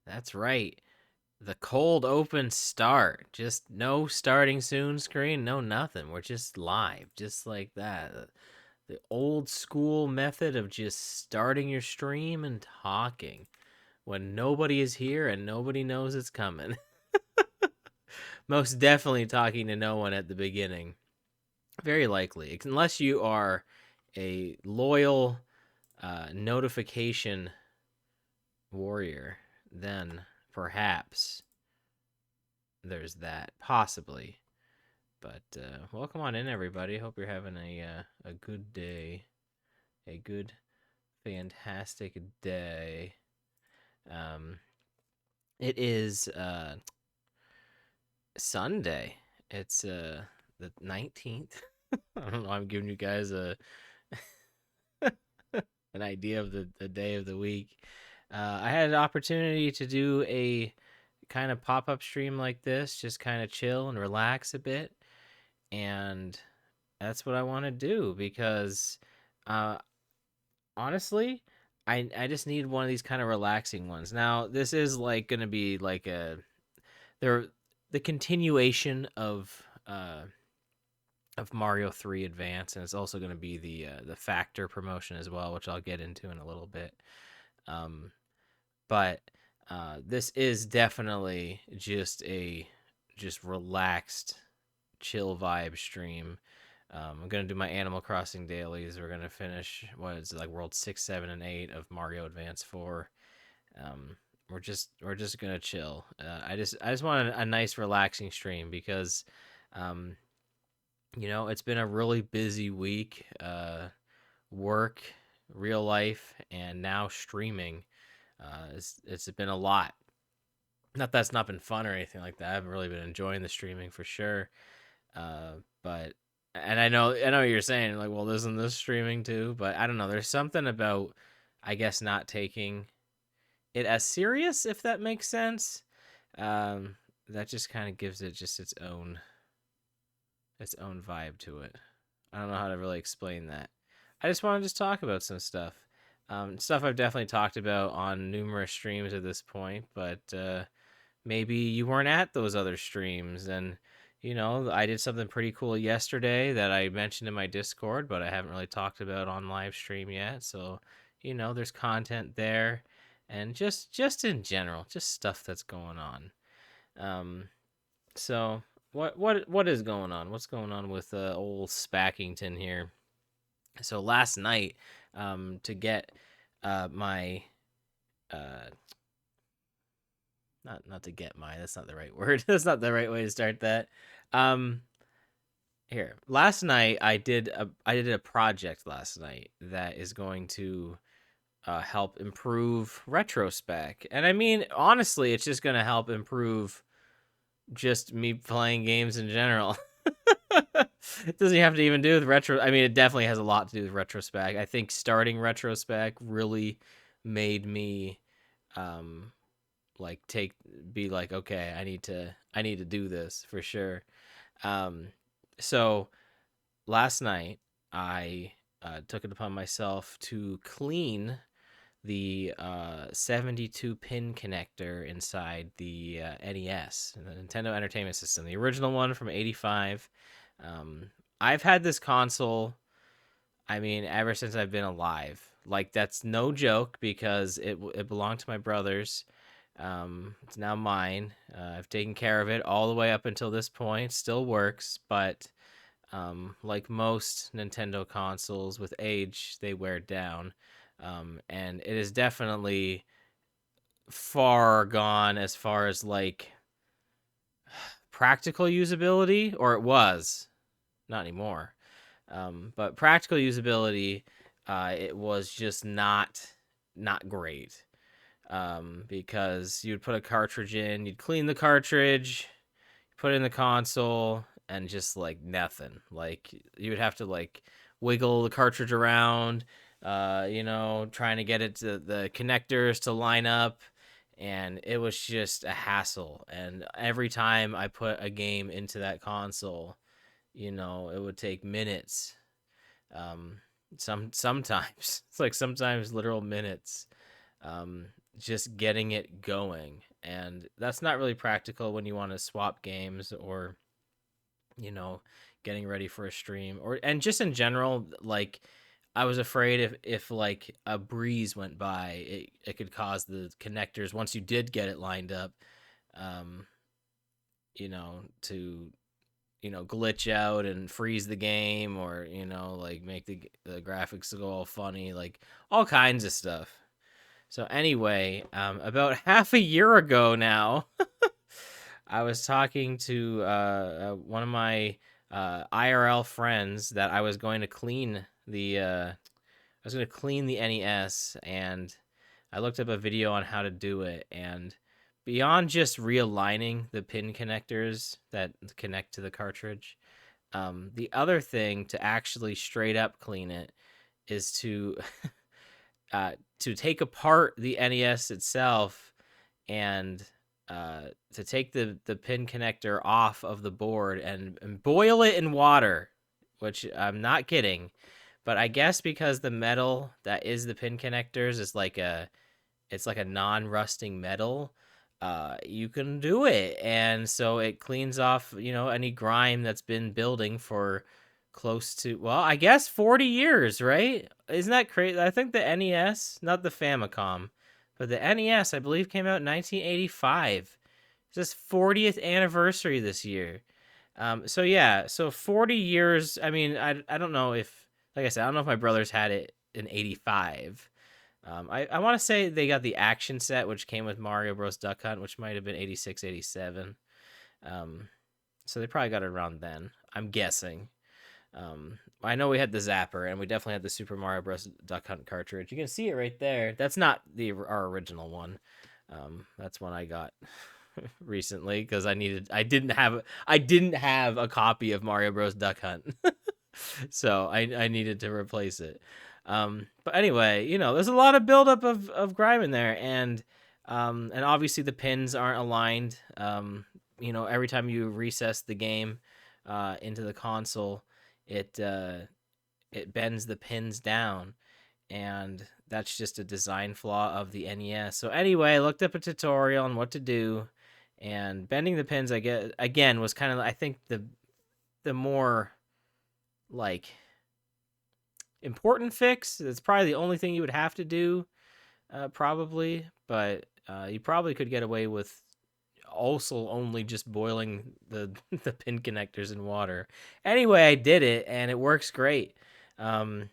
That's right. The cold open start. Just no starting soon screen, no nothing. We're just live, just like that. The old school method of just starting your stream and talking when nobody is here and nobody knows it's coming. Most definitely talking to no one at the beginning. Very likely, unless you are a loyal notification warrior, then perhaps there's that, possibly. But welcome on in, everybody. Hope you're having a good day, a good, fantastic day. Um, it is Sunday. It's the 19th. I don't know. I'm giving you guys a an idea of the day of the week. I had an opportunity to do a kind of pop up stream like this, just kind of chill and relax a bit, and that's what I want to do because, uh, honestly, I just need one of these kind of relaxing ones. Now, this is like gonna be like a there the continuation of Mario 3 Advance, and it's also going to be the Factor promotion as well, which I'll get into in a little bit. Um, but this is definitely just relaxed, chill vibe stream. I'm gonna do my Animal Crossing dailies. We're gonna finish what is it, like World 6, 7, and 8 of Mario Advance 4. Um, we're just gonna chill. I just want a nice relaxing stream because, um, it's been a really busy week. Work, real life, and now streaming. It's been a lot. Not that's not been fun or anything like that. I haven't really been enjoying the streaming for sure. But and I know what you're saying, like, well, isn't this streaming too? But I don't know. There's something about, I guess, not taking it as serious, if that makes sense. Um, that just kind of gives it just its own vibe to it. I don't know how to really explain that. I just want to just talk about some stuff. Stuff I've definitely talked about on numerous streams at this point, but maybe you weren't at those other streams. And, I did something pretty cool yesterday that I mentioned in my Discord, but I haven't really talked about on live stream yet. So, there's content there. And just in general, just stuff that's going on. Um, so what is going on? What's going on with old Spackington here? So last night, to get my uh not to get my that's not the right word. That's not the right way to start that. Um Here. Last night I did a project last night that is going to help improve retrospec. And I mean, honestly, it's just going to help improve just me playing games in general. It doesn't have to even do with retro. I mean, it definitely has a lot to do with retrospec. I think starting retrospec really made me, um, like take be like, okay, I need to do this for sure. Um, so last night I took it upon myself to clean the 72 pin connector inside the NES, the Nintendo Entertainment System, the original one from '85. Um, I've had this console, I mean, ever since I've been alive. Like, that's no joke because it belonged to my brothers. It's now mine. I've taken care of it all the way up until this point. Still works, but like most Nintendo consoles, with age, they wear down. And it is definitely far gone as far as like practical usability, or it was, not anymore. But practical usability, it was just not great. Because you'd put a cartridge in, you'd clean the cartridge, put it in the console, and just like nothing. Like you would have to like wiggle the cartridge around, trying to get it to the connectors to line up, and it was just a hassle. And every time I put a game into that console, it would take minutes. Um, sometimes it's like sometimes literal minutes. just getting it going. And that's not really practical when you want to swap games or, you know, getting ready for a stream or and just in general, like I was afraid if like a breeze went by, it could cause the connectors once you did get it lined up, um, to glitch out and freeze the game or like make the graphics go all funny, like all kinds of stuff. So anyway, about half a year ago now, I was talking to one of my IRL friends that I was going to clean the NES, and I looked up a video on how to do it. And beyond just realigning the pin connectors that connect to the cartridge, the other thing to actually straight up clean it is to take apart the NES itself and to take the pin connector off of the board and boil it in water, which I'm not kidding. But I guess because the metal that is the pin connectors is it's like a non-rusting metal, you can do it, and so it cleans off any grime that's been building for close to, well, I guess 40 years, right? Isn't that crazy? I think the NES, not the Famicom, but the NES, I believe, came out in 1985. It's this 40th anniversary this year. So yeah, so 40 years. I mean, I don't know if, like I said, I don't know if my brothers had it in 85. I want to say they got the action set, which came with Mario Bros. Duck Hunt, which might have been 86, 87. So they probably got it around then, I'm guessing. I know we had the Zapper, and we definitely had the Super Mario Bros. Duck Hunt cartridge. You can see it right there. That's not our original one. That's one I got recently because I didn't have a copy of Mario Bros. Duck Hunt, so I needed to replace it. But anyway, there's a lot of buildup of grime in there, and obviously the pins aren't aligned. Every time you recess the game into the console, it bends the pins down, and that's just a design flaw of the NES. So anyway, I looked up a tutorial on what to do, and bending the pins, I get again, was kind of, I think, the more like important fix. It's probably the only thing you would have to do, probably, but you probably could get away with also only just boiling the the pin connectors in water. Anyway, I did it, and it works great. I've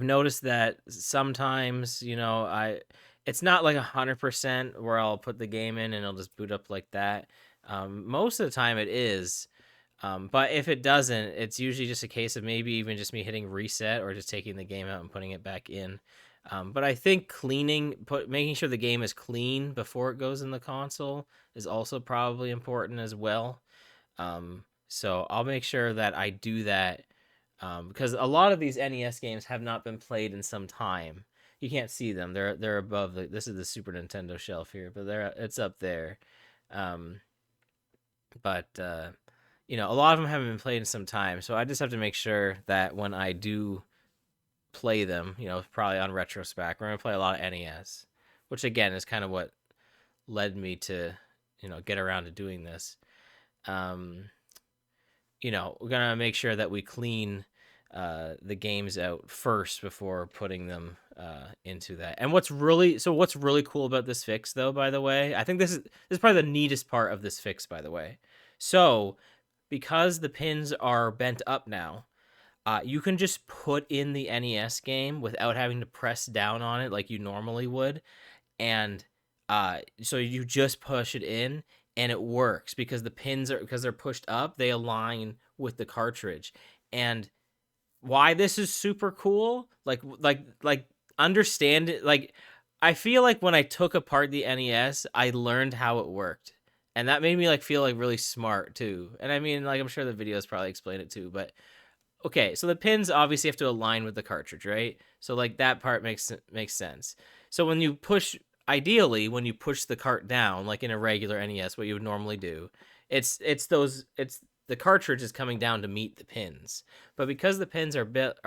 noticed that sometimes, it's not like 100% where I'll put the game in and it'll just boot up like that. Most of the time it is. But if it doesn't, it's usually just a case of maybe even just me hitting reset or just taking the game out and putting it back in. But I think making sure the game is clean before it goes in the console is also probably important as well. So I'll make sure that I do that, because a lot of these NES games have not been played in some time. You can't see them; they're above this is the Super Nintendo shelf here, but it's up there. Um, but a lot of them haven't been played in some time, so I just have to make sure that when I do play them, probably on retrospect, we're gonna play a lot of NES, which again is kind of what led me to get around to doing this. We're gonna make sure that we clean the games out first before putting them into that. And what's really cool about this fix, though, by the way, I think this is probably the neatest part of this fix, by the way. So because the pins are bent up now, you can just put in the NES game without having to press down on it like you normally would, and so you just push it in and it works because because they're pushed up, they align with the cartridge. And why this is super cool, like understand it, like I feel like when I took apart the NES, I learned how it worked. And that made me feel really smart too. And I mean, I'm sure the videos probably explain it too, but okay, so the pins obviously have to align with the cartridge, right? So that part makes sense. So ideally, when you push the cart down, like in a regular NES, what you would normally do, it's the cartridge is coming down to meet the pins. But because the pins are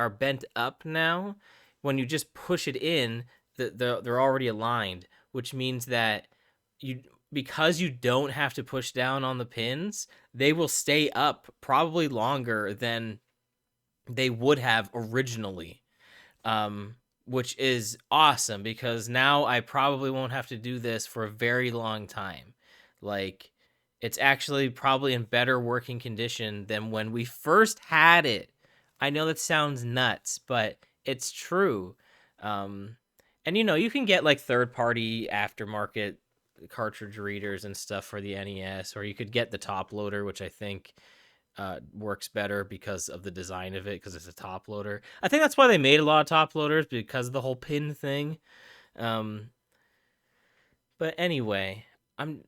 bent up now, when you just push it in, they're already aligned, which means that you because you don't have to push down on the pins, they will stay up probably longer than they would have originally. Um, which is awesome because now I probably won't have to do this for a very long time. Like, it's actually probably in better working condition than when we first had it. I know that sounds nuts, but it's true. Um, and you can get like third party aftermarket cartridge readers and stuff for the NES, or you could get the top loader, which I think works better because of the design of it, because it's a top loader. I think that's why they made a lot of top loaders, because of the whole pin thing. Um, but anyway, I'm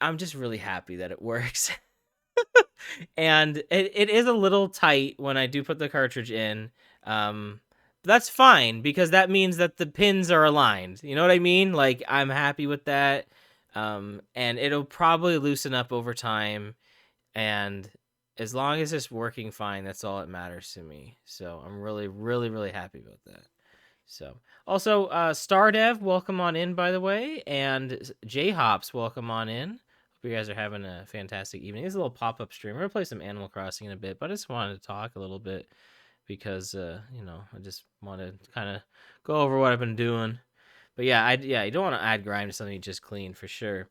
I'm just really happy that it works. And it is a little tight when I do put the cartridge in. But that's fine because that means that the pins are aligned. You know what I mean? Like, I'm happy with that. And it'll probably loosen up over time, and as long as it's working fine, that's all that matters to me. So I'm really, really, really happy about that. So also, Stardev, welcome on in, by the way, and J Hops, welcome on in. Hope you guys are having a fantastic evening. It's a little pop up stream. We're gonna play some Animal Crossing in a bit, but I just wanted to talk a little bit because I just want to kind of go over what I've been doing. But yeah, you don't want to add grime to something you just clean for sure.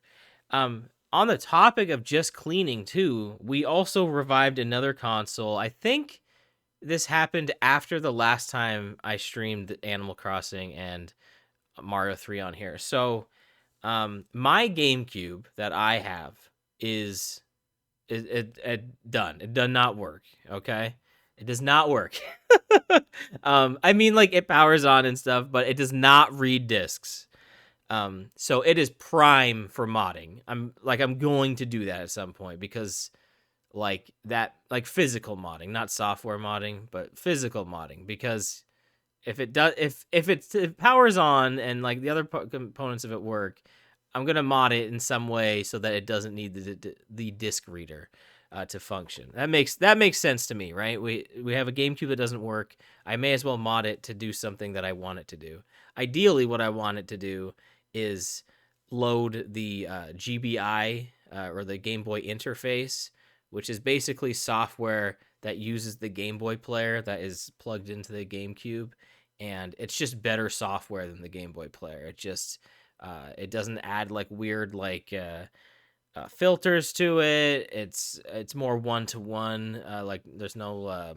On the topic of just cleaning too, we also revived another console. I think this happened after the last time I streamed Animal Crossing and Mario 3 on here. So, my GameCube that I have is done. It does not work. Okay, it does not work. I mean, like, it powers on and stuff, but it does not read discs. So it is prime for modding. I'm going to do that at some point because like physical modding, not software modding, but physical modding, because if it does if it powers on and like the other components of it work, I'm gonna mod it in some way so that it doesn't need the disc reader to function. That makes sense to me, right? We have a GameCube that doesn't work. I may as well mod it to do something that I want it to do. Ideally, what I want it to do is load the GBI or the Game Boy interface, which is basically software that uses the Game Boy player that is plugged into the GameCube, and it's just better software than the Game Boy player. It doesn't add like weird filters to it. It's more one to one. Like there's not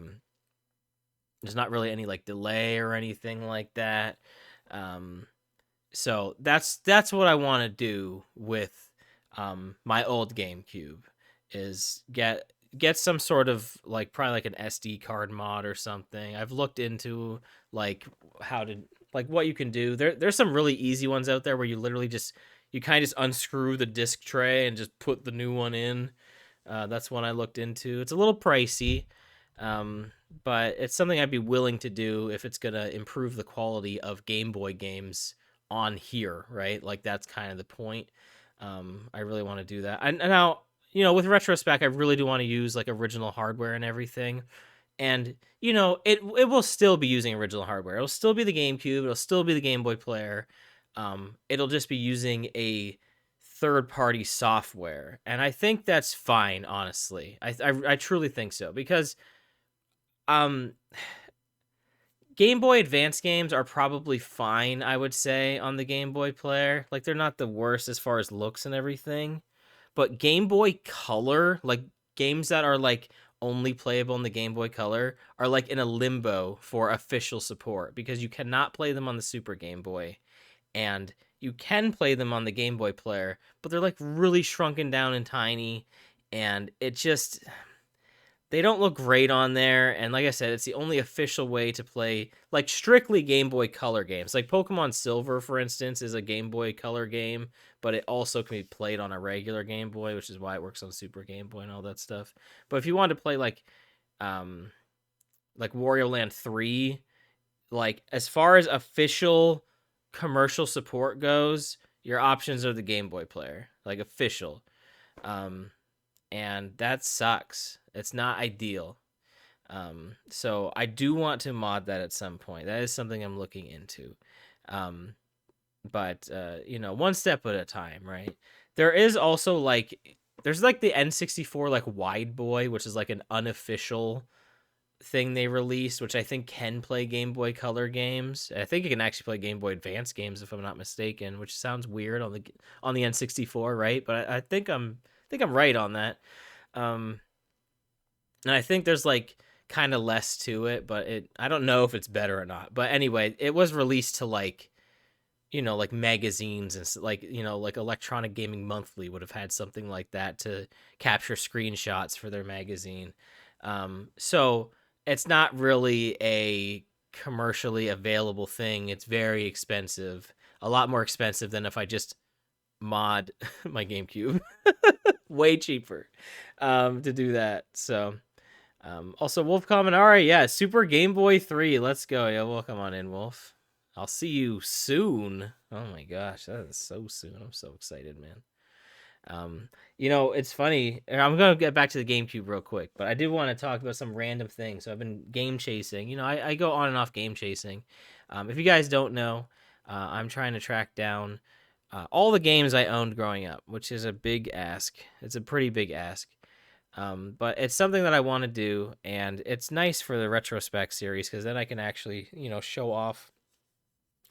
really any like delay or anything like that. So that's what I want to do with my old GameCube, is get some sort of like probably like an SD card mod or something. I've looked into like how to like what you can do. There's some really easy ones out there where you literally you kind of just unscrew the disc tray and just put the new one in. That's one I looked into. It's a little pricey, but it's something I'd be willing to do if it's gonna improve the quality of Game Boy games on here, right? Like that's kind of the point. I really want to do that. And now, with retrospect, I really do want to use like original hardware and everything. And it will still be using original hardware. It'll still be the GameCube. It'll still be the Game Boy player. It'll just be using a third-party software, and I think that's fine. Honestly, I truly think so, because um Game Boy Advance games are probably fine, I would say, on the Game Boy player. Like, they're not the worst as far as looks and everything. But Game Boy Color, like games that are like only playable in the Game Boy Color, are like in a limbo for official support, because you cannot play them on the Super Game Boy, and you can play them on the Game Boy player, but they're like really shrunken down and tiny, and it just, they don't look great on there. And like I said, it's the only official way to play like strictly Game Boy Color games. Like Pokemon Silver, for instance, is a Game Boy Color game, but it also can be played on a regular Game Boy, which is why it works on Super Game Boy and all that stuff. But if you want to play like Wario Land 3, like as far as official commercial support goes, your options are the Game Boy player, like official. And that sucks. It's not ideal. So I do want to mod that at some point. That is something I'm looking into. but one step at a time, right? There is also like there's like the N64 like Wide Boy, which is like an unofficial thing they released, which I think can play Game Boy Color games. I think it can actually play Game Boy Advance games if I'm not mistaken, which sounds weird on the N64, right? But I think I'm right on that. Um, and I think there's like kind of less to it, but I don't know if it's better or not. But anyway, it was released to like like magazines and like like Electronic Gaming Monthly would have had something like that to capture screenshots for their magazine. So it's not really a commercially available thing. It's very expensive, a lot more expensive than if I just mod my GameCube. Way cheaper to do that. So also Wolf comment, all right, yeah, Super Game Boy 3. Let's go. Yeah, welcome on in, Wolf. I'll see you soon. Oh my gosh, that is so soon. I'm so excited, man. It's funny. I'm gonna get back to the GameCube real quick, but I did want to talk about some random things. So I've been game chasing. I go on and off game chasing. If you guys don't know, I'm trying to track down all the games I owned growing up, which is a big ask. It's a pretty big ask. But it's something that I want to do, and it's nice for the retrospect series because then I can actually, show off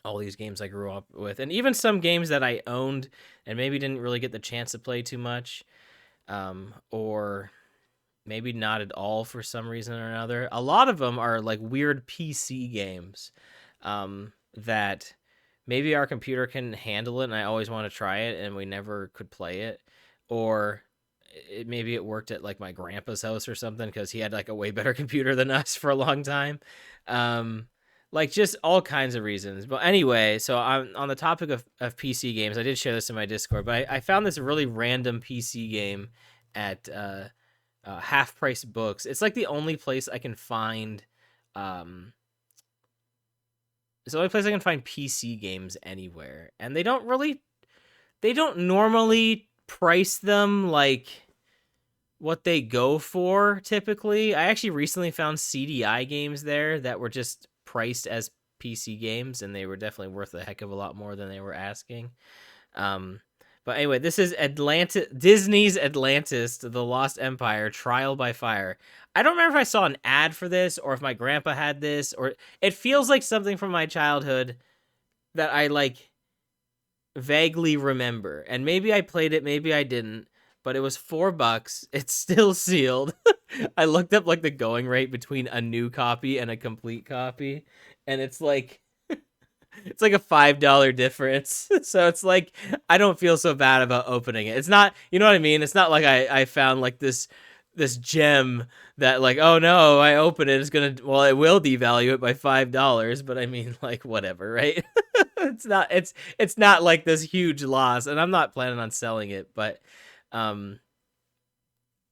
all these games I grew up with, and even some games that I owned and maybe didn't really get the chance to play too much, or maybe not at all for some reason or another. A lot of them are like weird PC games that maybe our computer can handle it, and I always want to try it, and we never could play it, or maybe it worked at like my grandpa's house or something because he had like a way better computer than us for a long time. Like just all kinds of reasons. But anyway, so I'm on the topic of PC games. I did share this in my Discord, but I found this really random PC game at Half Price Books. It's like the only place I can find. It's the only place I can find PC games anywhere, and they don't normally price them like what they go for typically. I actually recently found CDI games there that were just priced as PC games, and they were definitely worth a heck of a lot more than they were asking. But anyway, this is Disney's Atlantis, The Lost Empire, Trial by Fire. I don't remember if I saw an ad for this or if my grandpa had this, or it feels like something from my childhood that I like vaguely remember. And maybe I played it, maybe I didn't, but it was $4. It's still sealed. I looked up like the going rate between a new copy and a complete copy, and it's like a $5 difference. So it's like I don't feel so bad about opening it. It's not, you know what I mean? It's not like I found like this gem that like, oh no, I open it, it's gonna, well, it will devalue it by $5, but I mean, like, whatever, right? It's not like this huge loss, and I'm not planning on selling it, um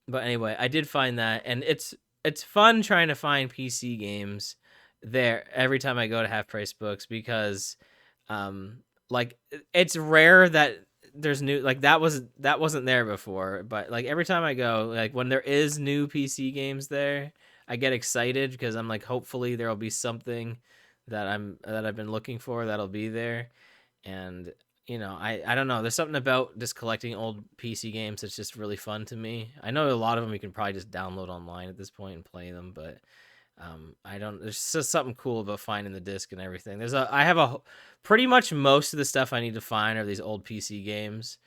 but anyway, I did find that, and it's fun trying to find PC games there every time I go to Half Price Books because like it's rare that there's new, like that wasn't there before, but like every time I go, like when there is new PC games there, I get excited because I'm like, hopefully there'll be something that I've been looking for that'll be there. And I don't know, there's something about just collecting old PC games that's just really fun to me. I know a lot of them you can probably just download online at this point and play them, but I don't, there's just something cool about finding the disc and everything. I have pretty much most of the stuff I need to find are these old PC games.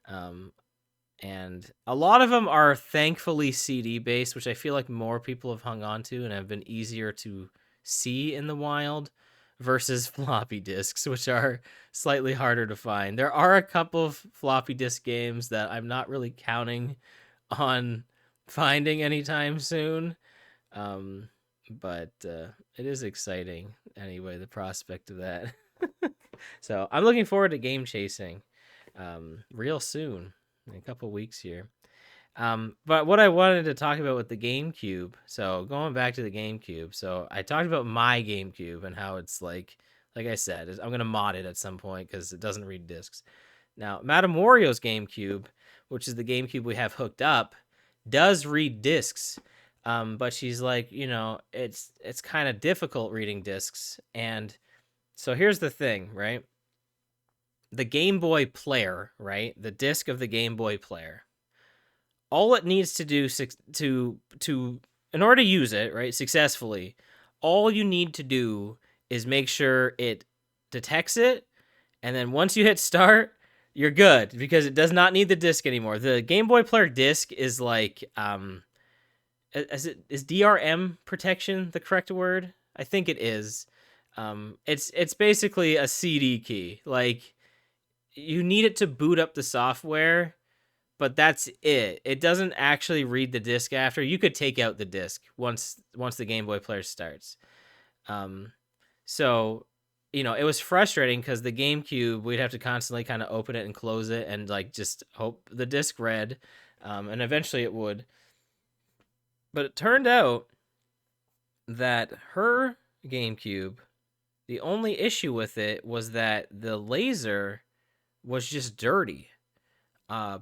And a lot of them are thankfully CD based, which I feel like more people have hung on to and have been easier to see in the wild versus floppy disks, which are slightly harder to find. There are a couple of floppy disk games that I'm not really counting on finding anytime soon. But it is exciting anyway, the prospect of that. So I'm looking forward to game chasing real soon, in a couple weeks here. But what I wanted to talk about with the GameCube, so going back to the GameCube, so I talked about my GameCube and how it's like I said, I'm going to mod it at some point because it doesn't read discs. Now, Madame Wario's GameCube, which is the GameCube we have hooked up, does read discs. But she's like, it's kind of difficult reading discs. And so here's the thing, right? the Game Boy player, right? The disc of the Game Boy player. All it needs to do to in order to use it, right, successfully, all you need to do is make sure it detects it, and then once you hit start, you're good because it does not need the disc anymore. The Game Boy Player disc is like is DRM protection the correct word? I think it is. It's basically a CD key. Like you need it to boot up the software, but that's it. It doesn't actually read the disc after. You could take out the disc once the Game Boy Player starts. Um, so it was frustrating because the GameCube, we'd have to constantly kind of open it and close it and like just hope the disc read, and eventually it would. But it turned out that her GameCube, the only issue with it was that the laser was just dirty.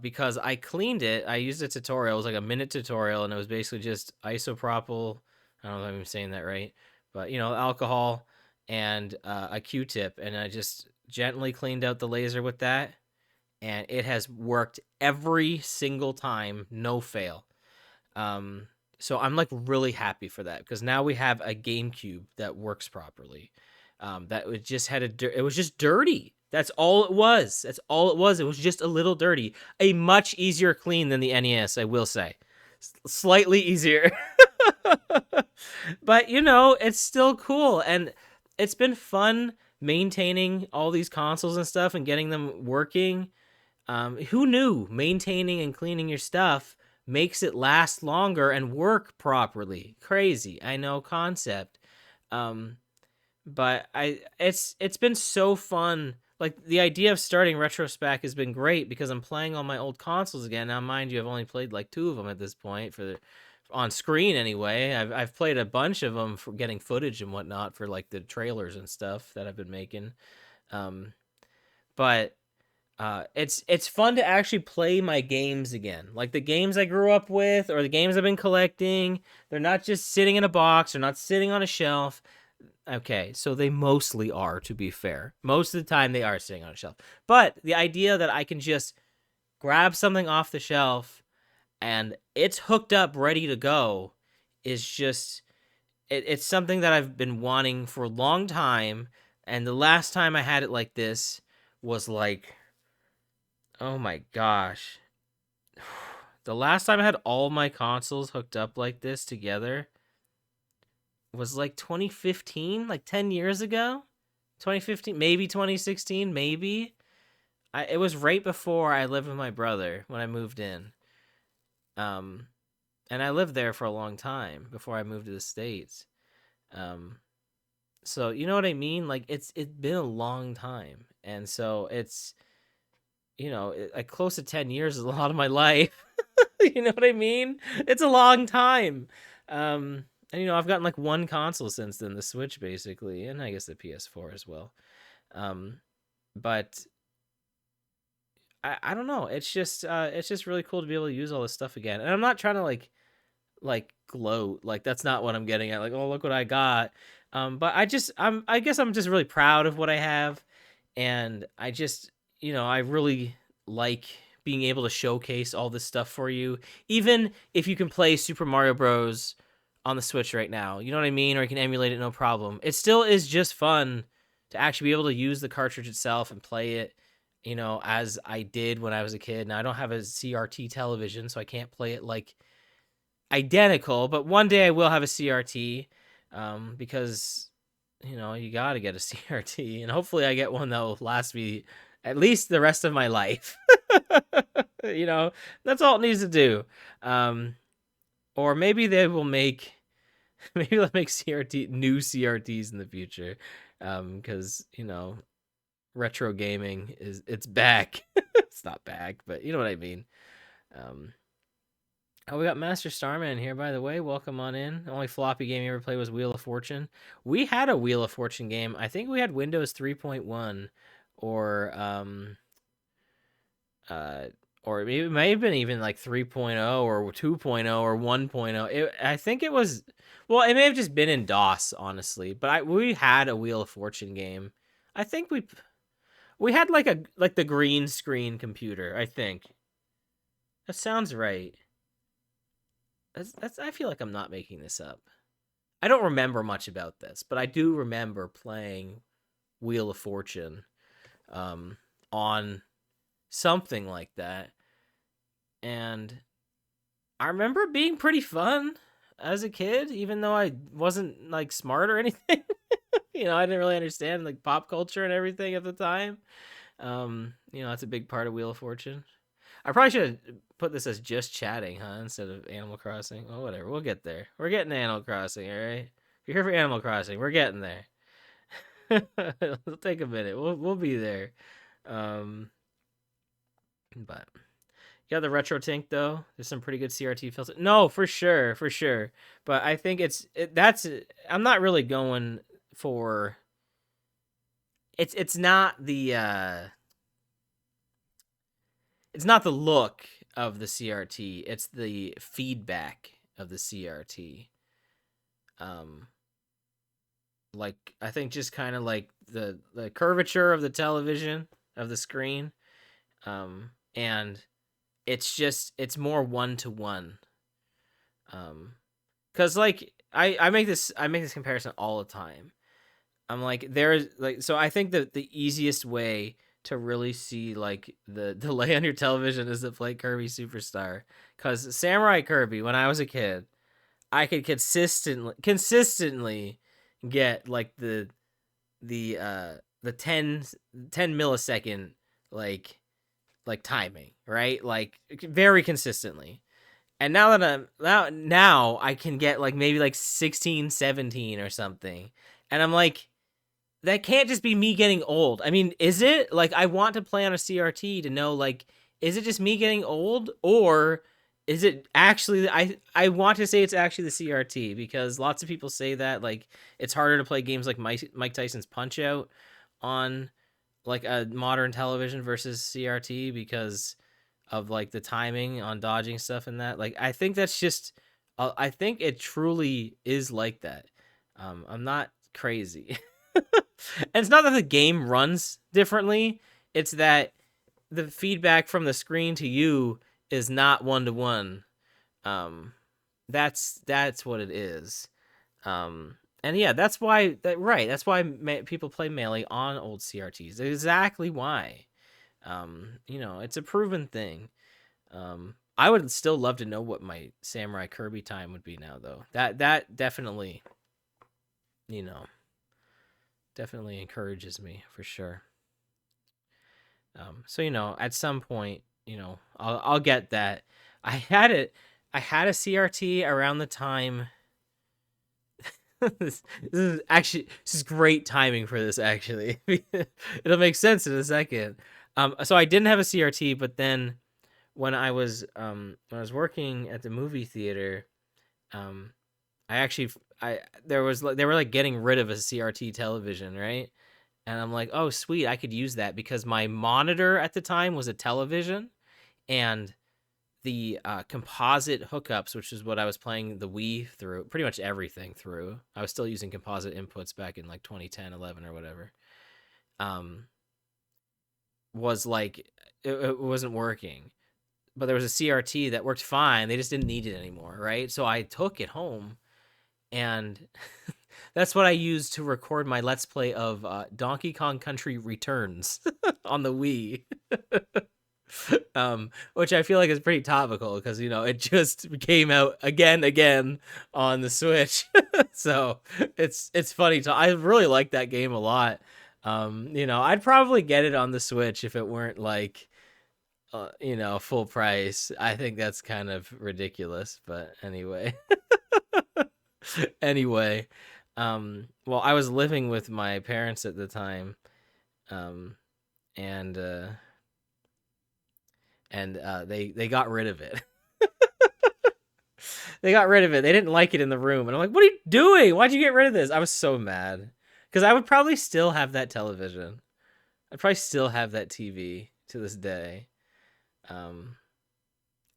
Because I cleaned it. I used a tutorial. It was like a minute tutorial, and it was basically just isopropyl. I don't know if I'm saying that right, but alcohol and a Q-tip, and I just gently cleaned out the laser with that, and it has worked every single time, no fail. So I'm like really happy for that because now we have a GameCube that works properly. That it just had it was just dirty. That's all it was. That's all it was. It was just a little dirty. A much easier clean than the NES, I will say. Slightly easier. But it's still cool, and it's been fun maintaining all these consoles and stuff and getting them working. Who knew maintaining and cleaning your stuff makes it last longer and work properly? Crazy, I know, concept. But it's been so fun. Like the idea of starting Retrospec has been great because I'm playing on my old consoles again. Now, mind you, I've only played like 2 of them at this point on screen anyway. I've played a bunch of them for getting footage and whatnot for like the trailers and stuff that I've been making. But it's fun to actually play my games again. Like the games I grew up with or the games I've been collecting. They're not just sitting in a box. They're not sitting on a shelf. Okay, so they mostly are, to be fair. Most of the time they are sitting on a shelf. But the idea that I can just grab something off the shelf and it's hooked up, ready to go, is just, it's something that I've been wanting for a long time. And the last time I had it like this was like, oh my gosh. The last time I had all my consoles hooked up like this together was like 2015, like 10 years ago. 2015, maybe 2016, maybe. It was right before I lived with my brother when I moved in. And I lived there for a long time before I moved to the States. So you know what I mean? Like it's been a long time. And so it's like close to 10 years is a lot of my life. You know what I mean? It's a long time. And I've gotten like one console since then, the Switch basically, and I guess the PS4 as well. But I don't know. It's just really cool to be able to use all this stuff again. And I'm not trying to like gloat. Like that's not what I'm getting at. Like, oh, look what I got. But I guess I'm just really proud of what I have, and I just I really like being able to showcase all this stuff for you, even if you can play Super Mario Bros. On the Switch right now. You know what I mean? Or you can emulate it, no problem. It still is just fun to actually be able to use the cartridge itself and play it, as I did when I was a kid. Now, I don't have a CRT television, so I can't play it like identical, but one day I will have a CRT because, you got to get a CRT, and hopefully I get one that will last me at least the rest of my life. That's all it needs to do. Or maybe they will make CRT new CRTs in the future, because retro gaming it's back. It's not back, but you know what I mean. Oh, we got Master Starman here, by the way. Welcome on in. The only floppy game you ever played was Wheel of Fortune. We had a Wheel of Fortune game. I think we had Windows 3.1 or maybe it may have been even like 3.0 or 2.0 or 1.0. I think it was, well, it may have just been in DOS, honestly. But we had a Wheel of Fortune game. I think We had like the green screen computer, I think. That sounds right. That's I feel like I'm not making this up. I don't remember much about this, but I do remember playing Wheel of Fortune um on something like that. And I remember it being pretty fun as a kid, even though I wasn't like smart or anything. I didn't really understand like pop culture and everything at the time. That's a big part of Wheel of Fortune. I probably should have put this as just chatting, huh, instead of Animal Crossing. Oh, whatever. We'll get there. We're getting to Animal Crossing, all right? If you're here for Animal Crossing, we're getting there. It'll take a minute. We'll be there. Um, but yeah, the retro tank though. There's some pretty good CRT filters. No, for sure, for sure. But I think that's. I'm not really going for. It's not the it's not the look of the CRT. It's the feedback of the CRT. Um, like I think just kind of like the curvature of the television of the screen. And it's more one to one. Cause like I make this comparison all the time. I'm like there's like so I think that the easiest way to really see like the delay on your television is to play Kirby Superstar. Cause Samurai Kirby, when I was a kid, I could consistently get like the 10 millisecond like timing, right? Like very consistently. And now that now I can get like maybe like 16, 17 or something. And I'm like, that can't just be me getting old. I mean, is it? Like I want to play on a CRT to know like, is it just me getting old, or is it actually I want to say it's actually the CRT, because lots of people say that like it's harder to play games like Mike Tyson's Punch Out on like a modern television versus CRT because of like the timing on dodging stuff and that. Like I think that's just I think it truly is like that. I'm not crazy. And it's not that the game runs differently, it's that the feedback from the screen to you is not one to one. Um that's what it is. And yeah, that's why right. That's why people play Melee on old CRTs. Exactly why. It's a proven thing. I would still love to know what my Samurai Kirby time would be now, though. That definitely, you know, definitely encourages me for sure. So at some point, I'll get that. I had it. I had a CRT around the time. This is great timing for this actually. It'll make sense in a second. So I didn't have a CRT, but then when I was working at the movie theater, um, I actually I there was they were like getting rid of a CRT television, right? And I'm like, oh sweet, I could use that because my monitor at the time was a television, and the composite hookups, which is what I was playing the Wii through, pretty much everything through. I was still using composite inputs back in like 2010, 11 or whatever. Um, was like it wasn't working, but there was a CRT that worked fine. They just didn't need it anymore, right? So I took it home, and that's what I used to record my Let's Play of Donkey Kong Country Returns on the Wii. Which I feel like is pretty topical because it just came out again on the Switch. So it's funny to I really like that game a lot. I'd probably get it on the Switch if it weren't like full price. I think that's kind of ridiculous, but anyway. Anyway, well, I was living with my parents at the time, um and they got rid of it. They got rid of it. They didn't like it in the room, and I'm like, "What are you doing? Why'd you get rid of this?" I was so mad because I would probably still have that television. I'd probably still have that TV to this day. Um,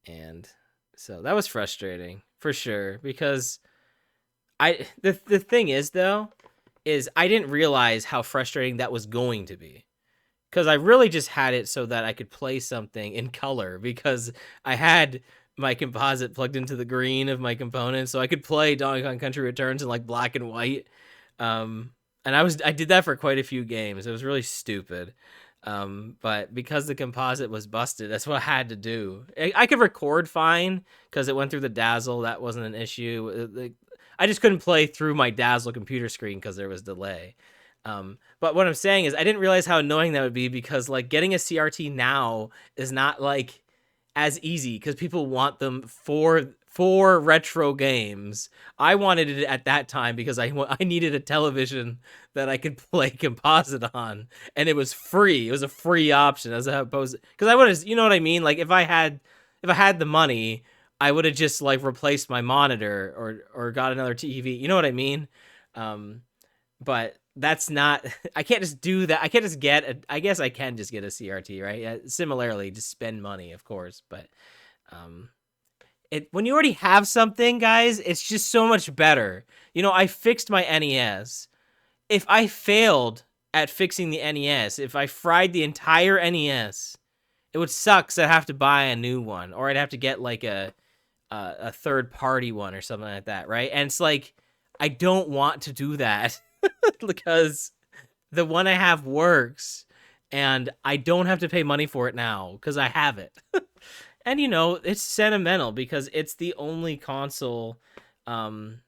and so that was frustrating for sure because the thing is though is I didn't realize how frustrating that was going to be. because I really just had it so that I could play something in color, because I had my composite plugged into the green of my component, so I could play Donkey Kong Country Returns in like black and white. Um, and I did that for quite a few games. It was really stupid. But because the composite was busted, that's what I had to do. I could record fine because it went through the Dazzle. That wasn't an issue. I just couldn't play through my Dazzle computer screen because there was delay. But what I'm saying is I didn't realize how annoying that would be, because like getting a CRT now is not like as easy because people want them for retro games. I wanted it at that time because I needed a television that I could play composite on, and it was free. It was a free option as opposed, because I would have, you know what I mean? Like if I had the money, I would have just like replaced my monitor or got another TV. You know what I mean? But that's not, I can't just do that. I can't just I guess I can just get a CRT, right? Yeah, similarly, just spend money, of course, but when you already have something, guys, it's just so much better. You know, I fixed my NES. If I failed at fixing the NES, if I fried the entire NES, it would suck, so I'd have to buy a new one, or I'd have to get like a third party one or something like that, right? And it's like, I don't want to do that because the one I have works, and I don't have to pay money for it now because I have it. And you know, it's sentimental because it's the only console from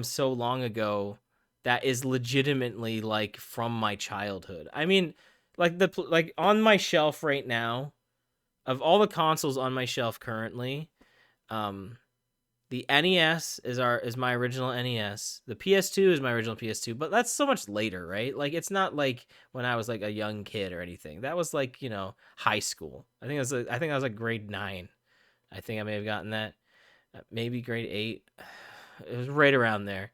so long ago that is legitimately like from my childhood. I mean, like on my shelf right now, of all the consoles on my shelf currently, the NES is my original NES. The PS2 is my original PS2, but that's so much later, right? Like it's not like when I was like a young kid or anything. That was like, you know, high school. I think I was like grade 9. I think I may have gotten that. Maybe grade 8. It was right around there.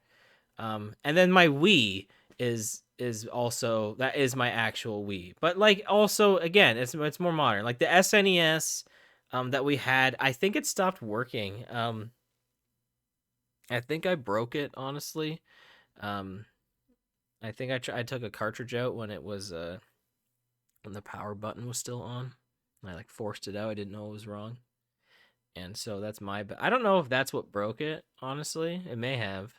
And then my Wii is also, that is my actual Wii. But like also again, it's more modern. Like the SNES that we had, I think it stopped working. I think I broke it, honestly. Um, I think I took a cartridge out when it was when the power button was still on. I like forced it out. I didn't know it was wrong, and so that's my. I don't know if that's what broke it. Honestly, it may have.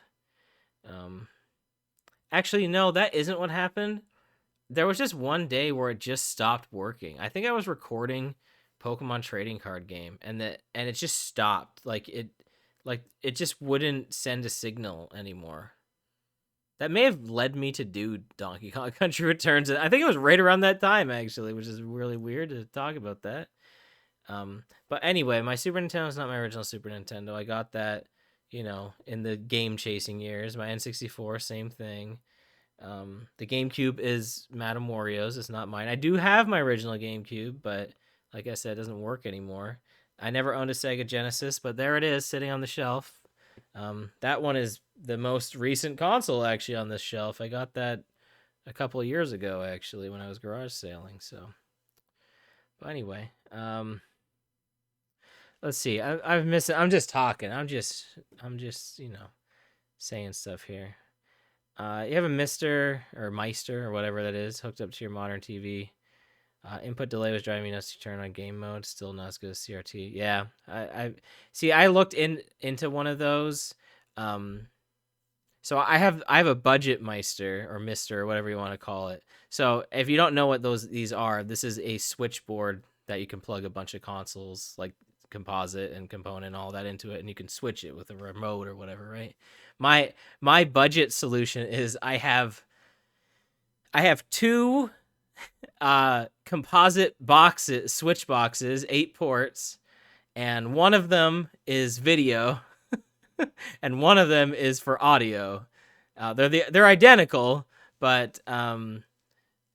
Um, Actually, no, that isn't what happened. There was just one day where it just stopped working. I think I was recording Pokemon trading card game, and it just stopped. Like it just wouldn't send a signal anymore. That may have led me to do Donkey Kong Country Returns. I think it was right around that time, actually, which is really weird to talk about that. But anyway, my Super Nintendo is not my original Super Nintendo. I got that, you know, in the game chasing years. My N64, same thing. The GameCube is Madame Wario's. It's not mine. I do have my original GameCube, but like I said, it doesn't work anymore. I never owned a Sega Genesis, but there it is sitting on the shelf. That one is the most recent console actually on this shelf. I got that a couple of years ago, actually, when I was garage sailing. So, but anyway, let's see. I've missed it. I'm just talking. I'm just you know, saying stuff here. You have a Mister or Meister or whatever that is hooked up to your modern TV. Input delay was driving me nuts to turn on game mode. Still not as good as CRT. Yeah, I see. I looked into one of those. So I have a budget Meister or Mister or whatever you want to call it. So if you don't know what these are, this is a switchboard that you can plug a bunch of consoles like composite and component and all that into it, and you can switch it with a remote or whatever, right? My budget solution is I have two composite switch boxes, 8 ports, and one of them is video and one of them is for audio. They're identical, but the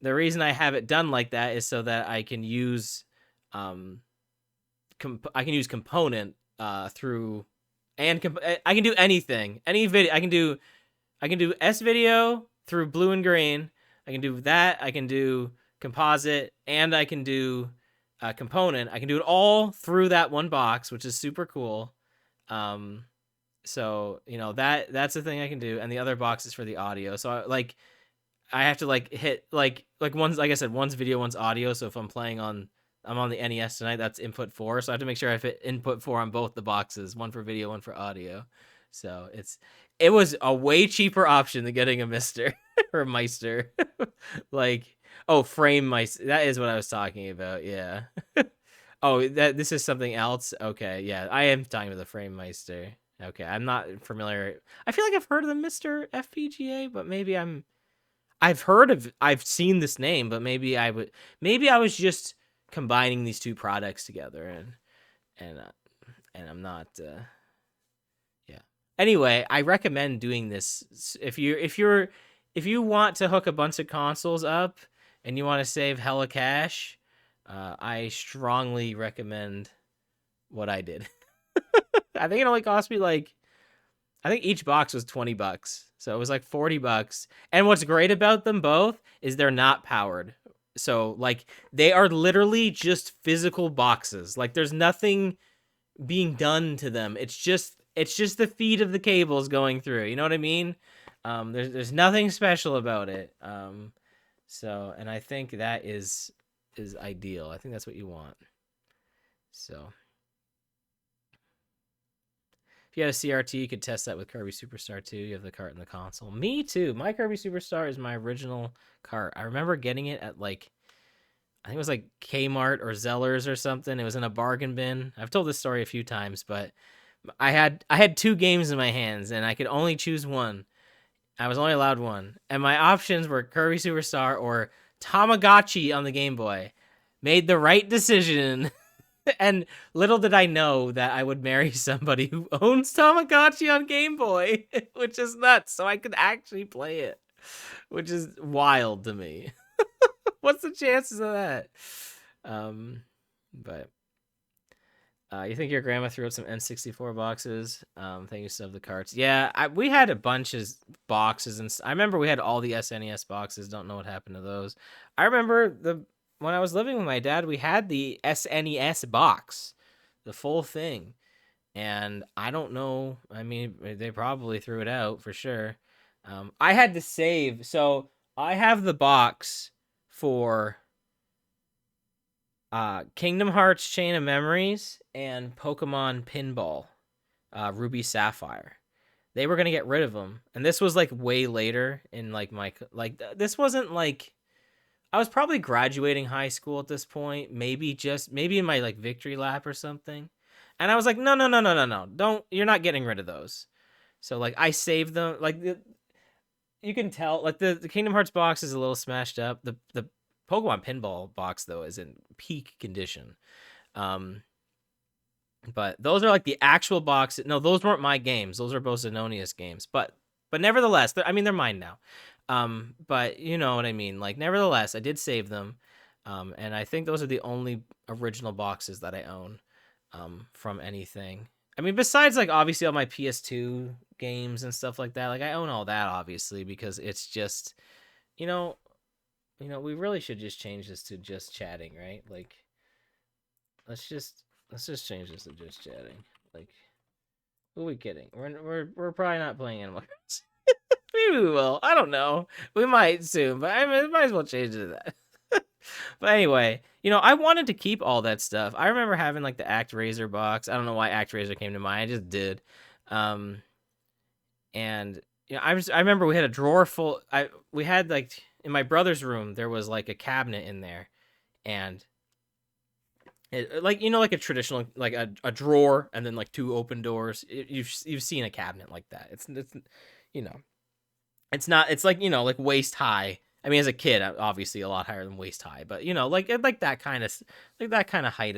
reason I have it done like that is so that I can use component through, and I can do anything, any video. I can do S video through blue and green. I can do that. I can do composite, and I can do component. I can do it all through that one box, which is super cool. So you know that's the thing I can do, and the other box is for the audio. So I have to like hit like one's, like I said, one's video, one's audio. So if I'm on the NES tonight, that's input 4. So I have to make sure I fit input 4 on both the boxes, one for video, one for audio. So it was a way cheaper option than getting a Mister or a Meister. Like, oh, frame Meister. That is what I was talking about. Yeah. Oh, this is something else. Okay, yeah, I am talking about the Frame Meister. Okay, I'm not familiar. I feel like I've heard of the Mister FPGA, but I've seen this name, but maybe I was just combining these two products together, and I'm not. Yeah. Anyway, I recommend doing this if you want to hook a bunch of consoles up and you want to save hella cash. I strongly recommend what I did. I think it only cost me like, I think each box was $20. So it was like $40. And what's great about them both is they're not powered. So like they are literally just physical boxes. Like there's nothing being done to them. It's just the feed of the cables going through. You know what I mean? There's nothing special about it. So, and I think that is ideal. I think that's what you want. So if you had a CRT, you could test that with Kirby Superstar 2. You have the cart in the console. Me too. My Kirby Superstar is my original cart. I remember getting it at like, I think it was like Kmart or Zellers or something. It was in a bargain bin. I've told this story a few times, but I had 2 games in my hands and I could only choose one. I was only allowed one. And my options were Kirby Superstar or Tamagotchi on the Game Boy. Made the right decision. And little did I know that I would marry somebody who owns Tamagotchi on Game Boy, which is nuts. So I could actually play it, which is wild to me. What's the chances of that? But you think your grandma threw out some N64 boxes? Thank you, Sub the Carts. Yeah, we had a bunch of boxes, and I remember we had all the SNES boxes. Don't know what happened to those. I remember when I was living with my dad, we had the SNES box, the full thing, and I don't know. I mean, they probably threw it out for sure. I had to save, so I have the box for Kingdom Hearts Chain of Memories and Pokemon Pinball, Ruby Sapphire. They were gonna get rid of them, and this was like way later in like this wasn't like, I was probably graduating high school at this point, maybe in my like victory lap or something, and I was like, no, don't, you're not getting rid of those. So like I saved them. Like you can tell, like the Kingdom Hearts box is a little smashed up. The Pokemon Pinball box though is in peak condition. But those are like the actual boxes. No, those weren't my games. Those are both Zenonius games. But nevertheless, they're mine now. But you know what I mean. Like nevertheless, I did save them. And I think those are the only original boxes that I own from anything. I mean, besides like obviously all my PS2 games and stuff like that. Like I own all that obviously because it's just, you know, we really should just change this to just chatting, right? Like let's just change this to just chatting. Like, who are we kidding? We're probably not playing Animal Crossing. Maybe we will. I don't know. We might soon, but I might as well change it to that. But anyway, I wanted to keep all that stuff. I remember having like the ActRaiser box. I don't know why ActRaiser came to mind. I just did. And I remember we had a drawer full. We had like in my brother's room there was like a cabinet in there, and it, like like a traditional like a drawer and then like 2 open doors. You've seen a cabinet like that. It's it's not, it's like like waist high. I mean, as a kid, obviously a lot higher than waist high, but like that kind of height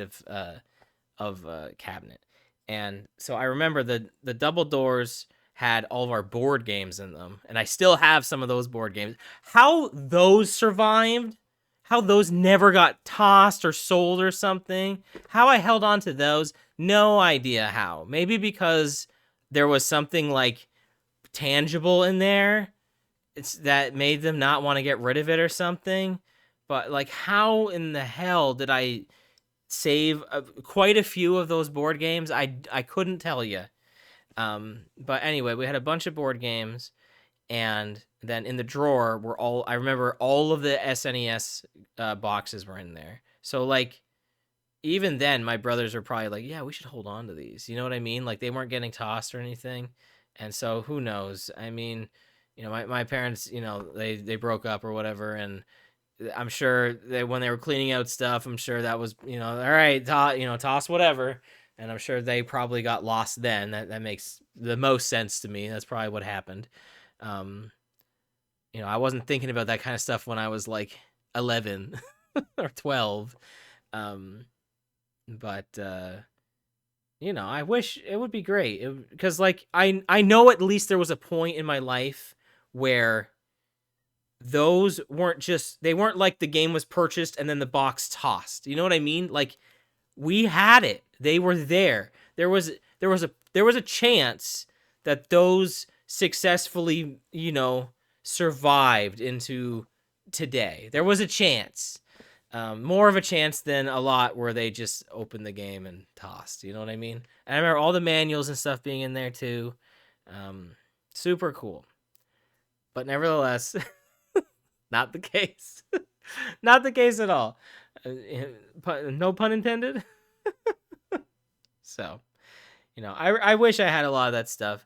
of cabinet. And so I remember the double doors had all of our board games in them, and I still have some of those board games. How those survived, how those never got tossed or sold or something, how I held on to those, no idea how. Maybe because there was something like tangible in there that made them not want to get rid of it or something. But like, how in the hell did I save quite a few of those board games? I couldn't tell you. But anyway, we had a bunch of board games, And then in the drawer were I remember all of the SNES boxes were in there. So like even then my brothers were probably like, yeah, we should hold on to these. You know what I mean? Like they weren't getting tossed or anything. And so who knows? I mean, my parents, they broke up or whatever, and I'm sure that when they were cleaning out stuff, I'm sure that was, all right, toss whatever. And I'm sure they probably got lost then. That makes the most sense to me. That's probably what happened. Um, I wasn't thinking about that kind of stuff when I was like 11 or 12. Um, but I wish it would be great because like I know at least there was a point in my life where those they weren't like the game was purchased and then the box tossed. You know what I mean? Like we had it. They were there. There was a chance that those successfully, survived into today. There was a chance. More of a chance than a lot where they just opened the game and tossed. You know what I mean? And I remember all the manuals and stuff being in there too. Super cool. But nevertheless, not the case. Not the case at all. No pun intended. So, I wish I had a lot of that stuff.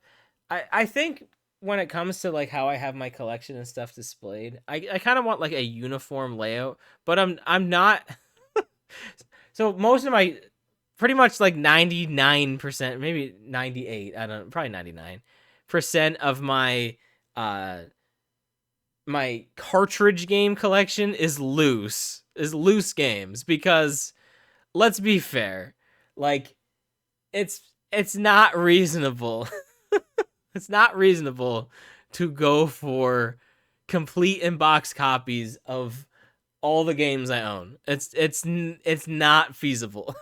I think when it comes to like how I have my collection and stuff displayed, I kind of want like a uniform layout, but I'm not. So most of my, pretty much like 99%, maybe 98, I don't know, probably 99% of my my cartridge game collection is loose games, because let's be fair, like it's not reasonable. It's not reasonable to go for complete in-box copies of all the games I own. It's not feasible.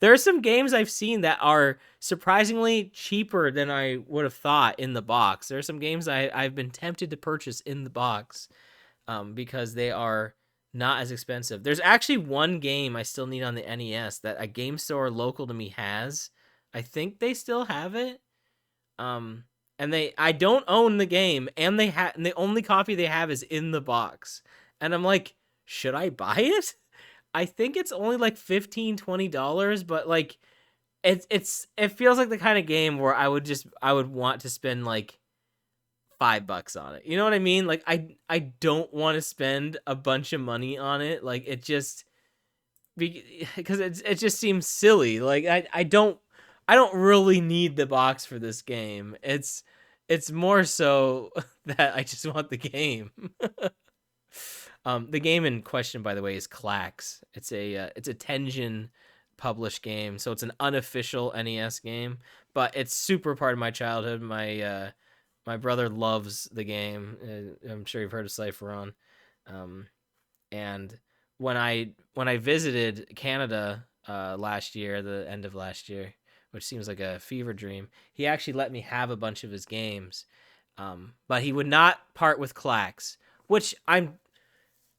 There are some games I've seen that are surprisingly cheaper than I would have thought in the box. There are some games I've been tempted to purchase in the box because they are not as expensive. There's actually one game I still need on the NES that a game store local to me has. I think they still have it. And I don't own the game, and and the only copy they have is in the box. And I'm like, should I buy it? I think it's only like $15-$20, but like it feels like the kind of game where I would want to spend like $5 on it. You know what I mean? Like I don't want to spend a bunch of money on it. Like it just because it just seems silly. Like I don't really need the box for this game. It's more so that I just want the game. The game in question, by the way, is Clax. It's a Tenjin published game, so it's an unofficial NES game, but it's super part of my childhood. My brother loves the game. I'm sure you've heard of Cypheron. And when I visited Canada last year, the end of last year, which seems like a fever dream, he actually let me have a bunch of his games, but he would not part with Clax, which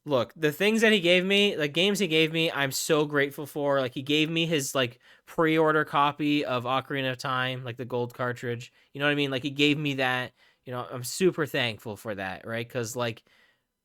look, the things that he gave me, the games he gave me, I'm so grateful for. Like he gave me his like pre-order copy of Ocarina of Time, like the gold cartridge. You know what I mean? Like he gave me that. I'm super thankful for that, right? Because like,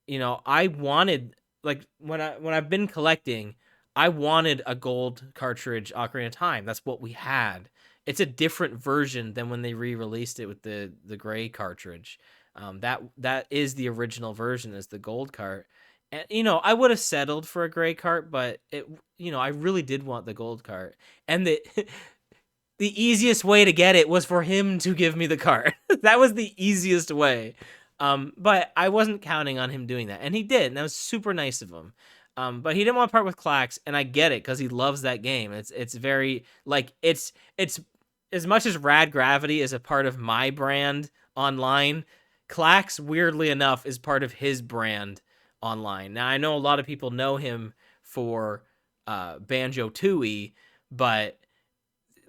I wanted, like when I've been collecting, I wanted a gold cartridge Ocarina of Time. That's what we had. It's a different version than when they re-released it with the gray cartridge. That is the original version, is the gold cart. And I would have settled for a gray cart, but I really did want the gold cart. And the the easiest way to get it was for him to give me the cart. That was the easiest way. But I wasn't counting on him doing that, and he did, and that was super nice of him. But he didn't want to part with Clax, and I get it because he loves that game. It's very like it's as much as Rad Gravity is a part of my brand online, Clax, weirdly enough, is part of his brand online. Now I know a lot of people know him for Banjo-Tooie, but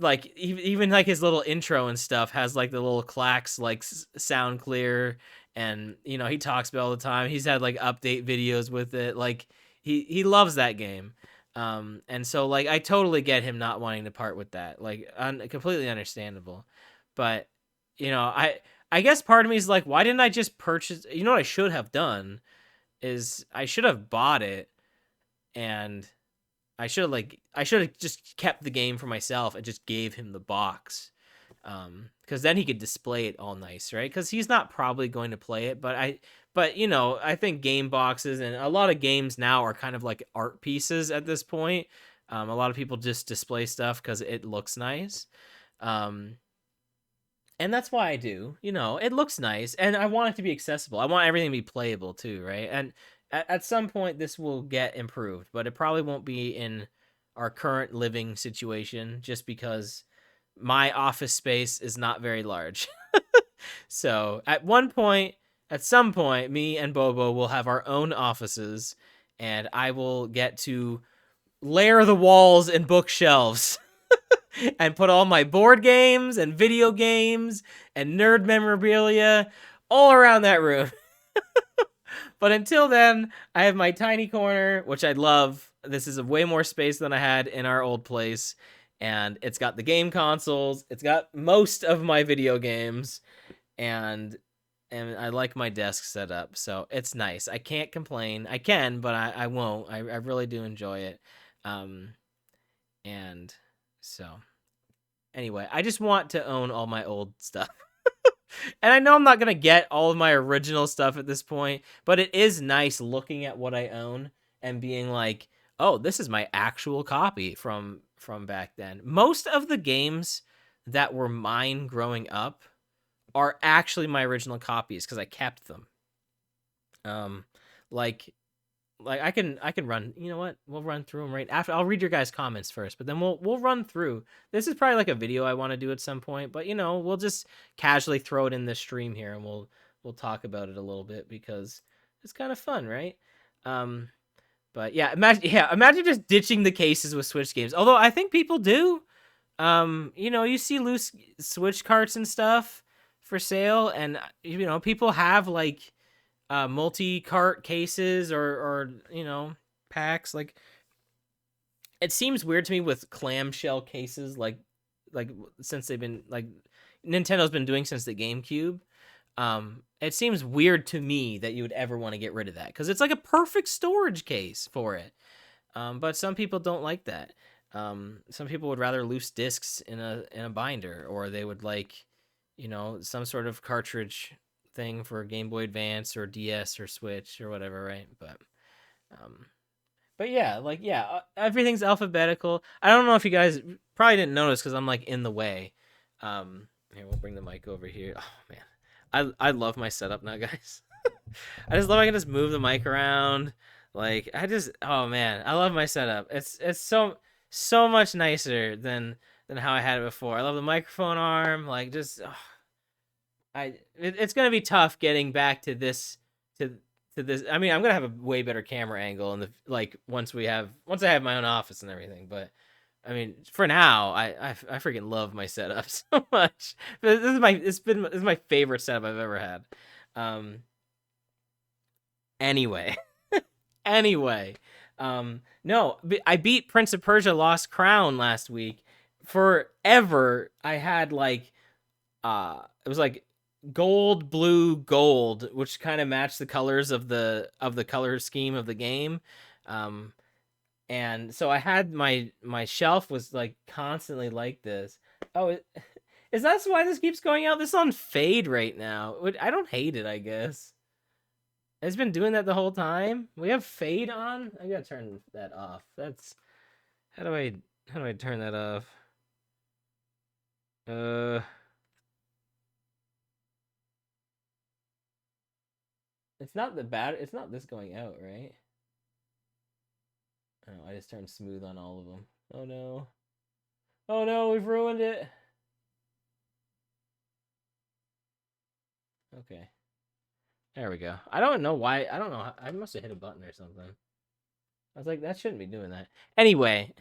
like even like his little intro and stuff has like the little Clax like sound clear, and he talks about it all the time. He's had like update videos with it. Like he loves that game. And so like I totally get him not wanting to part with that. Like completely understandable. But I guess part of me is like, why didn't I just purchase? You know what I should have done is I should have bought it, and I should have just kept the game for myself and just gave him the box. Because then he could display it all nice, right? Because he's not probably going to play it, but you know, I think game boxes and a lot of games now are kind of like art pieces at this point. A lot of people just display stuff because it looks nice. Um, and that's why I do. You know, it looks nice, and I want it to be accessible. I want everything to be playable too, right? And at some point, this will get improved, but it probably won't be in our current living situation, just because my office space is not very large. So at some point, me and Bobo will have our own offices, and I will get to layer the walls in bookshelves and put all my board games and video games and nerd memorabilia all around that room. But until then, I have my tiny corner, which I love. This is a way more space than I had in our old place. And it's got the game consoles. It's got most of my video games. And I like my desk set up. So it's nice. I can't complain. I can, but I won't. I really do enjoy it. And so anyway, I just want to own all my old stuff. And I know I'm not going to get all of my original stuff at this point, but it is nice looking at what I own and being like, "Oh, this is my actual copy from back then." Most of the games that were mine growing up are actually my original copies because I kept them. Um like I can run. You know what? We'll run through them right after. I'll read your guys' comments first, but then we'll run through. This is probably like a video I want to do at some point, but you know, we'll just casually throw it in the stream here, and we'll talk about it a little bit because it's kind of fun, right? Um, but imagine just ditching the cases with Switch games. Although I think people do. You know, you see loose Switch carts and stuff for sale, and you know, people have like multi-cart cases or you know, packs. Like, it seems weird to me with clamshell cases, like since they've been like Nintendo's been doing since the GameCube. It seems weird to me that you would ever want to get rid of that because it's like a perfect storage case for it. But some people don't like that. Some people would rather loose discs in a binder, or they would like, you know, some sort of cartridge thing for Game Boy Advance or DS or Switch or whatever, right? Um, but yeah, like everything's alphabetical. I don't know if you guys probably didn't notice because I'm like in the way. Here, we'll bring the mic over here. Oh man, I love my setup now, guys. I just love I can just move the mic around. Like oh man, I love my setup. It's so much nicer than how I had it before. I love the microphone arm. Like just it's gonna be tough getting back to this to this. I mean, I'm gonna have a way better camera angle in the like once I have my own office and everything. But I mean, for now, I freaking love my setup so much. This is my favorite setup I've ever had. Anyway, anyway, no, I beat Prince of Persia: Lost Crown last week. Forever, I had like it was like gold, blue, gold, which kind of matched the colors of the color scheme of the game. And so I had my shelf was like constantly like this. Oh, is that why this keeps going out? This is on fade right now. I don't hate it, I guess. It's been doing that the whole time. We have fade on. I gotta turn that off. That's how do I turn that off? It's not it's not this going out, right? Oh, I just turned smooth on all of them. Oh no. Oh no, we've ruined it. Okay. There we go. I don't know why. I don't know. I must have hit a button or something. I was like, that shouldn't be doing that. Anyway,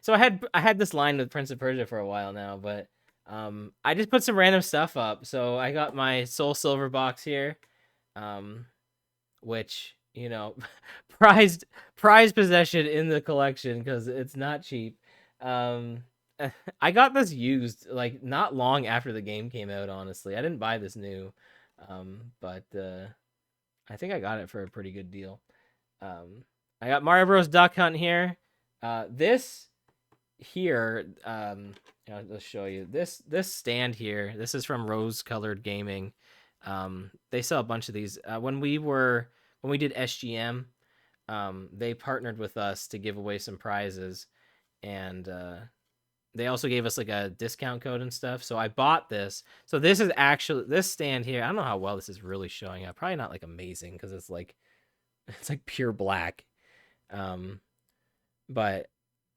so I had this line with Prince of Persia for a while now, but I just put some random stuff up. So I got my Soul Silver box here, which, you know, prized possession in the collection because it's not cheap. I got this used like not long after the game came out. Honestly, I didn't buy this new, but I think I got it for a pretty good deal. I got Mario Bros. Duck Hunt here. This here, let's show you this stand here. This is from Rose Colored Gaming. They sell a bunch of these. When we did SGM, they partnered with us to give away some prizes, and they also gave us like a discount code and stuff. So I bought this. So this is actually this stand here. I don't know how well this is really showing up. Probably not like amazing because it's like pure black. But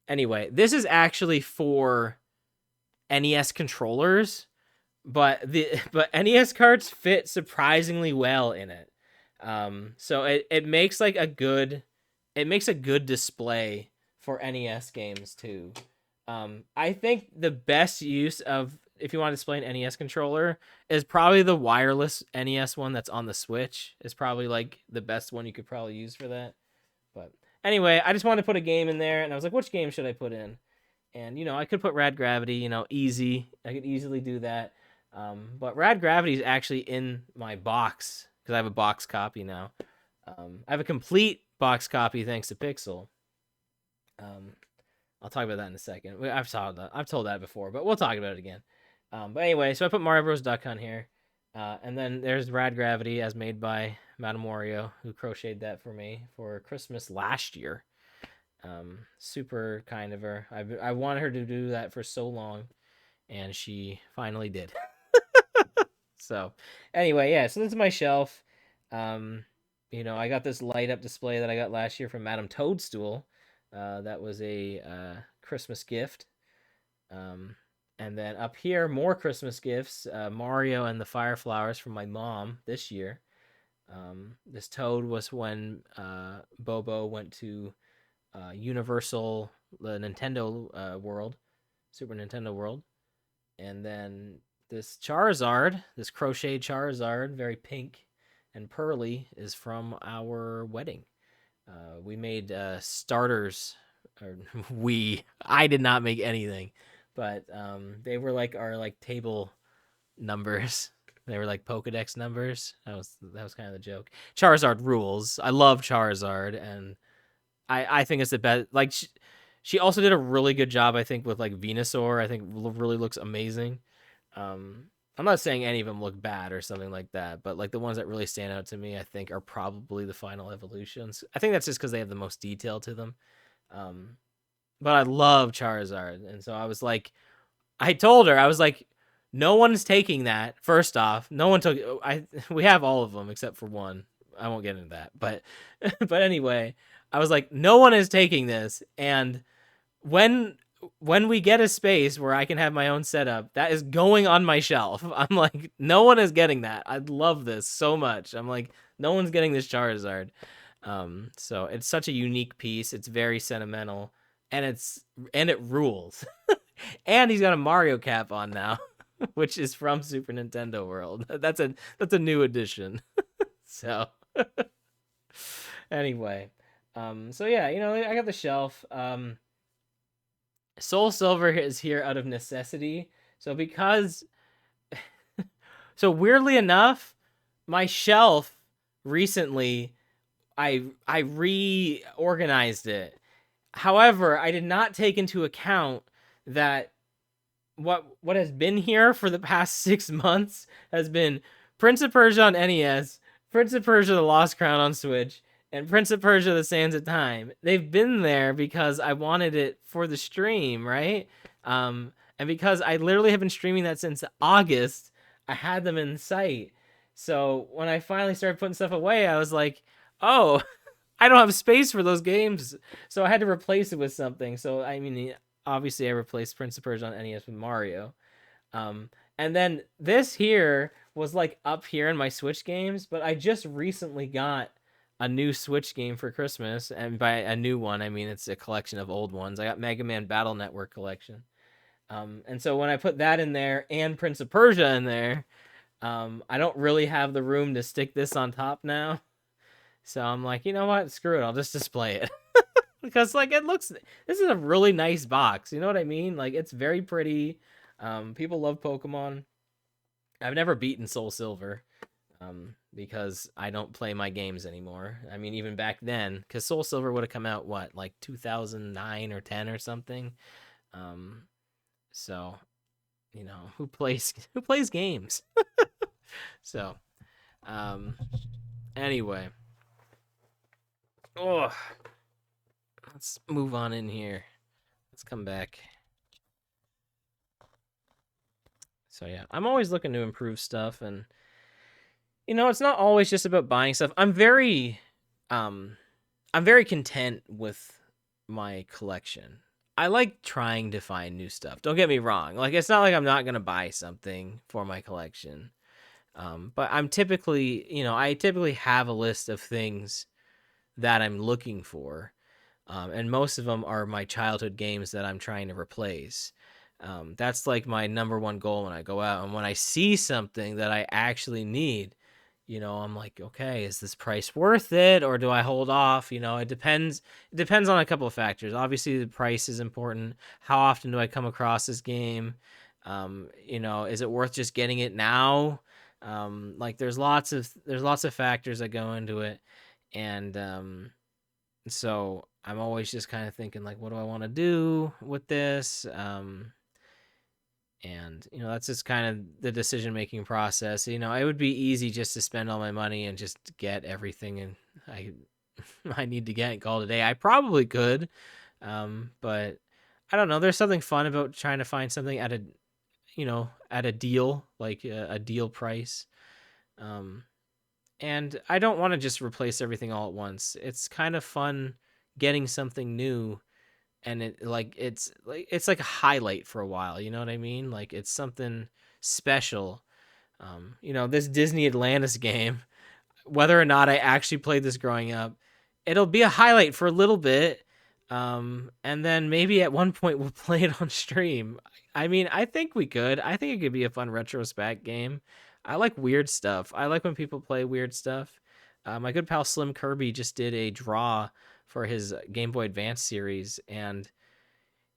anyway, this is actually for NES controllers, but NES carts fit surprisingly well in it. So it makes like a good display for NES games too. I think the best use of, if you want to display an NES controller, is probably the wireless NES one that's on the Switch. Is probably like the best one you could probably use for that. But anyway, I just wanted to put a game in there, and I was like, which game should I put in? And I could put Rad Gravity. Easy. I could easily do that. But Rad Gravity is actually in my box because I have a box copy now. I have a complete box copy thanks to Pixel. I'll talk about that in a second. I've told that before, but we'll talk about it again. But anyway, so I put Mario Bros. Duck Hunt here. And then there's Rad Gravity as made by Madame Wario, who crocheted that for me for Christmas last year. Super kind of her. I wanted her to do that for so long, and she finally did. So anyway, yeah, so this is my shelf. I got this light up display that I got last year from Madame Toadstool. That was a Christmas gift. And then up here, more Christmas gifts. Mario and the Fire Flowers from my mom this year. This toad was when Bobo went to Universal, the Nintendo world, Super Nintendo world. And then this Charizard, this crocheted Charizard, very pink and pearly, is from our wedding. We made starters. I did not make anything, but they were like our table numbers. They were like Pokedex numbers. That was kind of the joke. Charizard rules. I love Charizard, and I think it's the best. Like she also did a really good job, I think, with like Venusaur. I think really looks amazing. I'm not saying any of them look bad or something like that, but like the ones that really stand out to me, I think, are probably the final evolutions. I think that's just because they have the most detail to them. But I love Charizard, and so I told her, I was like, no one's taking that. First off, no one took. We have all of them except for one. I won't get into that, but anyway, I was like, no one is taking this, and when we get a space where I can have my own setup, that is going on my shelf. I'm like, no one is getting that. I love this so much. I'm like, no one's getting this Charizard. So it's such a unique piece. It's very sentimental, and it rules. And he's got a Mario cap on now, which is from Super Nintendo World. That's a new addition. So anyway, so yeah, I got the shelf. Soul Silver is here out of necessity. So weirdly enough, my shelf recently, I reorganized it. However, I did not take into account that what has been here for the past 6 months has been Prince of Persia on NES, Prince of Persia: The Lost Crown on Switch, and Prince of Persia: The Sands of Time. They've been there because I wanted it for the stream, right? And because I literally have been streaming that since August, I had them in sight. So when I finally started putting stuff away, I was like, oh, I don't have space for those games. So I had to replace it with something. So, I mean, obviously I replaced Prince of Persia on NES with Mario. And then this here was like up here in my Switch games, but I just recently got a new Switch game for Christmas, and by a new one, I mean it's a collection of old ones. I got Mega Man Battle Network collection. And so when I put that in there and Prince of Persia in there, I don't really have the room to stick this on top now. So I'm like, you know what? Screw it. I'll just display it. because like it looks. This is a really nice box. You know what I mean? Like it's very pretty. People love Pokemon. I've never beaten Soul Silver. Because I don't play my games anymore. I mean, even back then, because Soul Silver would have come out what, like 2009 or 10 or something. Um, so who plays games? So, um, anyway, oh, let's move on in here. Let's come back. So yeah, I'm always looking to improve stuff, and it's not always just about buying stuff. Um, I'm very content with my collection. I like trying to find new stuff. Don't get me wrong. Like it's not like I'm not gonna buy something for my collection. But I typically have a list of things that I'm looking for, and most of them are my childhood games that I'm trying to replace. That's like my number one goal when I go out, and when I see something that I actually need, I'm like, okay, is this price worth it, or do I hold off? It depends. It depends on a couple of factors. Obviously, the price is important. How often do I come across this game? Is it worth just getting it now? Like there's lots of factors that go into it, and so I'm always just kind of thinking like, what do I want to do with this? And that's just kind of the decision making process. It would be easy just to spend all my money and just get everything and I I need to get and call it a day. I probably could, but I don't know. There's something fun about trying to find something at a deal, like a deal price. um and I don't want to just replace everything all at once. It's kind of fun getting something new, and it's like a highlight for a while. You know what I mean? Like it's something special. This Disney Atlantis game, whether or not I actually played this growing up, it'll be a highlight for a little bit. And then maybe at one point we'll play it on stream. I mean, I think we could. I think it could be a fun retrospect game. I like weird stuff. I like when people play weird stuff. My good pal Slim Kirby just did a draw for his Game Boy Advance series, and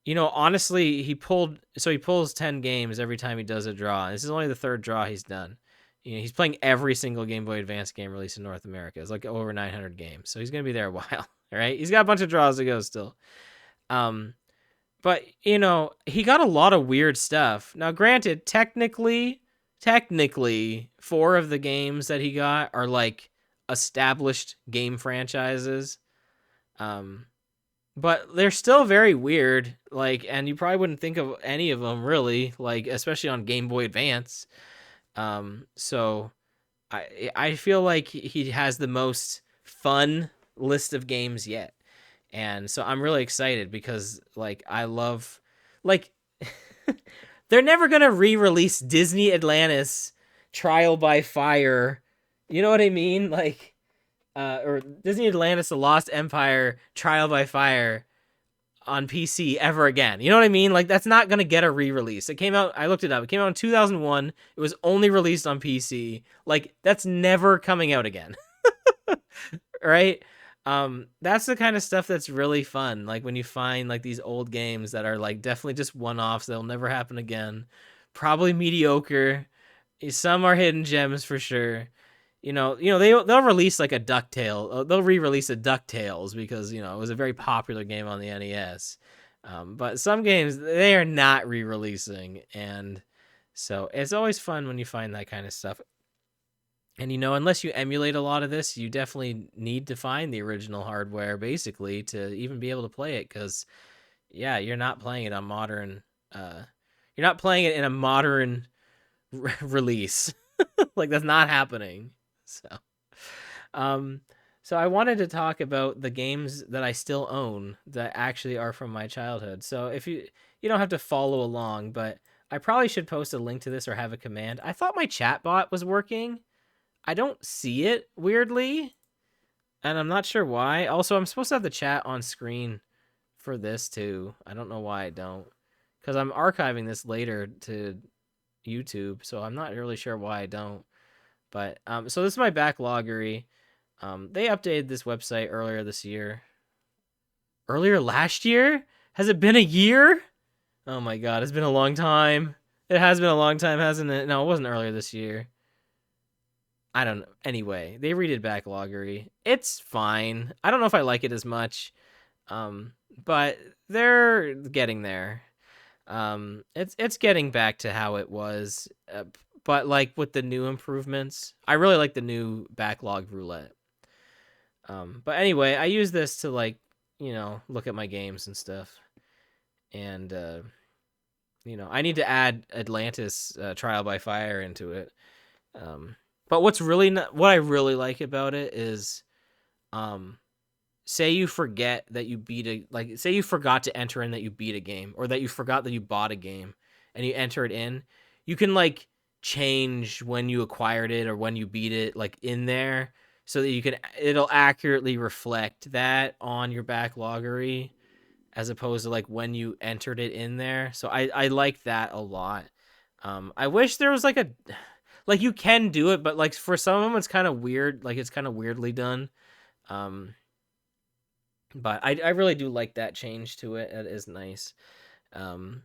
honestly, he pulls 10 games every time he does a draw. This is only the third draw he's done. He's playing every single Game Boy Advance game released in North America. It's like over 900 games, so he's gonna be there a while. All right, he's got a bunch of draws to go still. But he got a lot of weird stuff. Now, granted, technically, 4 of the games that he got are like established game franchises. But they're still very weird, like, and you probably wouldn't think of any of them really, like, especially on Game Boy Advance. So I feel like he has the most fun list of games yet, and so I'm really excited because, like, I love, like, they're never gonna re-release Disney Atlantis Trial by Fire. You know what I mean? Like, or Disney Atlantis: The Lost Empire Trial by Fire on PC ever again. You know what I mean? Like that's not gonna get a re-release. It came out. I looked it up. It came out in 2001. It was only released on PC. Like that's never coming out again. Right? That's the kind of stuff that's really fun. Like when you find like these old games that are like definitely just one-offs. They'll never happen again. Probably mediocre. Some are hidden gems for sure. They'll release like a DuckTale. They'll re-release a DuckTales because it was a very popular game on the NES. But some games they are not re-releasing, and so it's always fun when you find that kind of stuff. And unless you emulate a lot of this, you definitely need to find the original hardware basically to even be able to play it. Because yeah, you're not playing it on modern. You're not playing it in a modern release. Like that's not happening. So, so I wanted to talk about the games that I still own that actually are from my childhood. So if you don't have to follow along, but I probably should post a link to this or have a command. I thought my chat bot was working. I don't see it weirdly, and I'm not sure why. Also, I'm supposed to have the chat on screen for this too. I don't know why I don't, because I'm archiving this later to YouTube, so I'm not really sure why I don't. But so this is my backloggery. They updated this website earlier this year. Earlier last year? Has it been a year? Oh my god, it's been a long time. It has been a long time, hasn't it? No, it wasn't earlier this year. I don't know. Anyway, they redid Backloggery. It's fine. I don't know if I like it as much. Um, but they're getting there. It's getting back to how it was, but like with the new improvements, I really like the new backlog roulette. But anyway, I use this to like look at my games and stuff, and I need to add Atlantis Trial by Fire into it. But what I really like about it is, um, say you forget that you beat say you forgot to enter in that you beat a game, or that you forgot that you bought a game and you enter it in, you can like change when you acquired it or when you beat it like in there, so that it'll accurately reflect that on your backloggery, as opposed to like when you entered it in there. So I like that a lot. I wish there was like a like you can do it, but like for some of them it's kind of weird, like it's kind of weirdly done. um but I really do like that change to it. It is nice, um,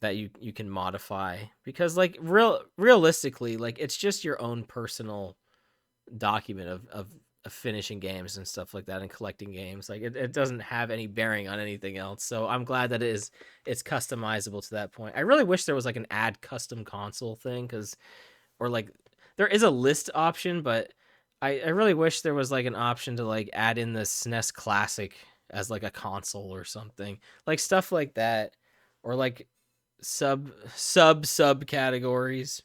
that you can modify, because like realistically, like it's just your own personal document of finishing games and stuff like that, and collecting games. Like it doesn't have any bearing on anything else. So I'm glad that it's customizable to that point. I really wish there was like an add custom console thing, or like there is a list option, but I really wish there was like an option to like add in the SNES Classic as like a console or something, like stuff like that, or like sub categories.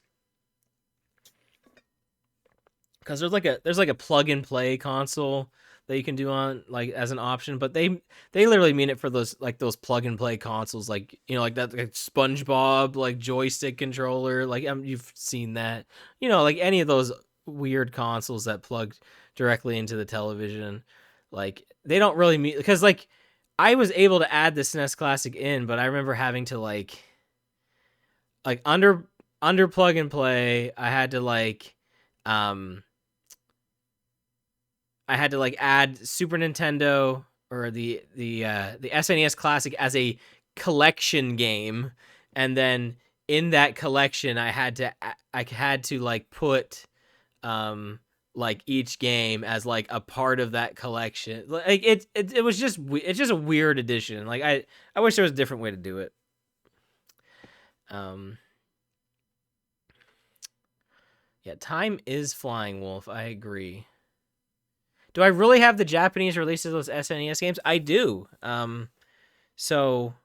Because there's like a plug and play console that you can do on like as an option, but they literally mean it for those plug and play consoles, like like that like SpongeBob like joystick controller, like you've seen that, like any of those weird consoles that plug directly into the television. Like they don't really mean, because like I was able to add the SNES Classic in, but I remember having to like under plug and play, um I had to like add Super Nintendo, or the SNES Classic as a collection game, and then in that collection I had to like put like each game as like a part of that collection. Like it was just it's just a weird addition. Like I wish there was a different way to do it. Um yeah, time is flying, Wolf. I agree. Do I really have the Japanese releases of those SNES games? I do. So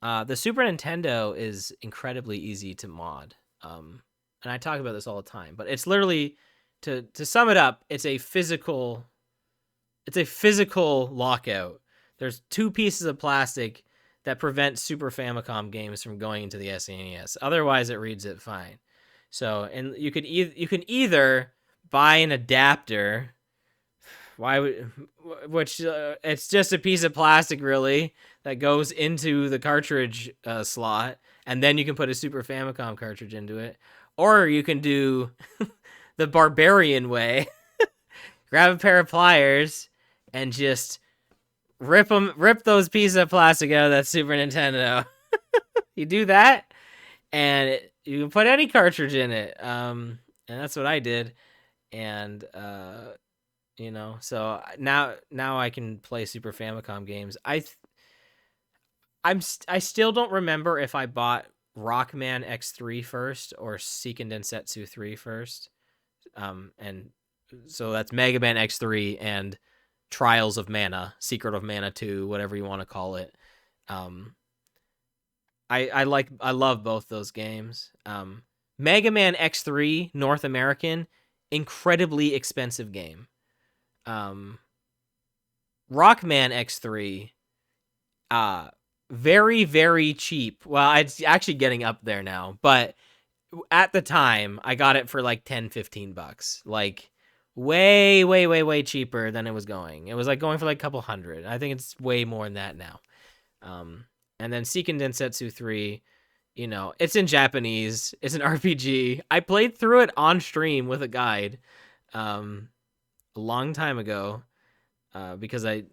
the Super Nintendo is incredibly easy to mod. And I talk about this all the time, but it's literally, to sum it up, it's a physical lockout. There's two pieces of plastic that prevent Super Famicom games from going into the SNES. Otherwise, it reads it fine. So, and you can either buy an adapter. Why would which it's just a piece of plastic really that goes into the cartridge slot, and then you can put a Super Famicom cartridge into it, or you can do the barbarian way. Grab a pair of pliers and just rip those pieces of plastic out of that Super Nintendo. You do that, and you can put any cartridge in it. And that's what I did. And so now I can play Super Famicom games. I still don't remember if I bought Rockman X3 first or Seiken Densetsu 3 first. And so that's Mega Man X3 and Trials of Mana, Secret of Mana 2, whatever you want to call it. I love both those games. Mega Man X3 North American, incredibly expensive game. Rockman X3, very, very cheap. Well, it's actually getting up there now, but at the time I got it for like $10-15, like way, way, way, way cheaper than it was going. It was like going for like a couple hundred. I think it's way more than that now. And then Seiken Densetsu 3, it's in Japanese. It's an RPG. I played through it on stream with a guide, a long time ago. because I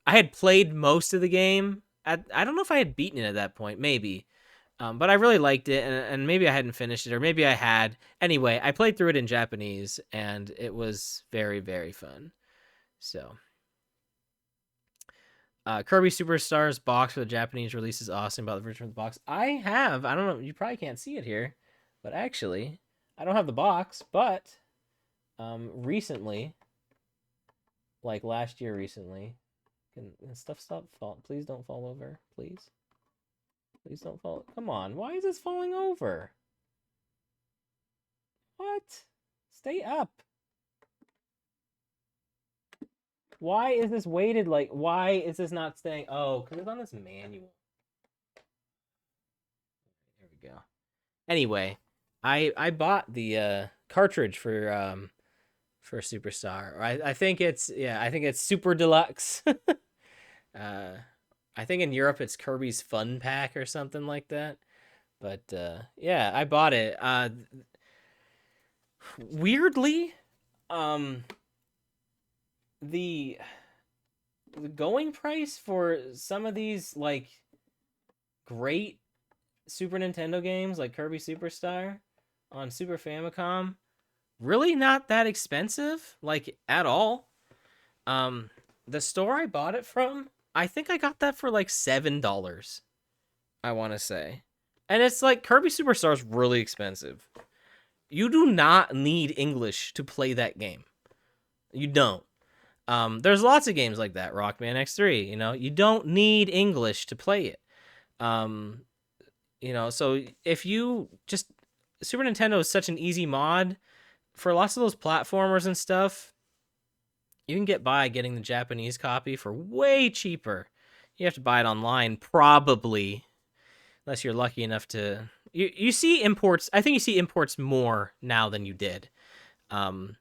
had played most of the game. I don't know if I had beaten it at that point, maybe. But I really liked it, and maybe I hadn't finished it, or maybe I had. Anyway, I played through it in Japanese, and it was very, very fun. So, Kirby Superstars box for the Japanese release is awesome. About the version of the box, I have. I don't know. You probably can't see it here, but actually, I don't have the box. But recently, like last year, can stuff stop fall? Please don't fall over, please. Please don't fall. Come on. Why is this falling over? What? Stay up. Why is this weighted like? Why is this not staying? Oh, because it's on this manual. There we go. Anyway, I bought the cartridge for Superstar. I think it's Super Deluxe. I think in Europe it's Kirby's Fun Pack or something like that. But yeah, I bought it. Weirdly, um, the going price for some of these like great Super Nintendo games like Kirby Superstar on Super Famicom really not that expensive, like at all. Um, the store I bought it from, I think I got that for like $7. I want to say, and it's like Kirby Superstar is really expensive. You do not need English to play that game. You don't. There's lots of games like that. Rockman X3. You don't need English to play it. Um, so if you just Super Nintendo is such an easy mod for lots of those platformers and stuff. You can get by getting the Japanese copy for way cheaper. You have to buy it online, probably, unless you're lucky enough to. You see imports. I think you see imports more now than you did. But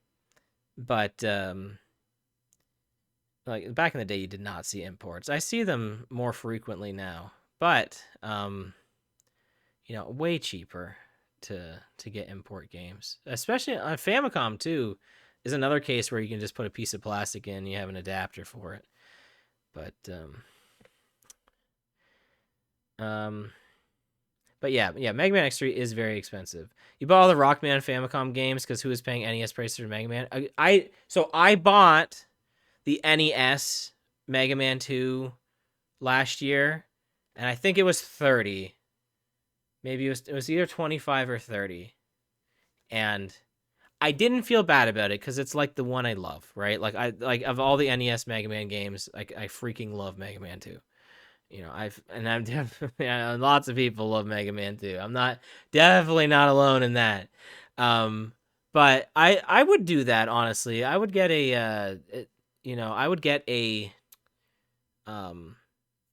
like back in the day, you did not see imports. I see them more frequently now, but way cheaper to get import games, especially on Famicom too. Is another case where you can just put a piece of plastic in, and you have an adapter for it. But yeah, Mega Man X3 is very expensive. You bought all the Rockman Famicom games because who was paying NES prices for Mega Man? I bought the NES Mega Man 2 last year, and I think it was 30. Maybe it was either 25 or 30. And I didn't feel bad about it because it's like the one I love, right? Like of all the NES Mega Man games, like I freaking love Mega Man 2. I'm definitely lots of people love Mega Man 2. I'm definitely not alone in that. But I would do that honestly. I would get a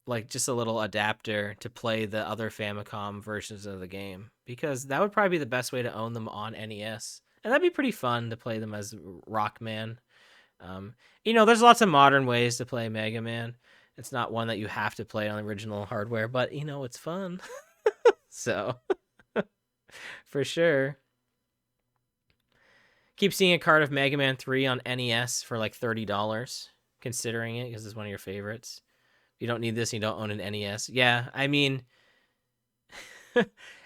like just a little adapter to play the other Famicom versions of the game because that would probably be the best way to own them on NES. And that'd be pretty fun to play them as Rockman. There's lots of modern ways to play Mega Man. It's not one that you have to play on the original hardware, but it's fun. So, for sure. Keep seeing a card of Mega Man 3 on NES for like $30, considering it because it's one of your favorites. You don't need this, you don't own an NES. Yeah, I mean,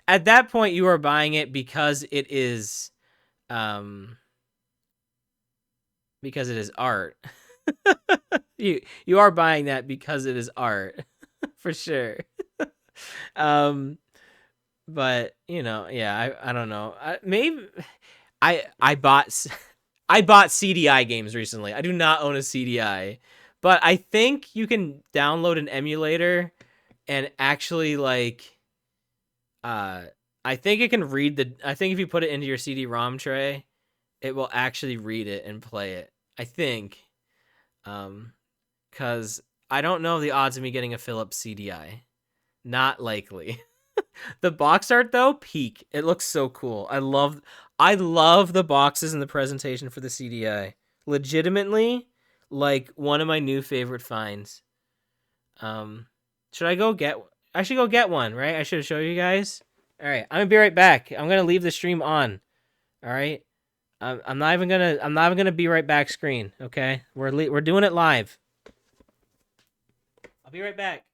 at that point, you are buying it because it is, art. you are buying that because it is art, for sure. But yeah, I don't know. Maybe I bought CDI games recently. I do not own a CDI. But I think you can download an emulator and actually like I think it can read I think if you put it into your CD-ROM tray, it will actually read it and play it. I think. Cuz I don't know the odds of me getting a Philips CDI. Not likely. The box art though, peak. It looks so cool. I love the boxes and the presentation for the CDI. Legitimately like one of my new favorite finds. Should I go get? I should go get one, right? I should show you guys. All right, I'm gonna be right back. I'm gonna leave the stream on. All right, I'm not even gonna be right back screen. Okay, we're doing it live. I'll be right back.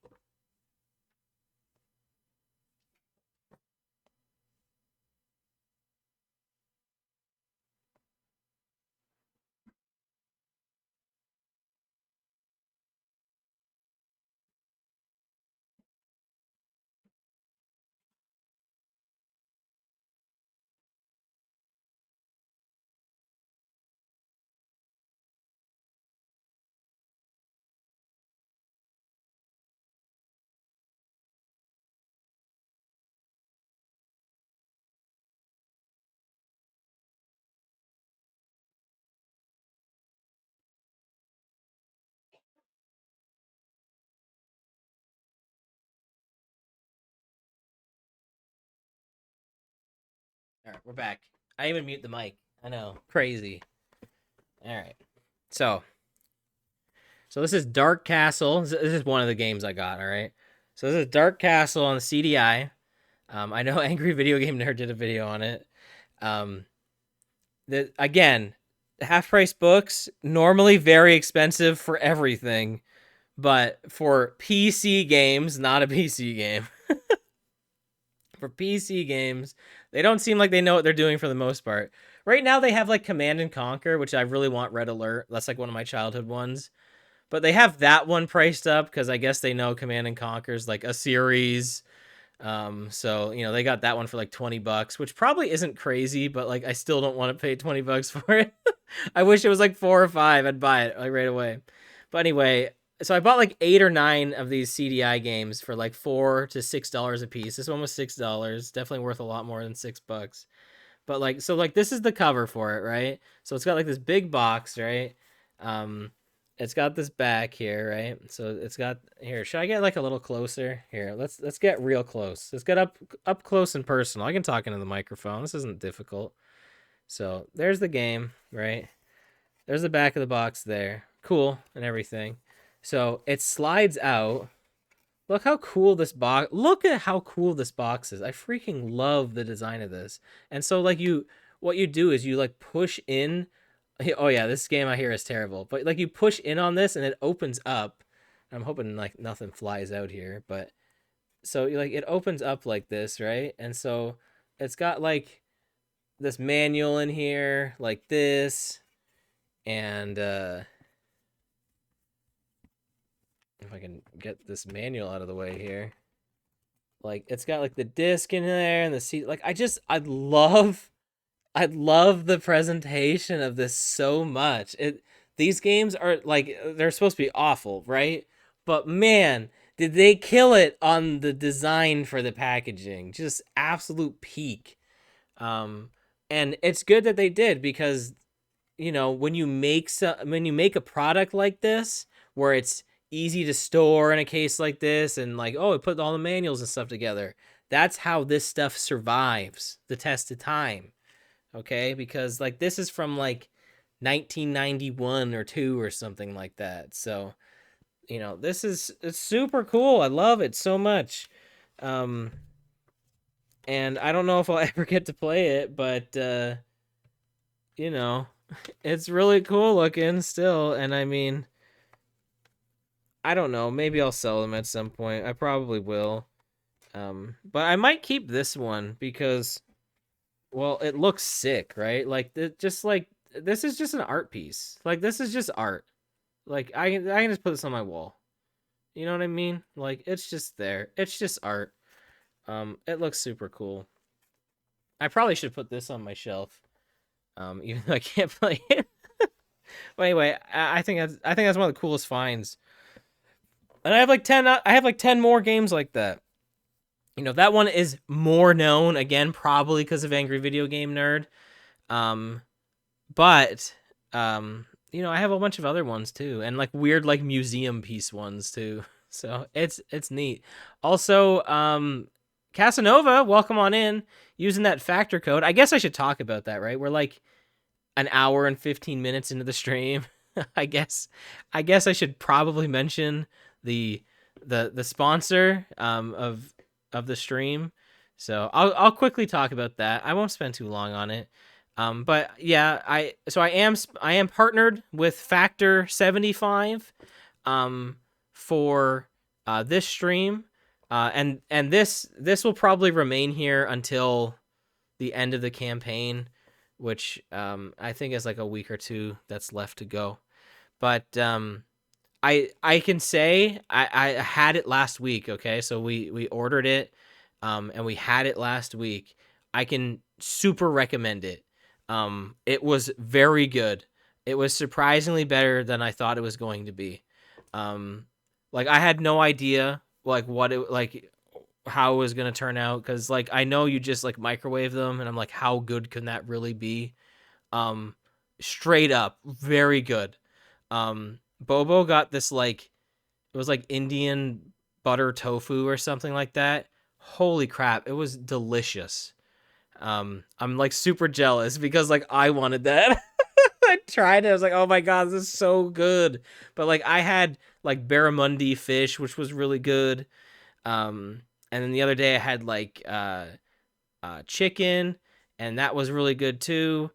All right, we're back. I even mute the mic. I know, crazy. All right, so this is Dark Castle. This is one of the games I got. All right, so this is Dark Castle on the CDI. I know Angry Video Game Nerd did a video on it. Um, again, half price books normally very expensive for everything, but for PC games, not a PC game. For PC games, they don't seem like they know what they're doing for the most part. Right now, they have like Command and Conquer, which I really want Red Alert. That's like one of my childhood ones. But they have that one priced up because I guess they know Command and Conquer is like a series. So they got that one for like $20, which probably isn't crazy, but like I still don't want to pay $20 for it. I wish it was like 4 or 5. I'd buy it like right away. But anyway, so I bought like 8 or 9 of these CDI games for like $4 to $6 a piece. This one was $6, definitely worth a lot more than $6. But like, so like this is the cover for it, right? So it's got like this big box, right? Um, it's got this back here, right? So it's got here. Should I get like a little closer? Here, let's get real close. Let's get up close and personal. I can talk into the microphone. This isn't difficult. So there's the game, right? There's the back of the box there. Cool and everything. So it slides out. Look how cool this box. Look at how cool this box is. I freaking love the design of this. And so like what you do is you like push in. Oh yeah, this game I hear is terrible. But like you push in on this and it opens up. I'm hoping like nothing flies out here, but so like it opens up like this, right? And so it's got like this manual in here like this, and if I can get this manual out of the way here. Like it's got like the disc in there and the seat. Like I love the presentation of this so much. These games are like they're supposed to be awful, right? But man, did they kill it on the design for the packaging. Just absolute peak. Um and it's good that they did because when you make a product like this where it's easy to store in a case like this and like it put all the manuals and stuff together, that's how this stuff survives the test of time. Okay, because like this is from like 1991 or 2 or something like that. So it's super cool. I love it so much. um and I don't know if I'll ever get to play it, but you know it's really cool looking still. And I mean, I don't know, maybe I'll sell them at some point. I probably will. But I might keep this one because, well, it looks sick, right? Like just like this is just an art piece. Like this is just art. Like I can just put this on my wall. You know what I mean? Like it's just there. It's just art. It looks super cool. I probably should put this on my shelf. Even though I can't play it. But anyway, I think that's one of the coolest finds. And I have like 10 more games like that. That one is more known again probably because of Angry Video Game Nerd. Um but I have a bunch of other ones too, and like weird like museum piece ones too. So it's neat. Also, Casanova, welcome on in using that factor code. I guess I should talk about that, right? We're like an hour and 15 minutes into the stream. I guess I should probably mention the sponsor of the stream. So I'll quickly talk about that. I won't spend too long on it. But yeah, I am partnered with Factor 75 um for this stream. And this will probably remain here until the end of the campaign, which I think is like a week or two that's left to go. But I can say I had it last week. Okay, so we ordered it, and we had it last week. I can super recommend it. It was very good. It was surprisingly better than I thought it was going to be. Um, like I had no idea like what it like how it was gonna turn out, because like I know you just like microwave them, and I'm like, how good can that really be? Um, Straight up, very good. Bobo got this like it was like Indian butter tofu or something like that. Holy crap, it was delicious. I'm like super jealous because like I wanted that. I tried it. I was like, oh my god, this is so good. But like I had like barramundi fish, which was really good. And then the other day I had like chicken, and that was really good too.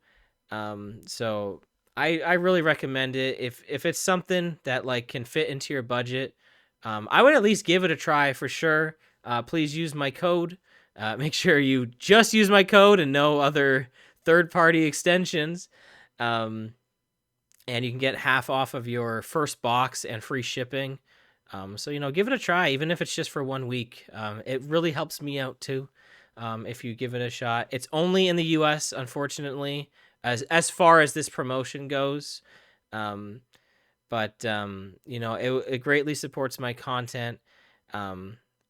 So I really recommend it if it's something that like can fit into your budget. I would at least give it a try for sure. Please use my code. Make sure you just use my code and no other third-party extensions. Um, and you can get half off of your first box and free shipping. So give it a try, even if it's just for 1 week. It really helps me out too. If you give it a shot, it's only in the U.S. unfortunately, as far as this promotion goes. Um, but it greatly supports my content.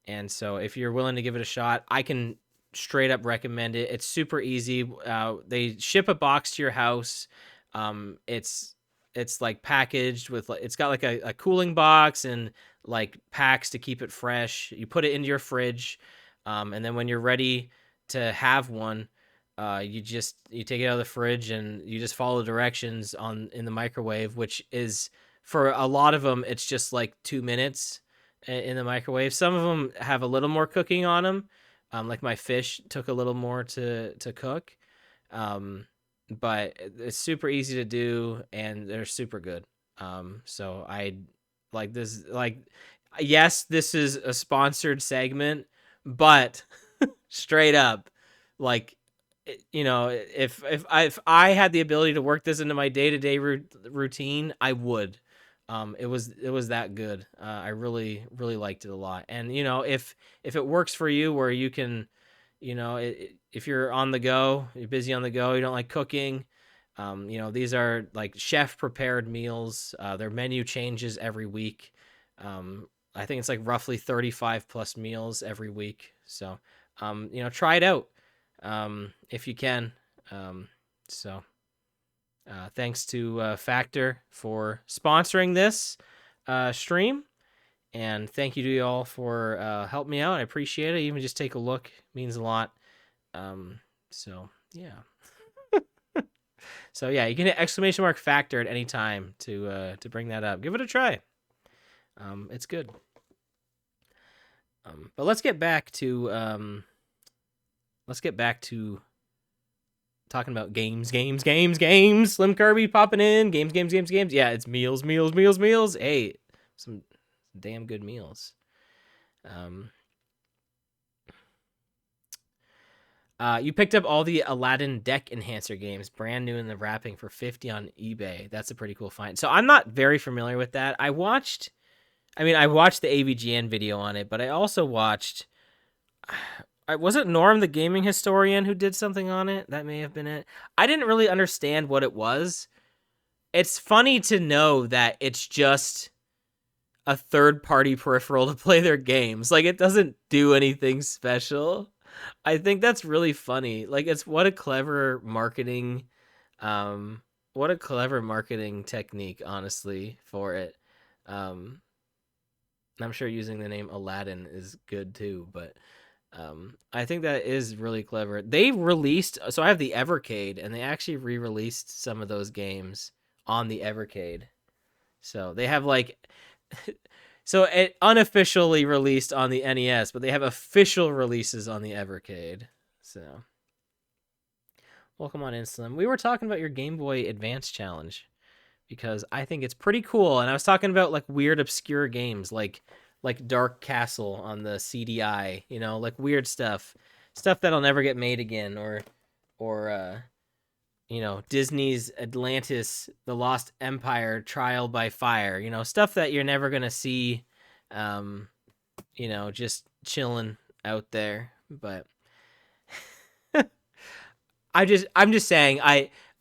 And so if you're willing to give it a shot, I can straight up recommend it. It's super easy. They ship a box to your house. It's like packaged with like it's got like a cooling box and like packs to keep it fresh. You put it into your fridge, and then when you're ready to have one, you take it out of the fridge and you just follow the directions in the microwave, which is for a lot of them it's just like 2 minutes in the microwave. Some of them have a little more cooking on them. Like my fish took a little more to cook. But it's super easy to do and they're super good. So I like this, like, yes, this is a sponsored segment, but straight up, like, if I had the ability to work this into my day-to-day routine, I would. It was that good. I really really liked it a lot. And if it works for you where you can, if you're on the go, you're busy on the go, you don't like cooking, these are like chef prepared meals. Their menu changes every week. I think it's like roughly 35 plus meals every week. So try it out if you can. So thanks to Factor for sponsoring this stream. And thank you to you all for helping me out. I appreciate it. Even just take a look. It means a lot. So yeah. So yeah, you can hit exclamation mark Factor at any time to bring that up. Give it a try. It's good. But let's get back to talking about games. Slim Kirby popping in. Games. Yeah, it's meals. Hey, some damn good meals. You picked up all the Aladdin deck enhancer games, brand new in the wrapping for $50 on eBay. That's a pretty cool find. So I'm not very familiar with that. I watched the AVGN video on it, but I also watched. Was it Norm, the gaming historian, who did something on it? That may have been it. I didn't really understand what it was. It's funny to know that it's just a third-party peripheral to play their games. Like, it doesn't do anything special. I think that's really funny. Like, it's what a clever marketing technique, honestly, for it. I'm sure using the name Aladdin is good too, but I think that is really clever. They released, so I have the Evercade, and they actually re-released some of those games on the Evercade. So they have like, so it unofficially released on the NES, but they have official releases on the Evercade. So Welcome on in, Slim. We were talking about your Game Boy Advance challenge because I think it's pretty cool, and I was talking about like weird, obscure games like Dark Castle on the CDI. You know, like weird stuff that'll never get made again, or Disney's Atlantis, The Lost Empire, Trial by Fire. You know, stuff that you're never gonna see. Um, just chilling out there, but. I'm just saying,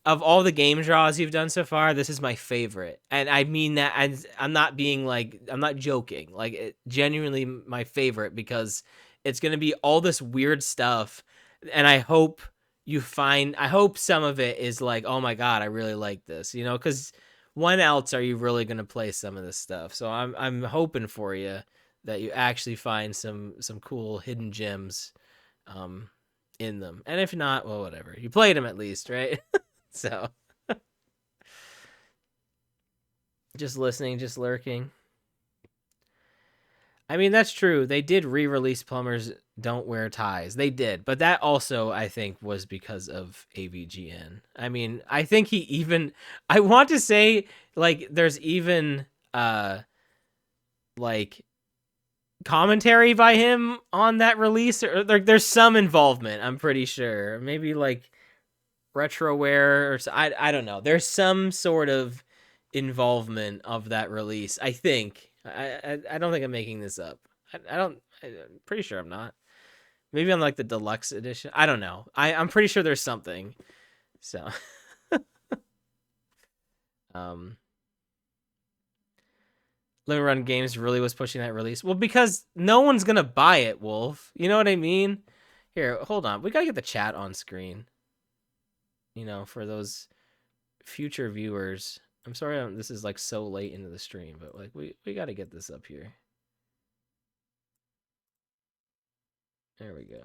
of all the game draws you've done so far, this is my favorite, and I mean that. And I'm not being like, I'm not joking. Like, genuinely my favorite, because it's gonna be all this weird stuff, and I hope I hope some of it is like, oh my god, I really like this, because when else are you really gonna play some of this stuff? So I'm hoping for you that you actually find some cool hidden gems. In them, and if not, well, whatever, you played them at least, right? So just listening, just lurking. I mean, that's true, they did re-release Plumbers Don't Wear Ties. They did, but that also, I think, was because of AVGN. I mean, I think he even, I want to say, like, there's even like commentary by him on that release, or there's some involvement, I'm pretty sure. Maybe like retroware, or I don't know. There's some sort of involvement of that release, I think. I don't think I'm making this up. I'm pretty sure I'm not. Maybe on like the deluxe edition. I don't know. I'm pretty sure there's something. So Limit Run Games really was pushing that release. Well, because no one's gonna buy it, Wolf. You know what I mean? Here, hold on. We gotta get the chat on screen. For those future viewers. I'm sorry this is like so late into the stream, but like we gotta get this up here. There we go.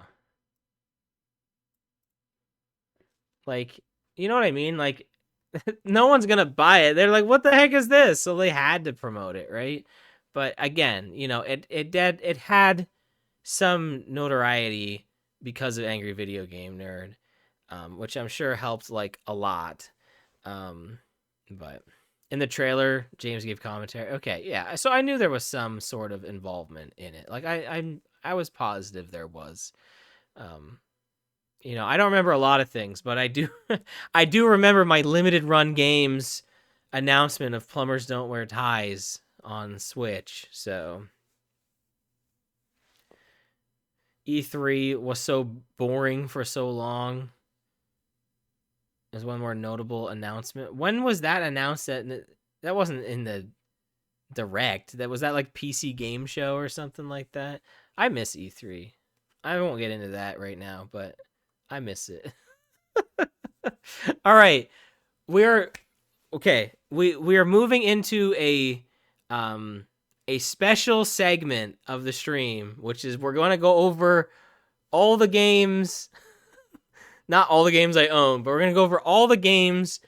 Like, you know what I mean? Like, no one's gonna buy it. They're like, what the heck is this? So they had to promote it, right? But again, it had some notoriety because of Angry Video Game Nerd, which I'm sure helped like a lot. But in the trailer, James gave commentary. Okay, yeah. So I knew there was some sort of involvement in it. Like I was positive there was. I don't remember a lot of things, but I do I do remember my limited run games announcement of Plumbers Don't Wear Ties on Switch. So E3 was so boring for so long. There's one more notable announcement. When was that announced? That wasn't in the Direct. That was that like PC game show or something like that. I miss E3. I won't get into that right now, but I miss it. All right. We're okay. We are moving into a special segment of the stream, which is we're going to go over all the games, not all the games I own, but we're going to go over all the games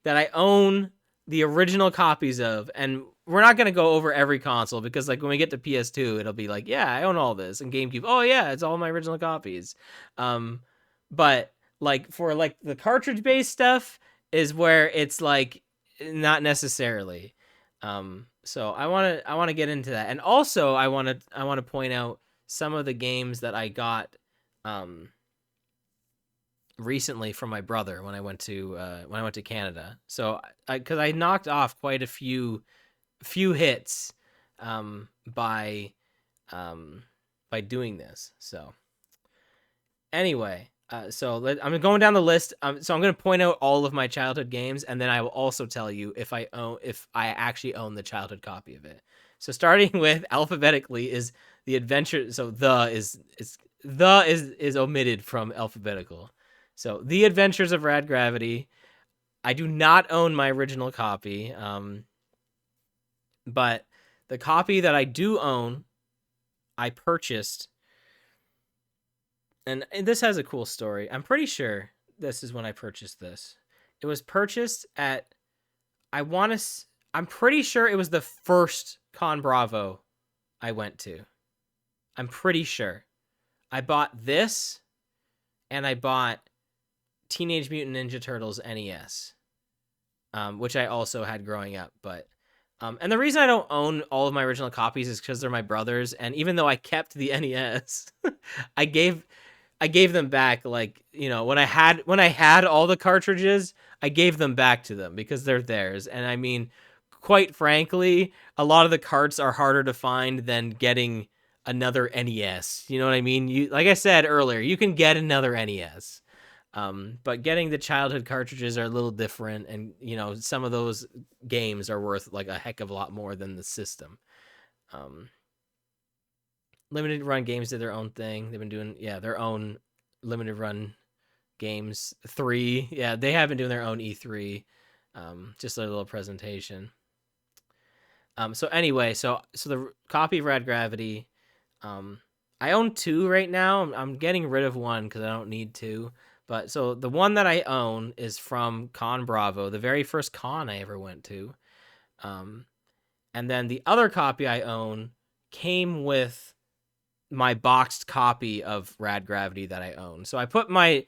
that I own the original copies of. And we're not going to go over every console, because like when we get to PS2, it'll be like, yeah, I own all this. And GameCube, oh yeah, it's all my original copies. But like for like the cartridge based stuff is where it's like not necessarily. So I want to get into that. And also I want to point out some of the games that I got recently from my brother when I went to Canada. So because I knocked off quite a few hits by doing this. So anyway, I'm going down the list. So I'm going to point out all of my childhood games, and then I will also tell you if I actually own the childhood copy of it. So starting with alphabetically is The Adventure. So is omitted from alphabetical. So The Adventures of Rad Gravity. I do not own my original copy. But the copy that I do own, I purchased. And this has a cool story. I'm pretty sure this is when I purchased this. It was purchased at, I'm pretty sure it was the first Con Bravo I went to. I'm pretty sure. I bought this, and I bought Teenage Mutant Ninja Turtles NES, which I also had growing up. But and the reason I don't own all of my original copies is because they're my brother's, and even though I kept the NES, I gave I gave them back. Like, when I had all the cartridges, I gave them back to them because they're theirs. And I mean, quite frankly, a lot of the carts are harder to find than getting another NES. You know what I mean? Like I said earlier, you can get another NES. But getting the childhood cartridges are a little different, and some of those games are worth like a heck of a lot more than the system. Um, Limited run games did their own thing. They've been doing their own limited run games. 3, they have been doing their own E3. Just a little presentation. So anyway, so the copy of Rad Gravity, I own 2 right now. I'm getting rid of 1 because I don't need 2. But so the one that I own is from Con Bravo, the very first con I ever went to. And then the other copy I own came with my boxed copy of Rad Gravity that I own. So I put my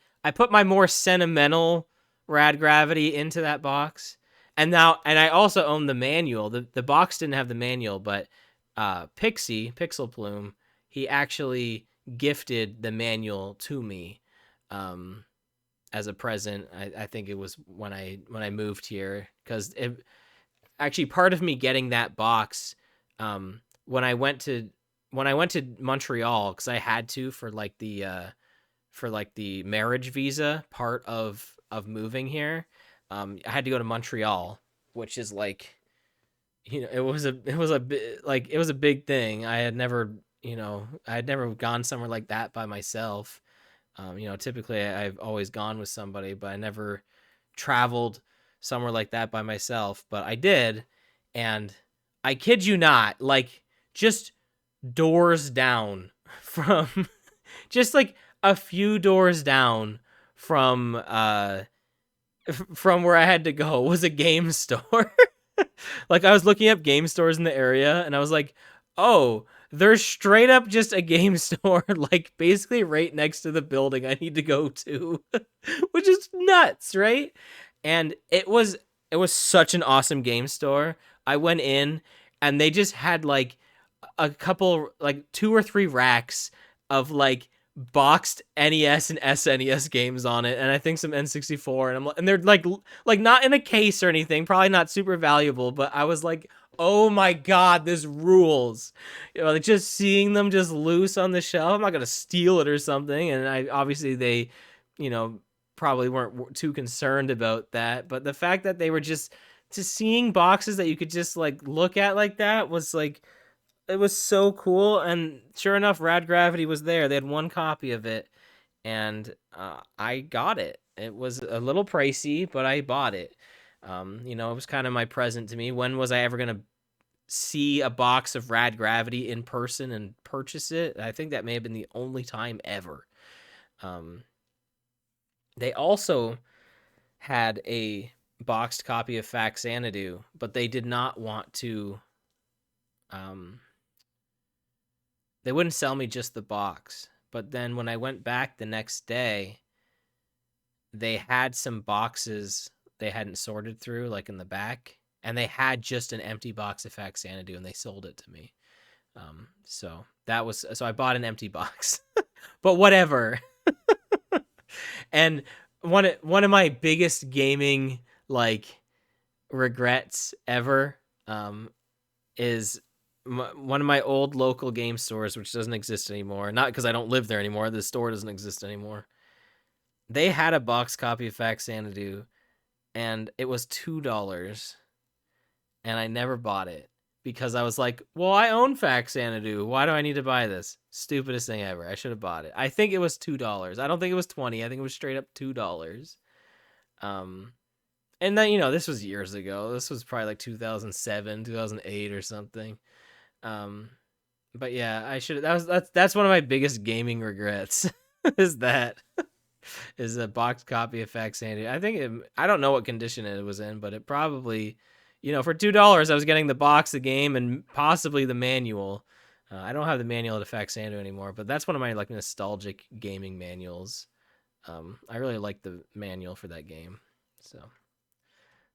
more sentimental Rad Gravity into that box. And I also own the manual. The box didn't have the manual, but Pixel Plume, he actually gifted the manual to me as a present. I think it was when I moved here, because actually part of me getting that box when I went to Montreal, because I had to for the marriage visa part of moving here. I had to go to Montreal, which is like, it was a big thing. I had never gone somewhere like that by myself. Typically I've always gone with somebody, but I never traveled somewhere like that by myself. But I did, and I kid you not, like, just doors down from just like a few doors down from where I had to go was a game store. Like, I was looking up game stores in the area, and I was like, oh, there's straight up just a game store, like, basically right next to the building I need to go to, which is nuts, right? And it was such an awesome game store. I went in, and they just had like a couple, like 2 or 3 racks of like boxed NES and SNES games on it, and I think some N64, and they're like not in a case or anything, probably not super valuable, but I was like, oh my god, this rules. Like, just seeing them just loose on the shelf, I'm not gonna steal it or something. And I obviously they probably weren't too concerned about that, but the fact that they were just seeing boxes that you could just like look at like that was like, it was so cool. And sure enough, Rad Gravity was there. They had 1 copy of it, and I got it. It was a little pricey, but I bought it. It was kind of my present to me. When was I ever gonna see a box of Rad Gravity in person and purchase it? I think that may have been the only time ever. They also had a boxed copy of Faxanadu, but they did not want to. They wouldn't sell me just the box. But then when I went back the next day, they had some boxes they hadn't sorted through, like in the back, and they had just an empty box of Faxanadu, and they sold it to me. So I bought an empty box, but whatever. And one of my biggest gaming like regrets ever is one of my old local game stores, which doesn't exist anymore. Not because I don't live there anymore. The store doesn't exist anymore. They had a box copy of Faxanadu, and it was $2, and I never bought it because I was like, well, I own Faxanadu. Why do I need to buy this? Stupidest thing ever. I should have bought it. I think it was $2. I don't think it was 20. I think it was straight up $2. And then, this was years ago. This was probably like 2007, 2008 or something. But yeah, I should. That's one of my biggest gaming regrets. is a boxed copy of Faxanadu. I don't know what condition it was in, but it probably, for $2, I was getting the box, the game, and possibly the manual. I don't have the manual to Faxanadu anymore, but that's one of my like nostalgic gaming manuals. I really like the manual for that game. So,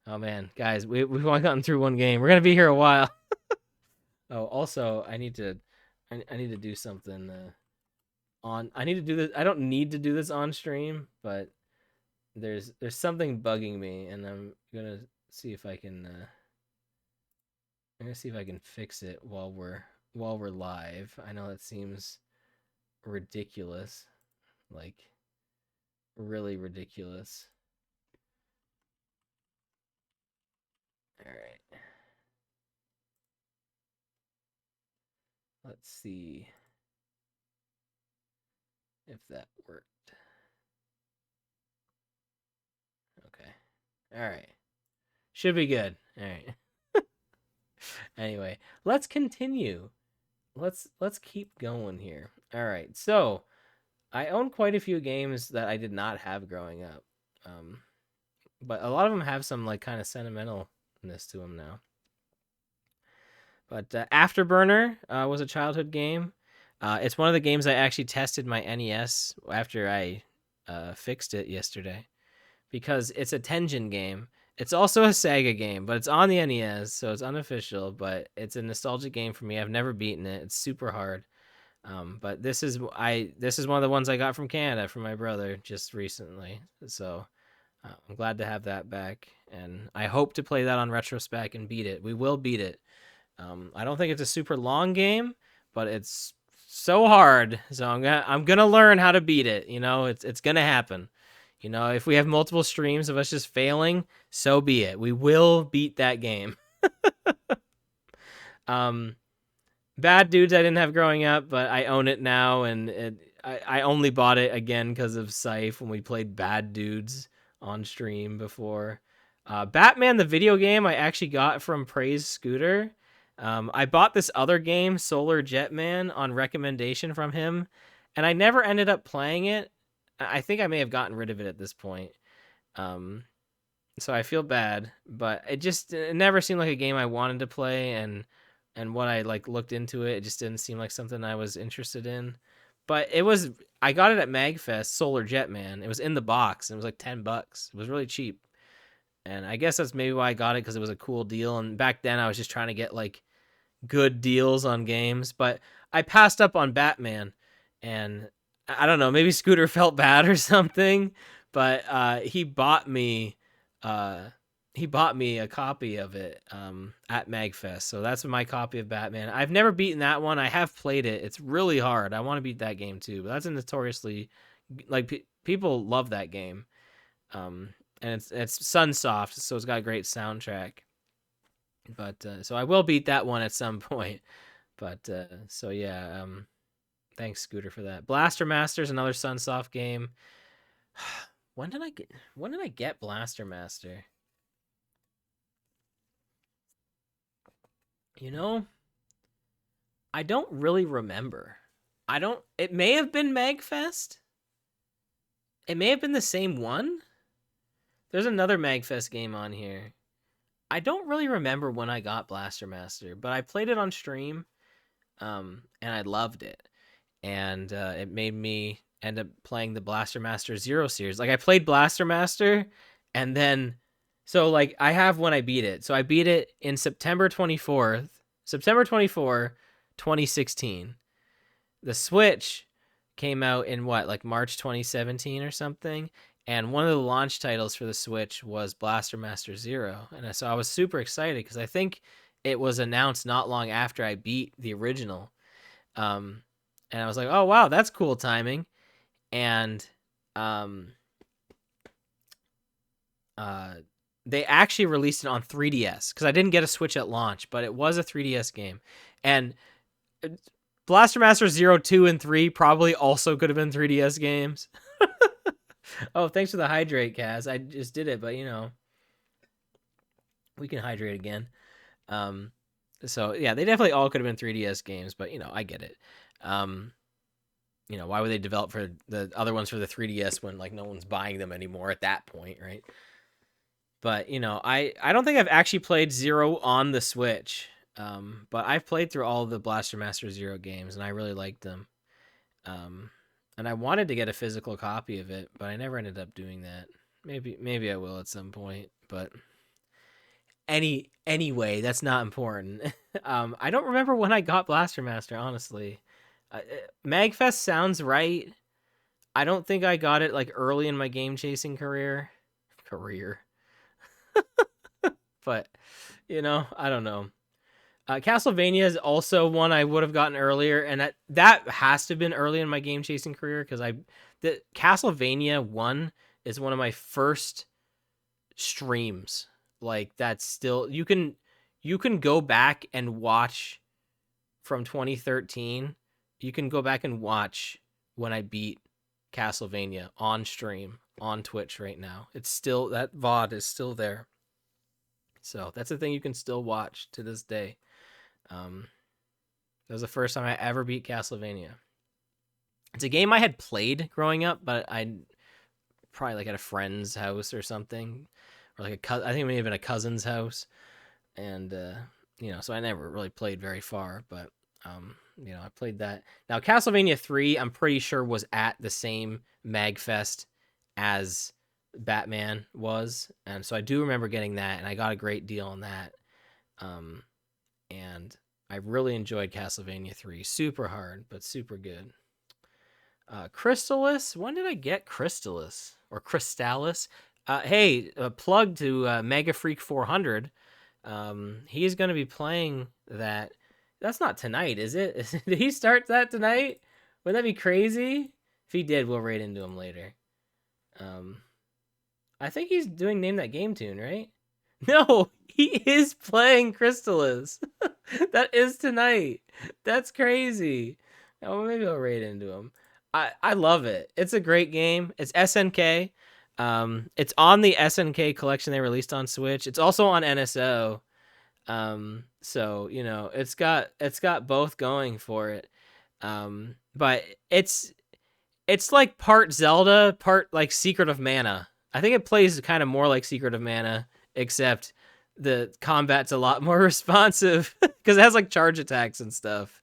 oh man, guys, we've only gotten through one game. We're gonna be here a while. Oh, also, I need to do something on. I need to do this. I don't need to do this on stream, but there's something bugging me, and I'm gonna see if I can. I'm gonna see if I can fix it while we're live. I know that seems ridiculous, like really ridiculous. All right, let's see if that worked. Okay. All right. Should be good. All right. Anyway, let's continue. Let's keep going here. All right. So, I own quite a few games that I did not have growing up. Um, but a lot of them have some like kind of sentimentalness to them now. But Afterburner was a childhood game. It's one of the games I actually tested my NES after I fixed it yesterday because it's a Tengen game. It's also a Sega game, but it's on the NES, so it's unofficial. But it's a nostalgic game for me. I've never beaten it. It's super hard. But this is one of the ones I got from Canada from my brother just recently. So I'm glad to have that back, and I hope to play that on Retrospec and beat it. We will beat it. I don't think it's a super long game, but it's so hard. So I'm gonna learn how to beat it. You know, it's gonna happen. You know, if we have multiple streams of us just failing, so be it. We will beat that game. um, Bad Dudes I didn't have growing up, but I own it now, and I only bought it again because of Scythe when we played Bad Dudes on stream before. Batman the video game I actually got from Praise Scooter. I bought this other game, Solar Jetman, on recommendation from him, and I never ended up playing it. I think I may have gotten rid of it at this point. So I feel bad, but it never seemed like a game I wanted to play, and when I like looked into it, it just didn't seem like something I was interested in. But I got it at MagFest, Solar Jetman. It was in the box and it was like $10. It was really cheap. And I guess that's maybe why I got it, because it was a cool deal. And back then I was just trying to get like good deals on games, but I passed up on Batman, and I don't know, maybe Scooter felt bad or something, but uh he bought me a copy of it at Magfest. So that's my copy of Batman. I've never beaten that one. I have played it. It's really hard. I want to beat that game too, but that's a notoriously like people love that game. And it's Sunsoft, so it's got a great soundtrack. But so I will beat that one at some point. But so yeah, thanks Scooter for that. Blaster Master's another Sunsoft game. When did I get Blaster Master? You know, I don't really remember. It may have been Magfest. It may have been the same one. There's another Magfest game on here. I don't really remember when I got Blaster Master, but I played it on stream, and I loved it. And it made me end up playing the Blaster Master Zero series. Like I played Blaster Master, and then so like I have when I beat it. So I beat it in September 24th, September 24, 2016. The Switch came out in what, like March 2017 or something. And one of the launch titles for the Switch was Blaster Master Zero. And so I was super excited because I think it was announced not long after I beat the original. And I was like, oh, wow, that's cool timing. And they actually released it on 3DS because I didn't get a Switch at launch, but it was a 3DS game. And Blaster Master 0, 2, and 3 probably also could have been 3DS games. Oh, thanks for the hydrate, Kaz. I just did it, but you know, we can hydrate again. So yeah, they definitely all could have been 3DS games, but you know, I get it. You know, why would they develop for the other ones for the 3DS when like no one's buying them anymore at that point, right? But you know, I don't think I've actually played Zero on the Switch. But I've played through all of the Blaster Master Zero games and I really liked them. and I wanted to get a physical copy of it, but I never ended up doing that. Maybe I will at some point, but anyway, that's not important. I don't remember when I got Blaster Master, honestly. Magfest sounds right. I don't think I got it like early in my game chasing career, but I don't know. Castlevania is also one I would have gotten earlier, and that has to have been early in my game chasing career because the Castlevania 1 is one of my first streams. Like, that's still, you can go back and watch from 2013. You can go back and watch when I beat Castlevania on stream on Twitch right now. It's still, that VOD is still there. So that's a thing you can still watch to this day. That was the first time I ever beat Castlevania. It's a game I had played growing up, but I probably like at a friend's house or something, or like I think maybe even a cousin's house, and so I never really played very far. But I played that. Now Castlevania 3, I'm pretty sure was at the same Magfest as Batman was, and so I do remember getting that, and I got a great deal on that. And I really enjoyed Castlevania 3. Super hard, but super good. Crystallis. When did I get Crystallis? Or Crystallis? Hey, a plug to Mega Freak 400. He's going to be playing that. That's not tonight, is it? Did he start that tonight? Would that be crazy? If he did, we'll raid into him later. I think he's doing Name That Game tune, right? No, he is playing Crystallis. That is tonight. That's crazy. Oh, maybe I'll raid into him. I love it. It's a great game. It's SNK. It's on the SNK collection they released on Switch. It's also on NSO. So it's got both going for it. But it's like part Zelda, part like Secret of Mana. I think it plays kind of more like Secret of Mana, except the combat's a lot more responsive because it has like charge attacks and stuff.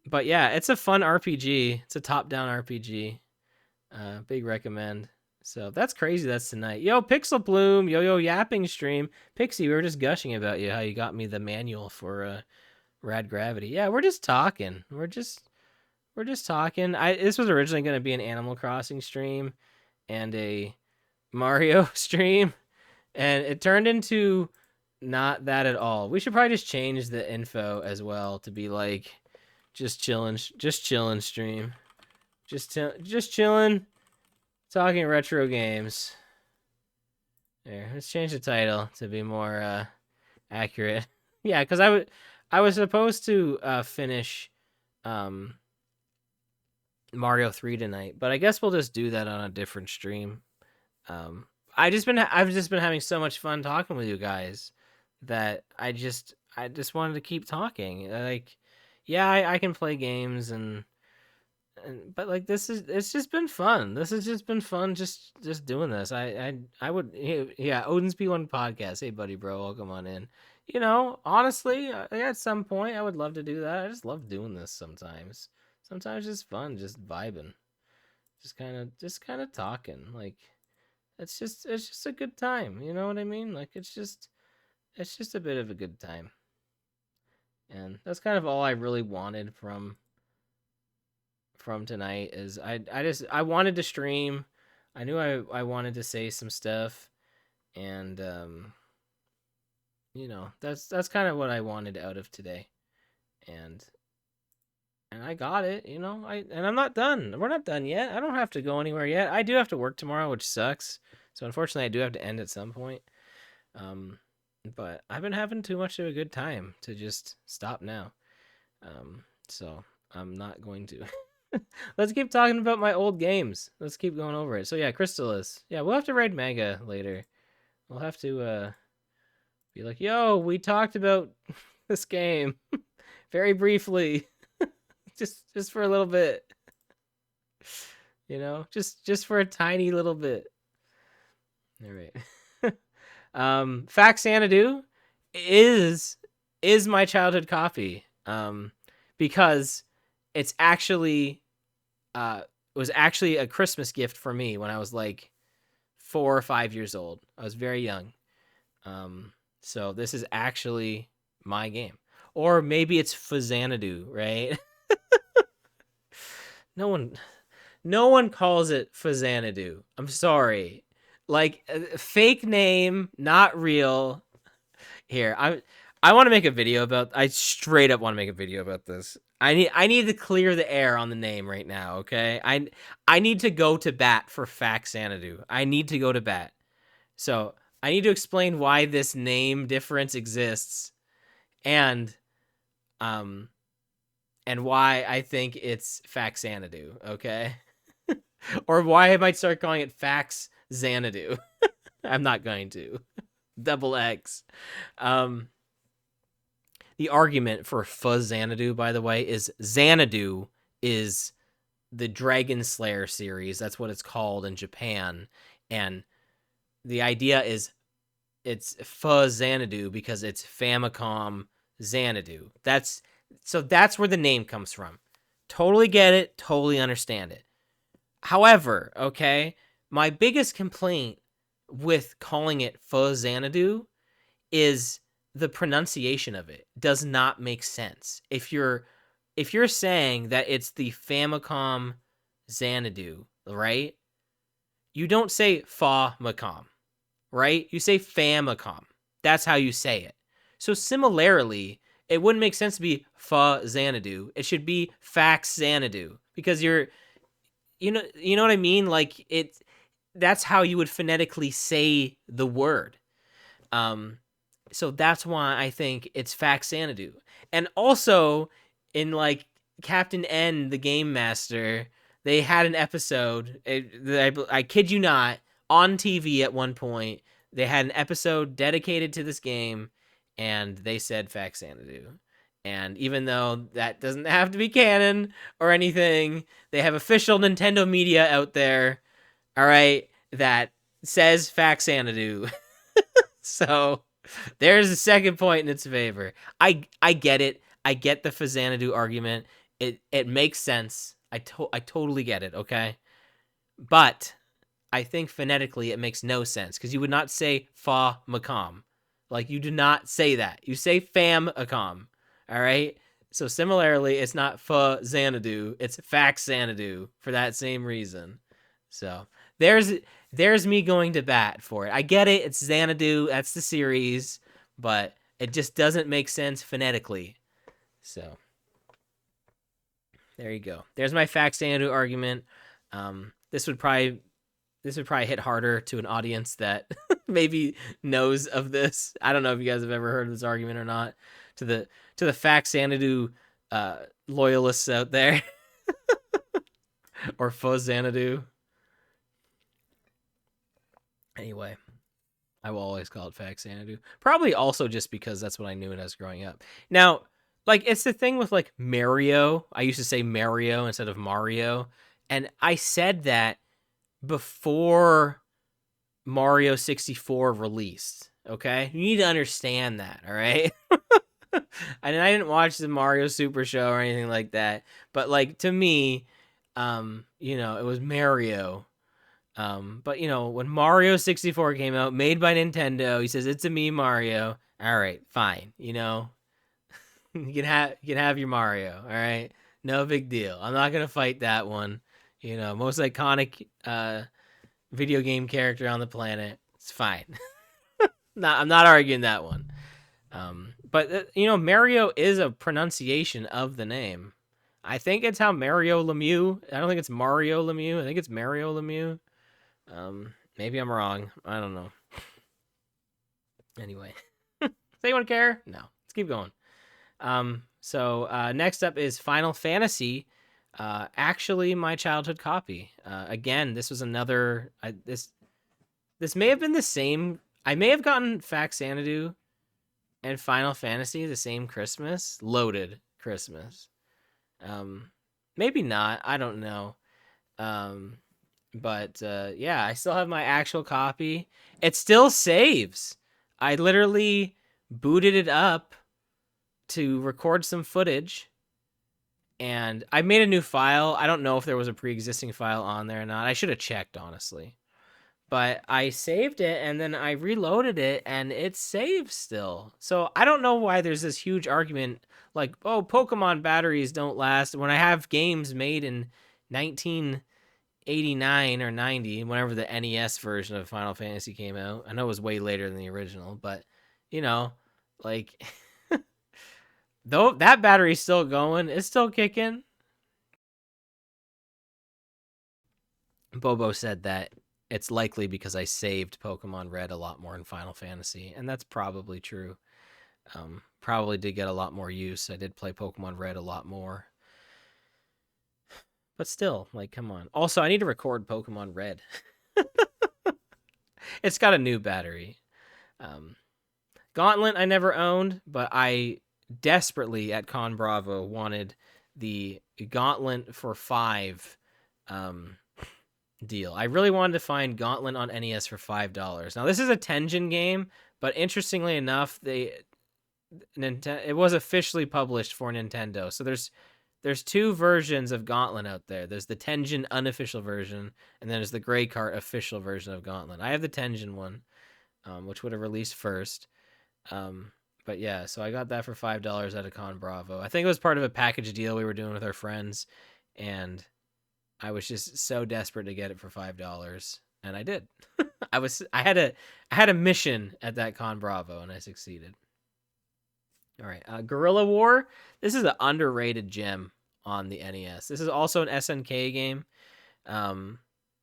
But yeah, it's a fun RPG. It's a top-down RPG. Big recommend. So that's crazy. That's tonight. Yo, Pixel Bloom, yo yapping stream. Pixie, we were just gushing about you, how you got me the manual for Rad Gravity. Yeah, we're just talking. We're just talking. This was originally going to be an Animal Crossing stream and a Mario stream, and it turned into not that at all. We should probably just change the info as well to be like just chilling stream. Just chilling, talking retro games. There, let's change the title to be more accurate. Yeah, because I was supposed to finish Mario 3 tonight, but I guess we'll just do that on a different stream. I've just been having so much fun talking with you guys that I just wanted to keep talking. Like, yeah, I can play games but like it's just been fun. This has just been fun just doing this. I would, yeah, Odin's P1 podcast. Hey buddy, bro, welcome on in. Honestly, at some point I would love to do that. I just love doing this sometimes. Sometimes it's fun just vibing. Just kind of talking. Like it's just a good time, you know what I mean? Like it's just a bit of a good time. And that's kind of all I really wanted from tonight is I wanted to stream. I knew I wanted to say some stuff, and that's kind of what I wanted out of today. And I got it, and I'm not done. We're not done yet. I don't have to go anywhere yet. I do have to work tomorrow, which sucks. So unfortunately I do have to end at some point. But I've been having too much of a good time to just stop now. So I'm not going to. Let's keep talking about my old games. Let's keep going over it. So yeah, Crystallis. Yeah, we'll have to raid Mega later. We'll have to be like, yo, we talked about this game very briefly. just for a little bit. Just for a tiny little bit. All right. Fact Xanadu is my childhood copy. Because it's actually was actually a Christmas gift for me when I was like 4 or 5 years old. I was very young. So this is actually my game. Or maybe it's Fazanadu, right? no one no one calls it Fazanadu. I'm sorry. Like fake name, not real. Here, I want to make a video about I straight up want to make a video about this. I need to clear the air on the name right now, okay? I need to go to bat for Faxanadu. I need to go to bat. So, I need to explain why this name difference exists and um and why I think it's Faxanadu, okay? Or why I might start calling it Fax Xanadu. I'm not going to. Double X. The argument for Fuzz Xanadu, by the way, is Xanadu is the Dragon Slayer series. That's what it's called in Japan. And the idea is it's Fuzz Xanadu because it's Famicom Xanadu. That's where the name comes from. Totally get it. Totally understand it. However, okay, my biggest complaint with calling it Fuzz Xanadu is the pronunciation of it does not make sense. If you're saying that it's the Famicom Xanadu, right? You don't say Famicom, right? You say Famicom. That's how you say it. So similarly, it wouldn't make sense to be Fa Xanadu. It should be Fax Xanadu because you know what I mean? Like that's how you would phonetically say the word. So that's why I think it's Faxanadu. And also in like Captain N, the Game Master, they had an episode, I kid you not, on TV at one point. They had an episode dedicated to this game, and they said Faxanadu. And even though that doesn't have to be canon or anything, they have official Nintendo media out there, all right, that says Faxanadu. So there's a second point in its favor. I get it. I get the Fazanadu argument. It makes sense. I totally get it, okay? But I think phonetically it makes no sense because you would not say fa-macom. Like, you do not say that. You say fam-acom, all right? So similarly, it's not fa-xanadu. It's fax-xanadu for that same reason. So there's me going to bat for it. I get it. It's Xanadu. That's the series. But it just doesn't make sense phonetically. So there you go. There's my fax Xanadu argument. This would probably hit harder to an audience that maybe knows of this. I don't know if you guys have ever heard of this argument or not. To the fax Xanadu loyalists out there. Or fuzz Xanadu. Anyway, I will always call it Fax Xanadu. Probably also just because that's what I knew when I was growing up. Now, like, it's the thing with, like, Mario. I used to say Mario instead of Mario. And I said that before Mario 64 released, okay? You need to understand that, all right? And I didn't watch the Mario Super Show or anything like that. But, like, to me, it was Mario. But when Mario 64 came out, made by Nintendo, he says it's a me Mario. All right, fine. You can have your Mario. All right, no big deal. I'm not gonna fight that one. Most iconic video game character on the planet. It's fine. I'm not arguing that one. But Mario is a pronunciation of the name. I think it's how Mario Lemieux. I don't think it's Mario Lemieux. I think it's Mario Lemieux. Maybe I'm wrong. I don't know. Anyway. Does anyone care? No. Let's keep going. So next up is Final Fantasy. Actually my childhood copy. Again, this was another this may have been the same. I may have gotten Faxanadu and Final Fantasy the same Christmas. Loaded Christmas. Maybe not. I don't know. But yeah, I still have my actual copy. It still saves. I literally booted it up to record some footage, and I made a new file. I don't know if there was a pre-existing file on there or not. I should have checked, honestly. But I saved it and then I reloaded it and it saves still. So I don't know why there's this huge argument like, oh, Pokemon batteries don't last when I have games made in 1989 or 90, whenever the NES version of Final Fantasy came out. I know it was way later than the original, but you know, like though that battery's still going, it's still kicking. Bobo said that it's likely because I saved Pokemon Red a lot more in Final Fantasy, and that's probably true. Probably did get a lot more use. I did play Pokemon Red a lot more. But still, like, come on. Also, I need to record Pokemon Red. It's got a new battery. Gauntlet I never owned, but I desperately at Con Bravo wanted the Gauntlet for 5 deal. I really wanted to find Gauntlet on NES for $5. Now this is a Tengen game, but interestingly enough, it was officially published for Nintendo. So there's 2 versions of Gauntlet out there. There's the Tengen unofficial version, and then there's the Grey Cart official version of Gauntlet. I have the Tengen one, which would have released first. But yeah, so I got that for $5 at a Con Bravo. I think it was part of a package deal we were doing with our friends, and I was just so desperate to get it for $5, and I did. I had a mission at that Con Bravo, and I succeeded. All right, Guerrilla War. This is an underrated gem on the NES. This is also an SNK game.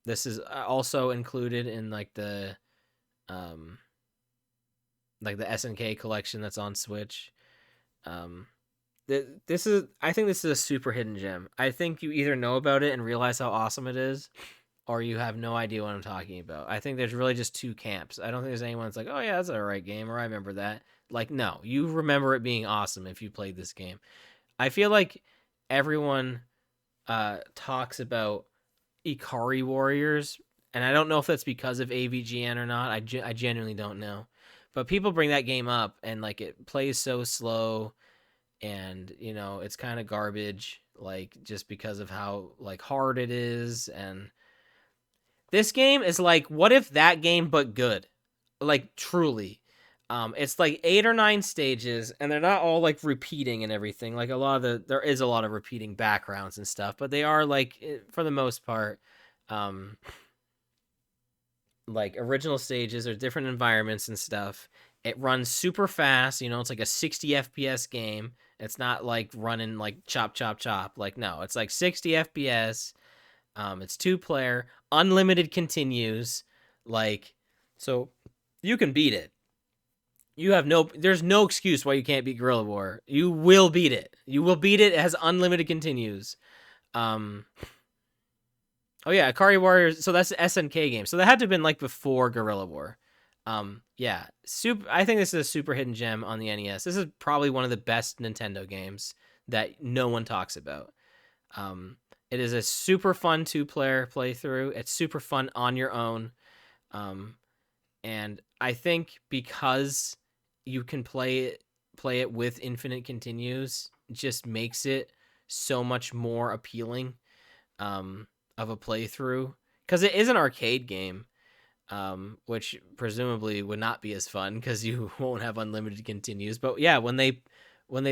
This is also included in like the SNK collection that's on Switch. This is I think this is a super hidden gem. I think you either know about it and realize how awesome it is, or you have no idea what I'm talking about. I think there's really just 2 camps. I don't think there's anyone that's like, oh yeah, that's an alright game, or I remember that. Like, no, you remember it being awesome if you played this game. I feel like everyone talks about Ikari Warriors, and I don't know if that's because of AVGN or not. I genuinely don't know. But people bring that game up, and like it plays so slow, and you know it's kind of garbage, like just because of how like hard it is. And this game is like, what if that game but good, like truly. It's like 8 or 9 stages, and they're not all like repeating and everything. Like there is a lot of repeating backgrounds and stuff, but they are like for the most part, like original stages or different environments and stuff. It runs super fast, it's like a 60 FPS game. It's not like running like chop chop chop. Like no, it's like 60 FPS. It's 2-player, unlimited continues, like so you can beat it. There's no excuse why you can't beat Guerrilla War. You will beat it. You will beat it. It has unlimited continues. Oh yeah, Ikari Warriors. So that's the SNK game. So that had to have been like before Guerrilla War. Yeah, I think this is a super hidden gem on the NES. This is probably one of the best Nintendo games that no one talks about. It is a super fun 2-player playthrough. It's super fun on your own. And I think because you can play it with infinite continues, just makes it so much more appealing of a playthrough, because it is an arcade game, which presumably would not be as fun because you won't have unlimited continues. But yeah, when they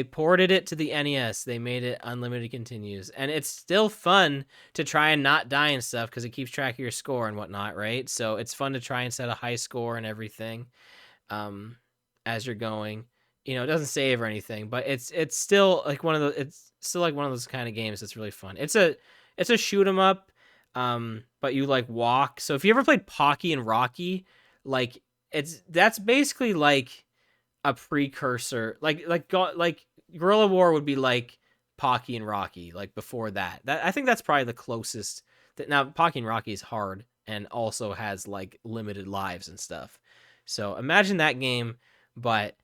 ported it to the NES, they made it unlimited continues, and it's still fun to try and not die and stuff because it keeps track of your score and whatnot, right? So it's fun to try and set a high score and everything as you're going. It doesn't save or anything, but it's still like one of those kind of games that's really fun. It's a shoot 'em up, but you like walk. So if you ever played Pocky and Rocky, like that's basically like a precursor, like Guerrilla War would be like Pocky and Rocky, like before that. I think that's probably the closest. Now Pocky and Rocky is hard and also has like limited lives and stuff. So imagine that game, but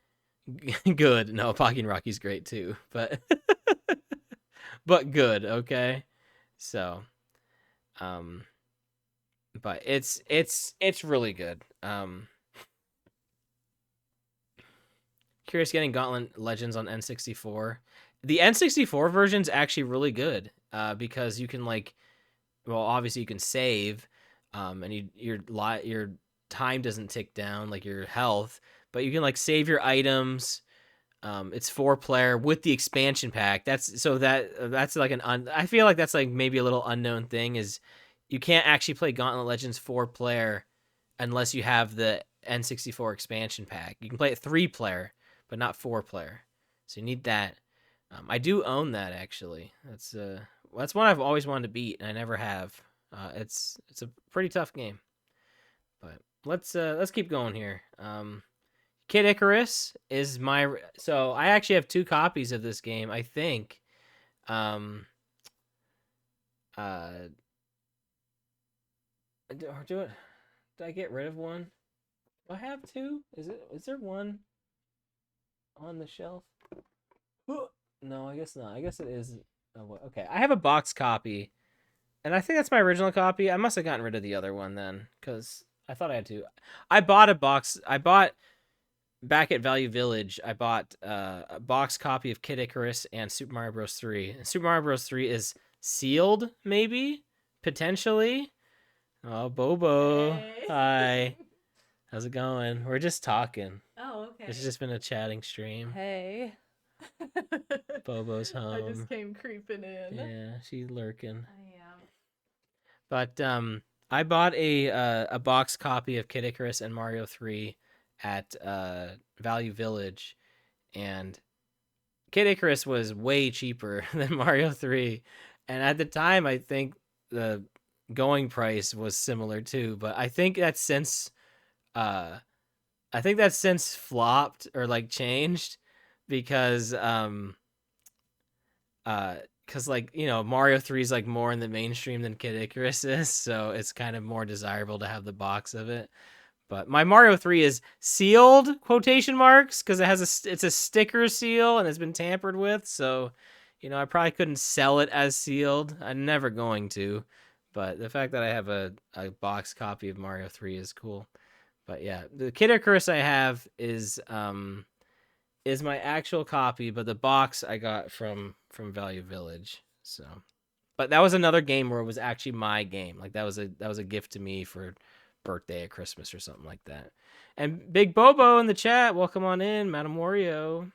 good. No, Pocky and Rocky's great too, but but good. Okay, so but it's really good. Curious getting Gauntlet Legends on N64. The N64 version's actually really good because you can like, well, obviously you can save, and your time doesn't tick down like your health, but you can like save your items. It's 4-player with the expansion pack. That's like I feel like that's like maybe a little unknown thing is you can't actually play Gauntlet Legends 4-player unless you have the N64 expansion pack. You can play it 3-player, but not 4-player. So you need that. I do own that actually. That's one I've always wanted to beat, and I never have. It's a pretty tough game, but let's keep going here. Kid Icarus is so I actually have 2 copies of this game. I think. Um. Do it. Did I get rid of one? Do I have 2? Is there one on the shelf? No, I guess not. I guess it is. Oh, okay, I have a box copy, and I think that's my original copy. I must have gotten rid of the other one then, because I thought I had 2. I bought a box. I bought back at Value Village. I bought a box copy of Kid Icarus and Super Mario Bros. 3. And Super Mario Bros. 3 is sealed, maybe, potentially. Oh, Bobo. Hey. Hi. How's it going? We're just talking. Oh, okay. It's just been a chatting stream. Hey. Bobo's home. I just came creeping in. Yeah, she's lurking. I am. But I bought a box copy of Kid Icarus and Mario 3 at Value Village, and Kid Icarus was way cheaper than Mario 3, and at the time I think the going price was similar too, but I think that's since flopped or like changed because because like, you know, Mario 3 is like more in the mainstream than Kid Icarus is, so it's kind of more desirable to have the box of it. But my Mario 3 is sealed, quotation marks, because it's a sticker seal and it's been tampered with, so you know, I probably couldn't sell it as sealed. I'm never going to. But the fact that I have a box copy of Mario 3 is cool. But yeah, the Kid Icarus I have is my actual copy, but the box I got from Value Village. So, but that was another game where it was actually my game. Like that was a gift to me for birthday or Christmas or something like that. And Big Bobo in the chat, welcome on in, Madam Wario.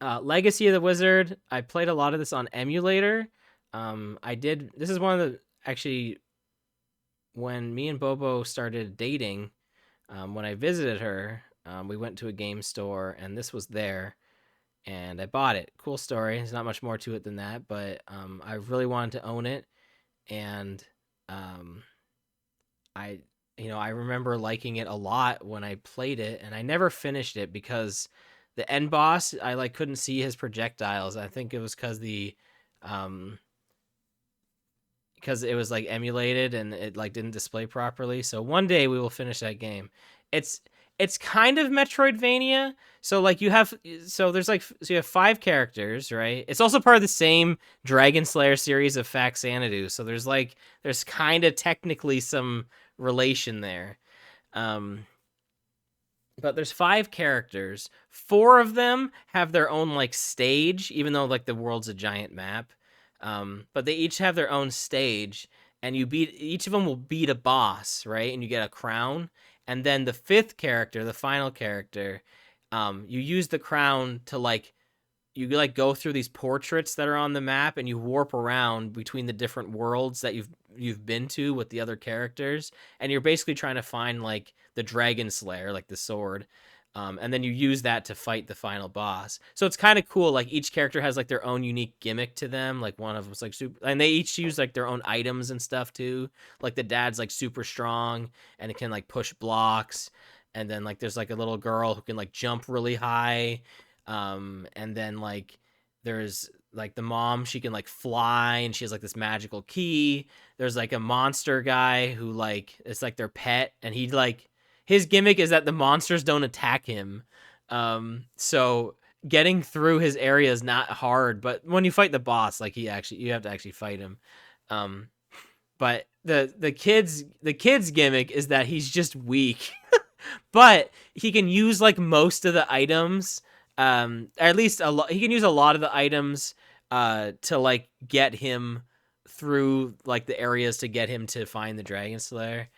Legacy of the Wizard. I played a lot of this on emulator. This is one of the, actually, when me and Bobo started dating, when I visited her, we went to a game store and this was there and I bought it. Cool story. There's not much more to it than that, but I really wanted to own it, and I remember liking it a lot when I played it, and I never finished it because the end boss, I like couldn't see his projectiles. I think it was because it was like emulated and it like didn't display properly. So one day we will finish that game. It's kind of Metroidvania. So like you have you have 5 characters, right? It's also part of the same Dragon Slayer series of Faxanadu. So there's kind of technically some relation there. But there's 5 characters. 4 of them have their own like stage, even though like the world's a giant map. But they each have their own stage, and each of them will beat a boss, right? And you get a crown. And then the 5th character, the final character, you use the crown to you go through these portraits that are on the map, and you warp around between the different worlds that you've been to with the other characters, and you're basically trying to find like the Dragon Slayer, like the sword. And then you use that to fight the final boss. So it's kind of cool. Like each character has like their own unique gimmick to them. Like one of them's like super, and they each use like their own items and stuff too. Like the dad's like super strong and it can like push blocks. And then like there's like a little girl who can like jump really high. And then like there's like the mom, she can like fly and she has like this magical key. There's like a monster guy who like it's like their pet, and he like his gimmick is that the monsters don't attack him. So getting through his area is not hard, but when you fight the boss, like you have to actually fight him. But the kid's gimmick is that he's just weak, but he can use like most of the items at least a lot. He can use a lot of the items to like get him through like the areas to get him to find the Dragon Slayer.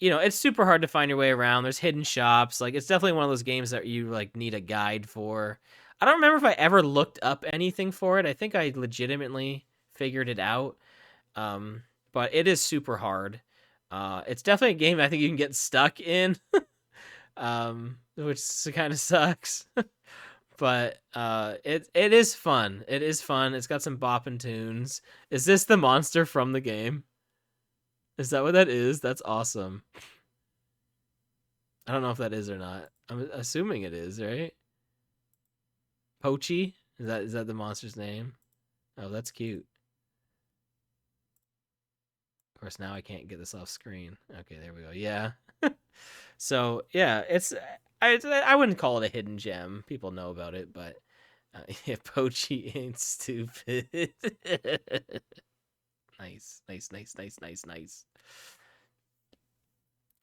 It's super hard to find your way around. There's hidden shops. Like, it's definitely one of those games that you like need a guide for. I don't remember if I ever looked up anything for it. I think I legitimately figured it out. But it is super hard. It's definitely a game I think you can get stuck in, which kind of sucks. But it is fun. It is fun. It's got some bopping tunes. Is this the monster from the game? Is that what that is? That's awesome. I don't know if that is or not. I'm assuming it is, right? Pochi? Is that the monster's name? Oh, that's cute. Of course, now I can't get this off screen. Okay, there we go. Yeah. So yeah, I wouldn't call it a hidden gem. People know about it, but yeah, Pochi ain't stupid. Nice, nice, nice, nice, nice, nice.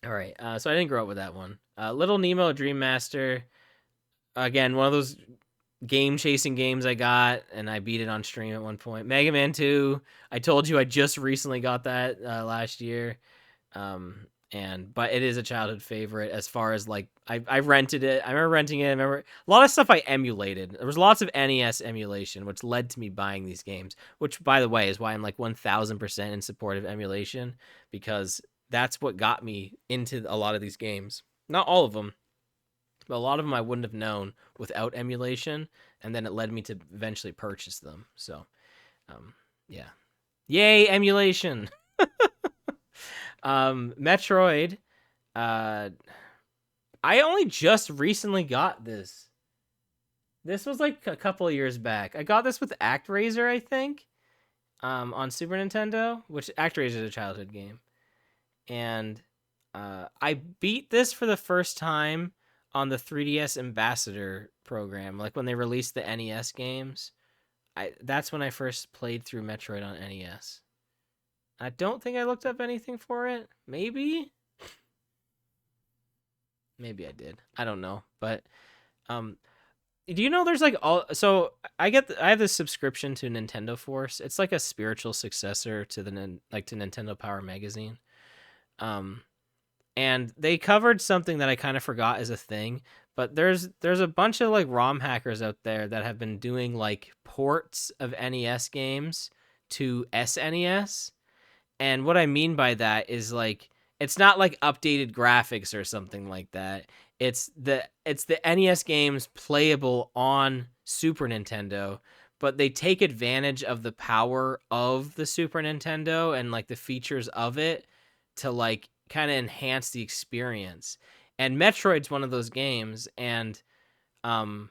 All right, so I didn't grow up with that one. Little Nemo Dream Master. Again, one of those game chasing games I got, and I beat it on stream at one point. Mega Man 2. I told you I just recently got that last year. But it is a childhood favorite as far as like I rented it. I remember renting it. I remember a lot of stuff I emulated. There was lots of NES emulation, which led to me buying these games. Which, by the way, is why I'm like 1,000% in support of emulation, because that's what got me into a lot of these games. Not all of them, but a lot of them I wouldn't have known without emulation, and then it led me to eventually purchase them. So, yeah, yay emulation. Metroid. I only just recently got this. This was like a couple of years back. I got this with ActRaiser, I think, on Super Nintendo, which ActRaiser is a childhood game. And I beat this for the first time on the 3DS Ambassador program, like when they released the NES games. That's when I first played through Metroid on NES. I don't think I looked up anything for it. Maybe I did. I don't know. But do you know there's like all so I have this subscription to Nintendo Force. It's like a spiritual successor to to Nintendo Power Magazine. And they covered something that I kind of forgot is a thing, but there's a bunch of like ROM hackers out there that have been doing like ports of NES games to SNES. And what I mean by that is like it's not like updated graphics or something like that. It's the NES games playable on Super Nintendo, but they take advantage of the power of the Super Nintendo and like the features of it to like kind of enhance the experience. And Metroid's one of those games, and on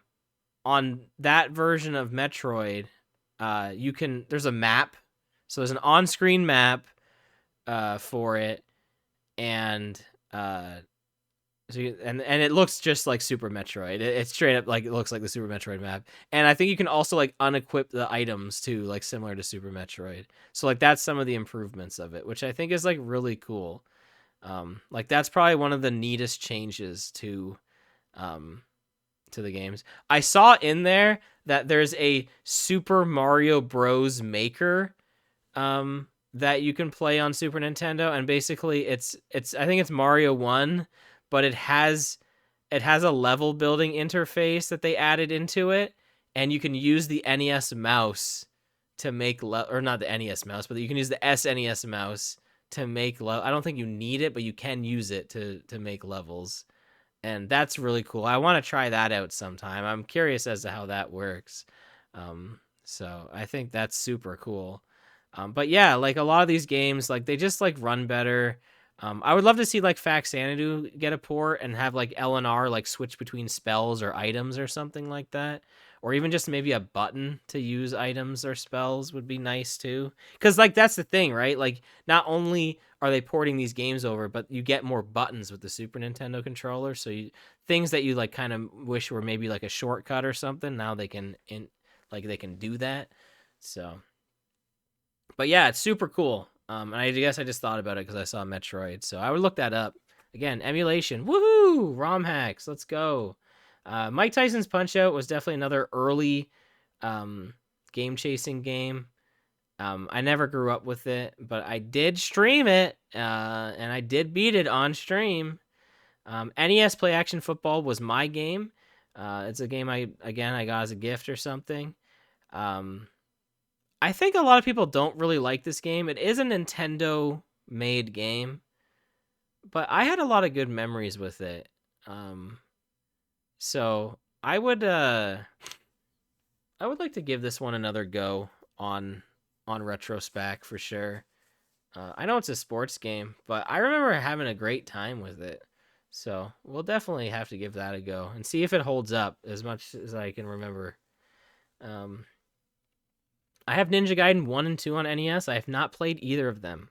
that version of Metroid, there's a map. So there's an on-screen map for it, and and it looks just like Super Metroid. It's straight up like it looks like the Super Metroid map. And I think you can also like unequip the items too, like similar to Super Metroid. So like that's some of the improvements of it, which I think is like really cool. Like that's probably one of the neatest changes to the games. I saw in there that there's a Super Mario Bros. Maker that you can play on Super Nintendo, and basically it's I think it's Mario 1, but it has a level building interface that they added into it, and you can use the NES mouse to make or not the NES mouse, but you can use the SNES mouse to make I don't think you need it, but you can use it to make levels. And that's really cool. I want to try that out sometime. I'm curious as to how that works. So I think that's super cool. But yeah, like a lot of these games, like they just like run better. I would love to see like Faxanadu get a port and have like L and R like switch between spells or items or something like that. Or even just maybe a button to use items or spells would be nice too. Because like that's the thing, right? Like not only are they porting these games over, but you get more buttons with the Super Nintendo controller. So things that you like kind of wish were maybe like a shortcut or something, now they can they can do that. So, but yeah, it's super cool. And I guess I just thought about it because I saw Metroid, so I would look that up. Again, emulation, woohoo! ROM hacks, let's go. Mike Tyson's Punch Out was definitely another early um, game chasing game. I never grew up with it, but I did stream it, and I did beat it on stream. NES Play Action Football was my game. It's a game I got as a gift or something. Um, I think a lot of people don't really like this game. It is a Nintendo made game, but I had a lot of good memories with it. Um, so I would like to give this one another go on Retrospec for sure. I know it's a sports game, but I remember having a great time with it. So we'll definitely have to give that a go and see if it holds up as much as I can remember. Um, I have Ninja Gaiden 1 and 2 on NES. I have not played either of them.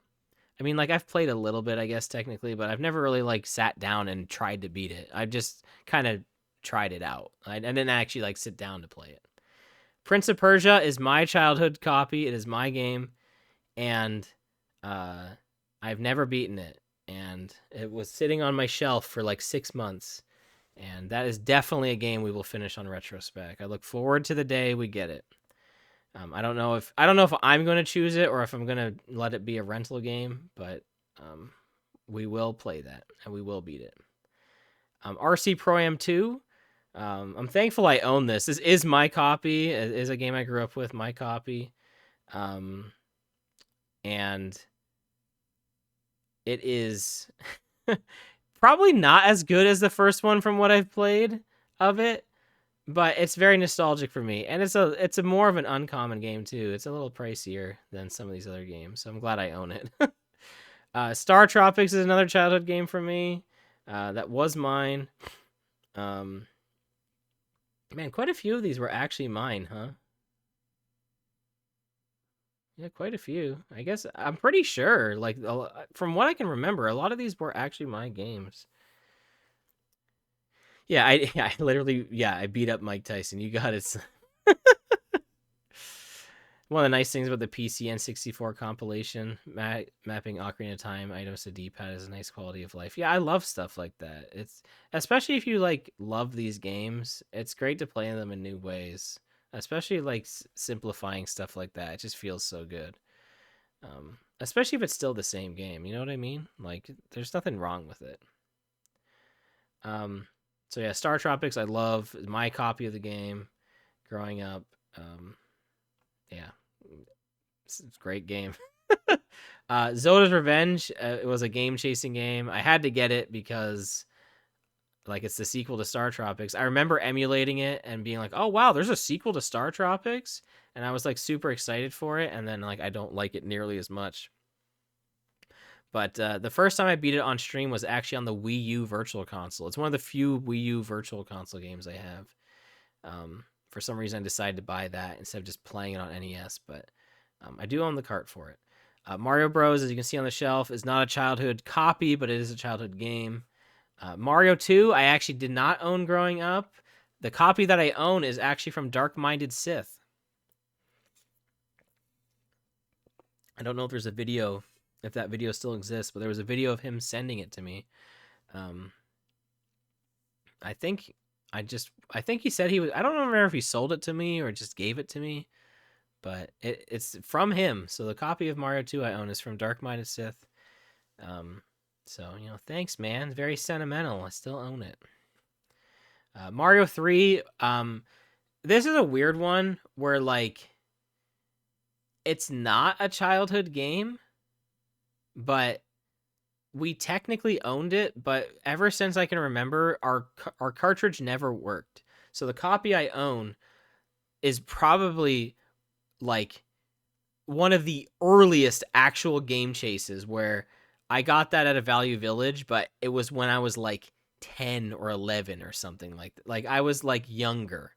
I mean, like, I've played a little bit, I guess, technically, but I've never really, like, sat down and tried to beat it. I've just kind of tried it out. I didn't actually, like, sit down to play it. Prince of Persia is my childhood copy. It is my game, and uh, I've never beaten it. And it was sitting on my shelf for, like, 6 months. And that is definitely a game we will finish on Retrospec. I look forward to the day we get it. I don't know if I'm going to choose it or if I'm going to let it be a rental game, but we will play that and we will beat it. RC Pro Am 2. I'm thankful I own this. This is my copy. It is a game I grew up with, my copy. And it is probably not as good as the first one from what I've played of it. But it's very nostalgic for me, and it's a more of an uncommon game too. It's a little pricier than some of these other games, so I'm glad I own it. Star Tropics is another childhood game for me. That was mine. Man, quite a few of these were actually mine, huh? Yeah, quite a few. I guess I'm pretty sure. Like from what I can remember, a lot of these were actually my games. Yeah, I literally, I beat up Mike Tyson. You got it. One of the nice things about the PC N64 compilation, mapping Ocarina of Time items to D-pad is a nice quality of life. Yeah, I love stuff like that. It's especially if you like love these games, it's great to play them in new ways. Especially like simplifying stuff like that. It just feels so good. Especially if it's still the same game. You know what I mean? Like, there's nothing wrong with it. So yeah, Star Tropics I love. My copy of the game growing up. Yeah, it's a great game. Zoda's Revenge. It was a game chasing game. I had to get it because like it's the sequel to Star Tropics. I remember emulating it and being like, "Oh wow, there's a sequel to Star Tropics," and I was like super excited for it. And then like I don't like it nearly as much. But the first time I beat it on stream was actually on the Wii U Virtual Console. It's one of the few Wii U Virtual Console games I have. For some reason, I decided to buy that instead of just playing it on NES. But I do own the cart for it. Mario Bros, as you can see on the shelf, is not a childhood copy, but it is a childhood game. Mario 2, I actually did not own growing up. The copy that I own is actually from Dark Minded Sith. I don't know if there's a video, if that video still exists, but there was a video of him sending it to me. I think he said he was. I don't remember if he sold it to me or just gave it to me, but it's from him. So the copy of Mario 2 I own is from Dark Minded Sith. So thanks, man. Very sentimental. I still own it. Mario 3. This is a weird one where like it's not a childhood game, but we technically owned it, but ever since I can remember, our cartridge never worked. So the copy I own is probably like one of the earliest actual game chases where I got that at a Value Village, but it was when I was like 10 or 11 or something like that. Like I was like younger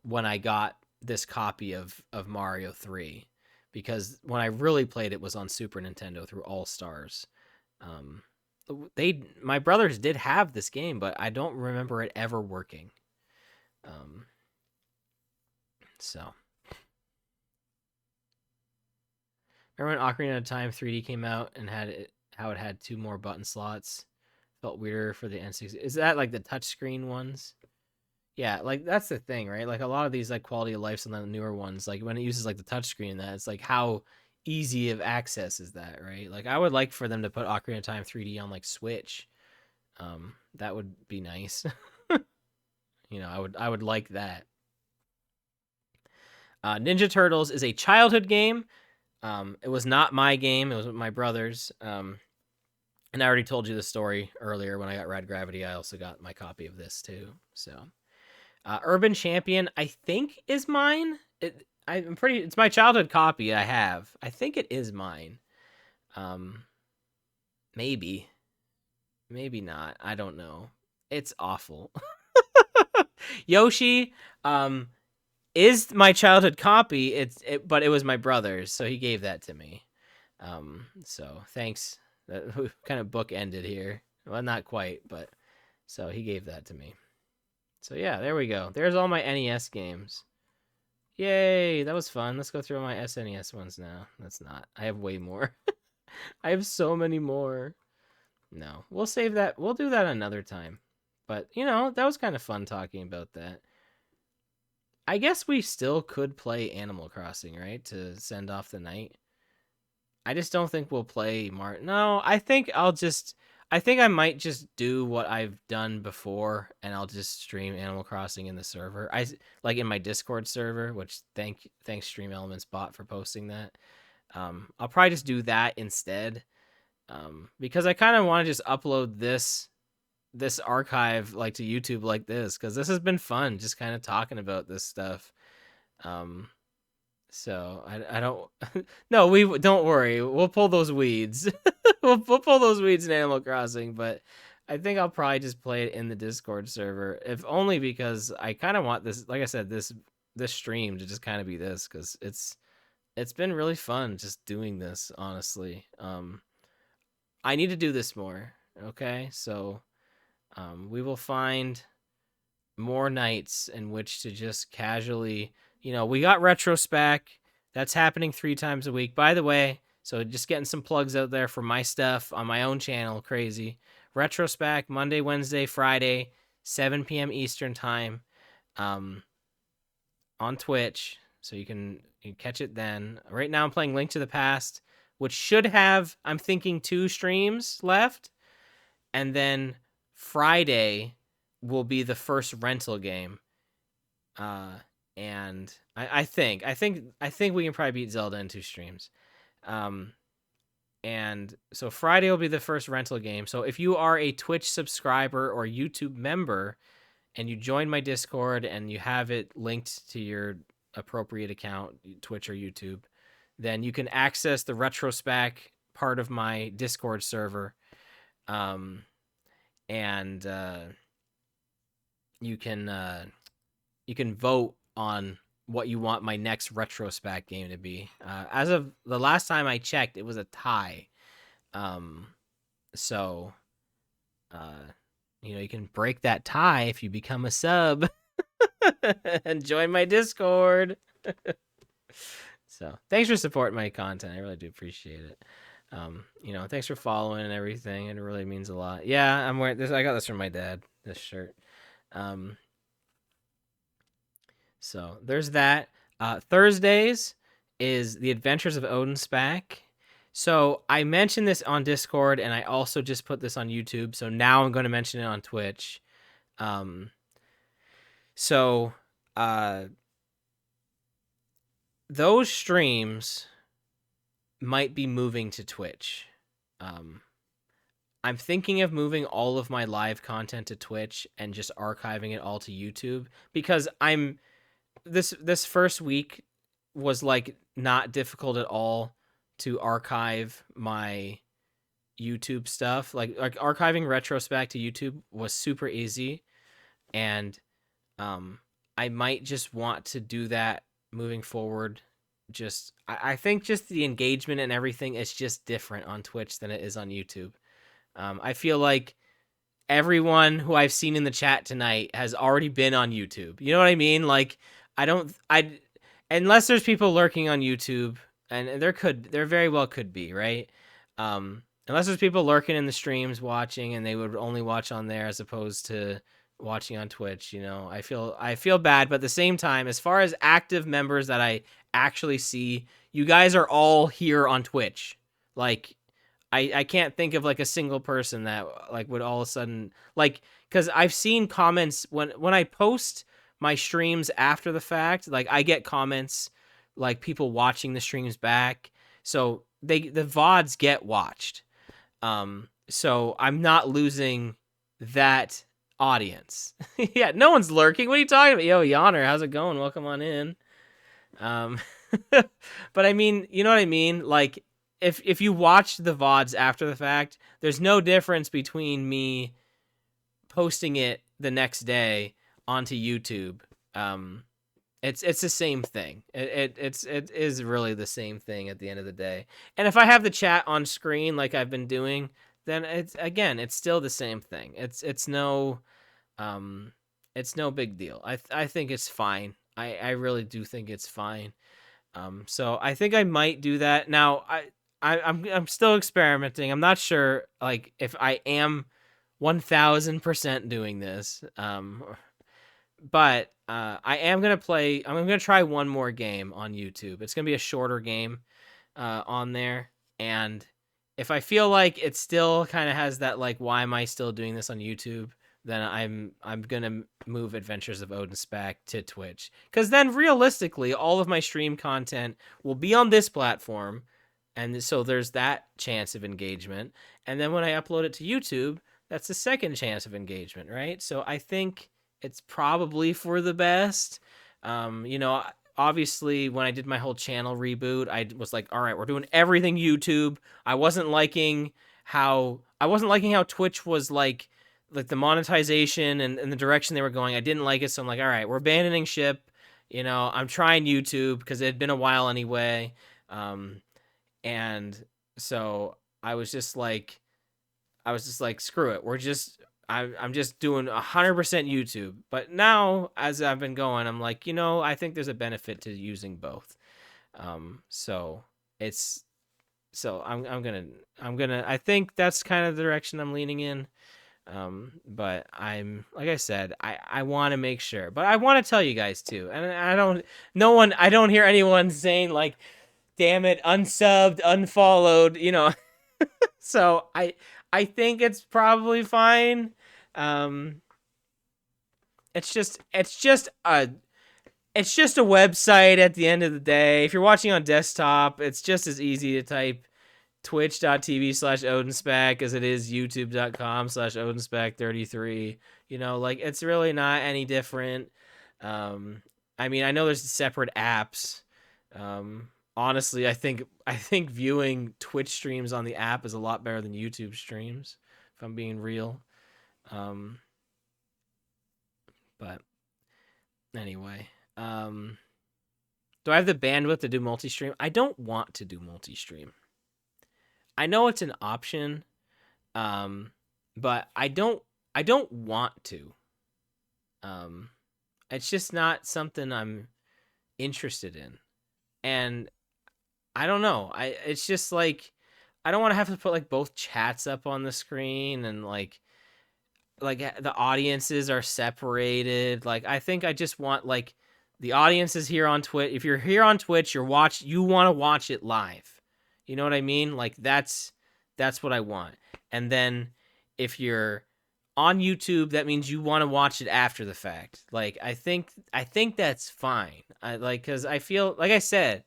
when I got this copy of Mario 3 because when I really played it was on Super Nintendo through All Stars. My brothers did have this game, but I don't remember it ever working. So remember when Ocarina of Time 3D came out and how it had 2 more button slots? Felt weirder for the N60. Is that like the touchscreen ones? Yeah, like that's the thing, right? Like a lot of these like quality of life on the newer ones, like when it uses like the touchscreen, and that it's like how easy of access is that, right? Like I would like for them to put Ocarina of Time 3D on like Switch. That would be nice. I would like that. Ninja Turtles is a childhood game. It was not my game. It was my brother's. And I already told you the story earlier when I got Rad Gravity. I also got my copy of this too. So, Urban Champion, I think is mine. I'm pretty. It's my childhood copy. I have. I think it is mine. Um, maybe, maybe not. I don't know. It's awful. Yoshi, is my childhood copy. But it was my brother's, so he gave that to me. So thanks. That kind of book ended here. Well, not quite, but so he gave that to me. So yeah, there we go. There's all my NES games. Yay, that was fun. Let's go through my SNES ones now. That's not. I have way more. I have so many more. No, we'll save that. We'll do that another time. But, that was kind of fun talking about that. I guess we still could play Animal Crossing, right? To send off the night. I just don't think we'll play No, I think I might just do what I've done before, and I'll just stream Animal Crossing in the server. Like in my Discord server, which thanks Stream Elements bot for posting that. I'll probably just do that instead. Because I kind of want to just upload this archive like to YouTube like this, because this has been fun just kind of talking about this stuff. Um, so I don't. No, we don't worry. We'll pull those weeds. we'll pull those weeds in Animal Crossing, but I think I'll probably just play it in the Discord server, if only because I kind of want this. Like I said, this stream to just kind of be this, because it's been really fun just doing this. Honestly, I need to do this more. Okay, so we will find more nights in which to just casually, we got Retrospec. That's happening 3 times a week. By the way, so just getting some plugs out there for my stuff on my own channel, crazy. Retrospec, Monday, Wednesday, Friday, 7 p.m. Eastern time, on Twitch. So you can catch it then. Right now I'm playing Link to the Past, which should have, I'm thinking, 2 streams left. And then Friday will be the first rental game. And I think we can probably beat Zelda in 2 streams. And so Friday will be the first rental game. So if you are a Twitch subscriber or YouTube member and you join my Discord and you have it linked to your appropriate account, Twitch or YouTube, then you can access the Retrospec part of my Discord server. And you can vote on what you want my next Retrospec game to be. As of the last time I checked, it was a tie. So you can break that tie if you become a sub and join my Discord. So thanks for supporting my content. I really do appreciate it. Thanks for following and everything. It really means a lot. Yeah, I'm wearing this. I got this from my dad, this shirt. So there's that. Thursdays is the Adventures of Odin Spack. So I mentioned this on Discord, and I also just put this on YouTube. So now I'm going to mention it on Twitch. So those streams might be moving to Twitch. I'm thinking of moving all of my live content to Twitch and just archiving it all to YouTube, because this first week was like not difficult at all to archive my YouTube stuff. Like archiving Retrospec to YouTube was super easy, and I might just want to do that moving forward. I think just the engagement and everything is just different on Twitch than it is on YouTube. I feel like everyone who I've seen in the chat tonight has already been on YouTube. You know what I mean? Like, unless there's people lurking on YouTube, and there very well could be, right? Unless there's people lurking in the streams watching, and they would only watch on there as opposed to watching on Twitch. You know, I feel bad, but at the same time, as far as active members that I actually see, you guys are all here on Twitch. Like, I can't think of like a single person that like would all of a sudden like, because I've seen comments when I post my streams after the fact, like I get comments like people watching the streams back, so the VODs get watched. So I'm not losing that audience. Yeah, no one's lurking. What are you talking about? Yo, Yawner, how's it going? Welcome on in. Um, but I mean, you know what I mean? Like, if you watch the VODs after the fact, there's no difference between me posting it the next day onto YouTube. Um, it's the same thing. It is really the same thing at the end of the day. And if I have the chat on screen like I've been doing, then it's still the same thing. Um it's no big deal. I think it's fine. I really do think it's fine. So I think I might do that. Now I'm still experimenting. I'm not sure like if I am 1000% doing this. But I am gonna play. I'm gonna try one more game on YouTube. It's gonna be a shorter game on there, and if I feel like it still kind of has that like, why am I still doing this on YouTube? Then I'm gonna move Adventures of Odin Spec to Twitch, because then realistically, all of my stream content will be on this platform, and so there's that chance of engagement. And then when I upload it to YouTube, that's the second chance of engagement, right? So I think it's probably for the best. You know, obviously when I did my whole channel reboot, I was like, all right, we're doing everything YouTube. I wasn't liking how Twitch was like the monetization and the direction they were going. I didn't like it, so I'm like, all right, we're abandoning ship. You know, I'm trying YouTube because it had been a while anyway. And so I was just like, screw it. I'm just doing 100% YouTube. But now, as I've been going, I'm like, you know, I think there's a benefit to using both. So it's I'm gonna I think that's kind of the direction I'm leaning in. But I'm like I said, I want to make sure, but I want to tell you guys too, and I don't hear anyone saying like, damn it, unsubbed, unfollowed, you know. So I think it's probably fine. Um, it's just a website at the end of the day. If you're watching on desktop, it's just as easy to type twitch.tv/odinspec as it is youtube.com/odinspec33. You know, like it's really not any different. I mean, I know there's separate apps. Honestly, I think viewing Twitch streams on the app is a lot better than YouTube streams, if I'm being real. Um, but anyway, do I have the bandwidth to do multi-stream? I don't want to do multi-stream. I know it's an option, but I don't want to. It's just not something I'm interested in, and I don't know. It's just like I don't want to have to put like both chats up on the screen, and like the audiences are separated. Like I think I just want like the audience is here on Twitch. If you're here on Twitch, you want to watch it live. You know what I mean? Like that's what I want. And then if you're on YouTube, that means you want to watch it after the fact. Like I think that's fine. Cuz I feel like I said,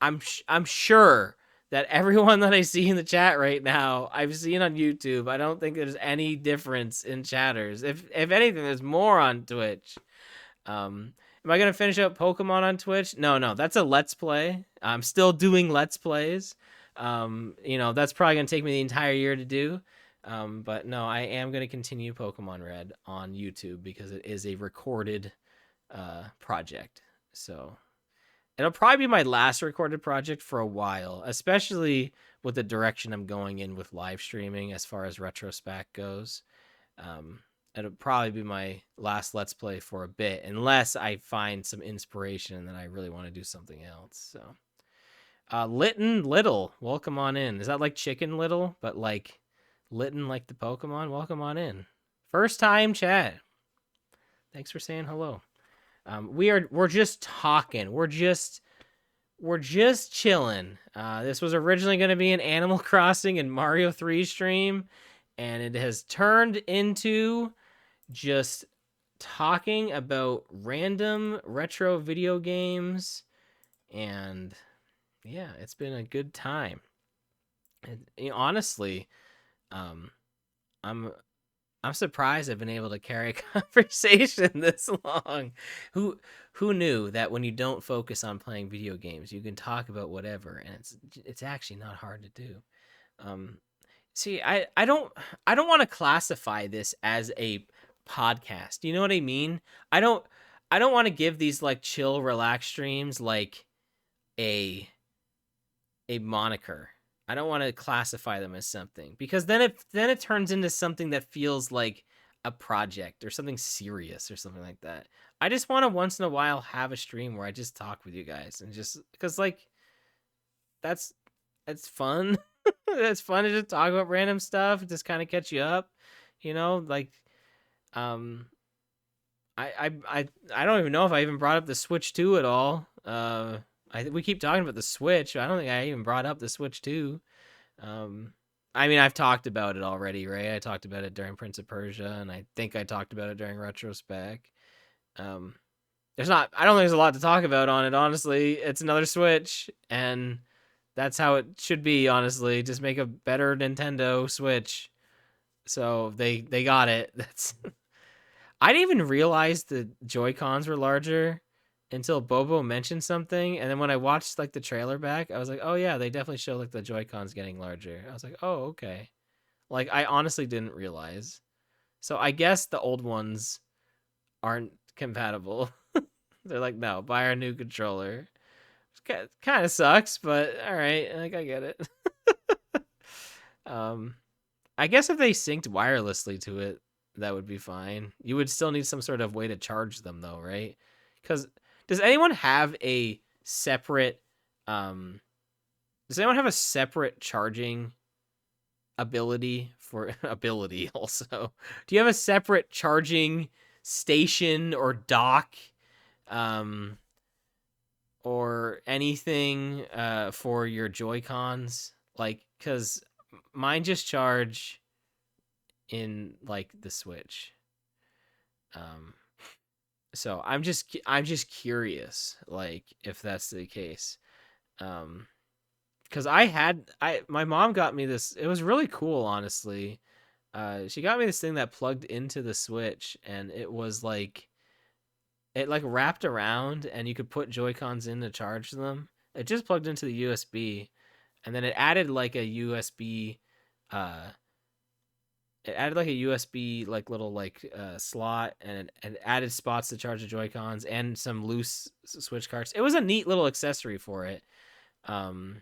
I'm sure that everyone that I see in the chat right now, I've seen on YouTube. I don't think there's any difference in chatters. If anything, there's more on Twitch. Am I gonna finish up Pokemon on Twitch? No, that's a Let's Play. I'm still doing Let's Plays. You know, that's probably gonna take me the entire year to do. But no, I am gonna continue Pokemon Red on YouTube because it is a recorded project. So it'll probably be my last recorded project for a while, especially with the direction I'm going in with live streaming as far as retrospec goes. It'll probably be my last Let's Play for a bit, unless I find some inspiration and then I really want to do something else. So, Litten Little, welcome on in. Is that like Chicken Little, but like Litten like the Pokemon? Welcome on in. First time chat. Thanks for saying hello. We're just talking. We're just chilling. This was originally going to be an Animal Crossing and Mario 3 stream, and it has turned into just talking about random retro video games, and yeah, it's been a good time. And, honestly, um, I'm I'm surprised I've been able to carry a conversation this long. Who who knew that when you don't focus on playing video games, you can talk about whatever, and it's actually not hard to do. Um, See, I don't want to classify this as a podcast. You know what I mean? I don't I don't want to give these like chill, relax streams like a a moniker. I don't want to classify them as something because then it turns into something that feels like a project or something serious or something like that. I just want to once in a while have a stream where I just talk with you guys and just because like that's that's fun. It's fun to just talk about random stuff, just kind of catch you up, like um I don't even know if I even brought up the Switch 2 at all. We keep talking about the Switch. I don't think I even brought up the Switch 2. Um, I mean, I've talked about it already, right? I talked about it during Prince of Persia, and I think I talked about it during Retrospec. Um, I don't think there's a lot to talk about on it, honestly. It's another Switch, and that's how it should be, honestly. Just make a better Nintendo Switch. So they got it. That's I didn't even realize the Joy Cons were larger until Bobo mentioned something, and then when I watched like the trailer back, I was like, oh yeah, they definitely show like the Joy Cons getting larger. I was like, oh okay. Like I honestly didn't realize. So I guess the old ones aren't compatible. They're like, no, buy our new controller. Kind of sucks, but all right, like I get it. um, I guess if they synced wirelessly to it, that would be fine. You would still need some sort of way to charge them though, right? Because does anyone have a separate um does anyone have a separate charging ability for ability also? Do you have a separate charging station or dock um or anything for your Joy-Cons? Like cuz mine just charge in like the Switch. Um, so I'm just curious, like if that's the case. Because my mom got me this. It was really cool, honestly. She got me this thing that plugged into the Switch, and it like wrapped around, and you could put Joy Cons in to charge them. It just plugged into the USB, and then uh it added like a USB like little like slot and added spots to charge the Joy Cons and some loose Switch carts. It was a neat little accessory for it, um,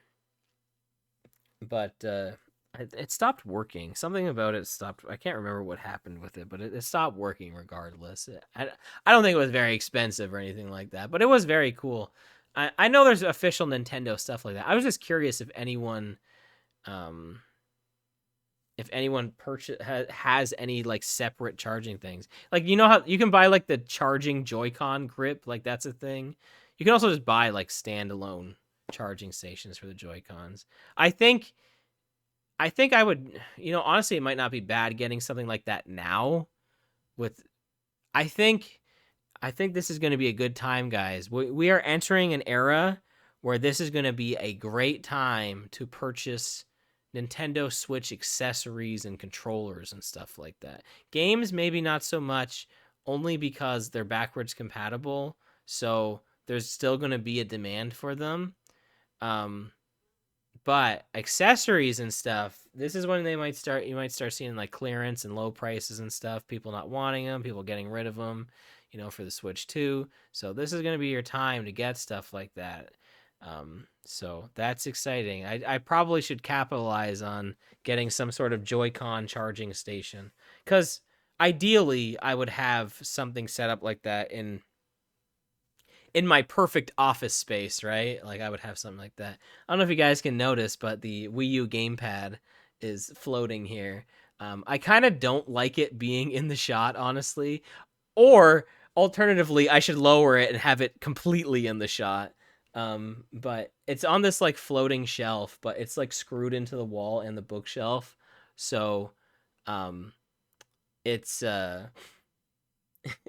but it stopped working. Something about it stopped. I can't remember what happened with it, but it stopped working regardless. I don't think it was very expensive or anything like that, but it was very cool. I know there's official Nintendo stuff like that. I was just curious um, if anyone has any like separate charging things. Like you know how you can buy like the charging Joy-Con grip, like that's a thing. You can also just buy like standalone charging stations for the Joy-Cons. I think I would, honestly it might not be bad getting something like that now with I think this is going to be a good time, guys. We are entering an era where this is going to be a great time to purchase Nintendo Switch accessories and controllers and stuff like that. Games, maybe not so much, only because they're backwards compatible. So there's still going to be a demand for them. Um, but accessories and stuff, this is when you might start seeing like clearance and low prices and stuff. People not wanting them, people getting rid of them, for the Switch 2. So this is going to be your time to get stuff like that. So that's exciting. I probably should capitalize on getting some sort of Joy-Con charging station because ideally I would have something set up like that in my perfect office space, right? Like I would have something like that. I don't know if you guys can notice, but the Wii U gamepad is floating here. I kind of don't like it being in the shot, honestly. Or alternatively, I should lower it and have it completely in the shot. But it's on this like floating shelf, but it's like screwed into the wall and the bookshelf. So um it's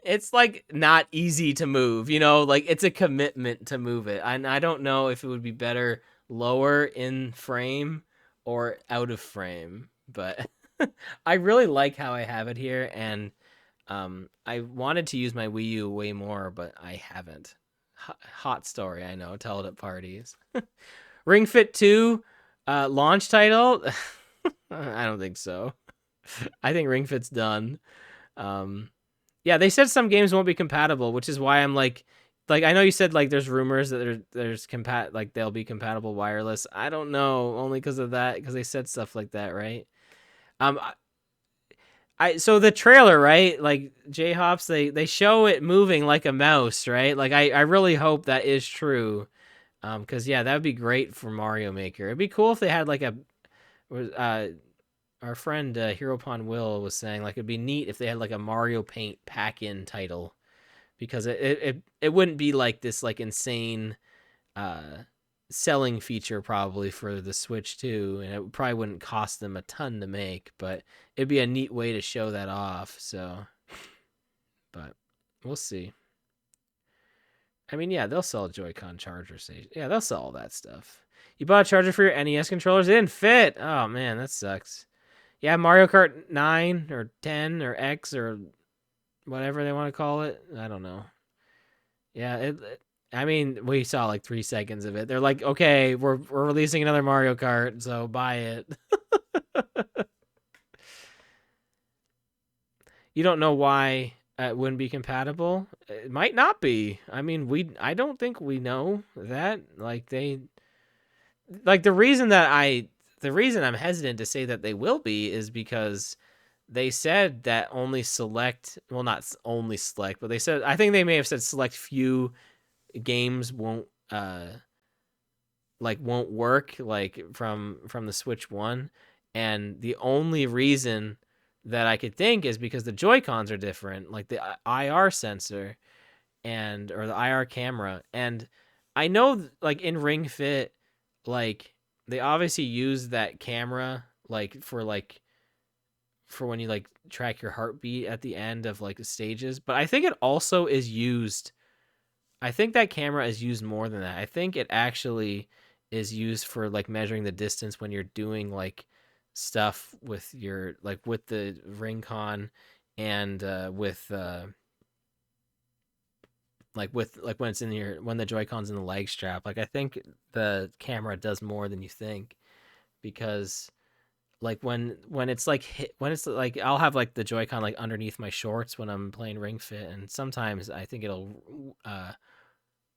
it's like not easy to move, like it's a commitment to move it. And I don't know if it would be better lower in frame or out of frame, but I really like how I have it here, and I wanted to use my Wii U way more, but I haven't. Hot story, I know. Tell it at parties. Ring Fit 2 launch title? I don't think so. I think Ring Fit's done. Um, yeah, they said some games won't be compatible, which is why I'm like I know you said like there's rumors that like they'll be compatible wireless. I don't know, only because of that, because they said stuff like that, right? Um, so the trailer, right? Like J Hops, they show it moving like a mouse, right? Like I really hope that is true. Because yeah, that would be great for Mario Maker. It'd be cool if they had like a our friend Hero Pon Will was saying like it'd be neat if they had like a Mario Paint pack-in title, because it wouldn't be like this like insane uh selling feature probably for the Switch too, and it probably wouldn't cost them a ton to make, but it'd be a neat way to show that off. So, but we'll see. I mean, yeah, they'll sell a Joy-Con charger station. Yeah, they'll sell all that stuff. You bought a charger for your NES controllers? It didn't fit. Oh man, that sucks. Yeah, Mario Kart 9 or 10 or X or whatever they want to call it. I don't know. Yeah, I mean, we saw like 3 seconds of it. They're like, okay, we're releasing another Mario Kart, so buy it. You don't know why it wouldn't be compatible. It might not be. I mean, I don't think we know that. Like the reason I'm hesitant to say that they will be is because they said that only select, well, not only select, but they said, I think they may have said select few games won't work like from the Switch 1, and the only reason that I could think is because the Joy-Cons are different, like the IR sensor and or the IR camera. And I know like in Ring Fit, like they obviously use that camera for when you like track your heartbeat at the end of like the stages, but I think it also is used, I think that camera is used more than that. I think it actually is used for like measuring the distance when you're doing like stuff with your like with the ring con, and with like when it's in your when the Joy-Cons in the leg strap. Like I think the camera does more than you think, because like when it's like when it's like I'll have like the Joy-Con like underneath my shorts when I'm playing Ring Fit, and sometimes I think it'll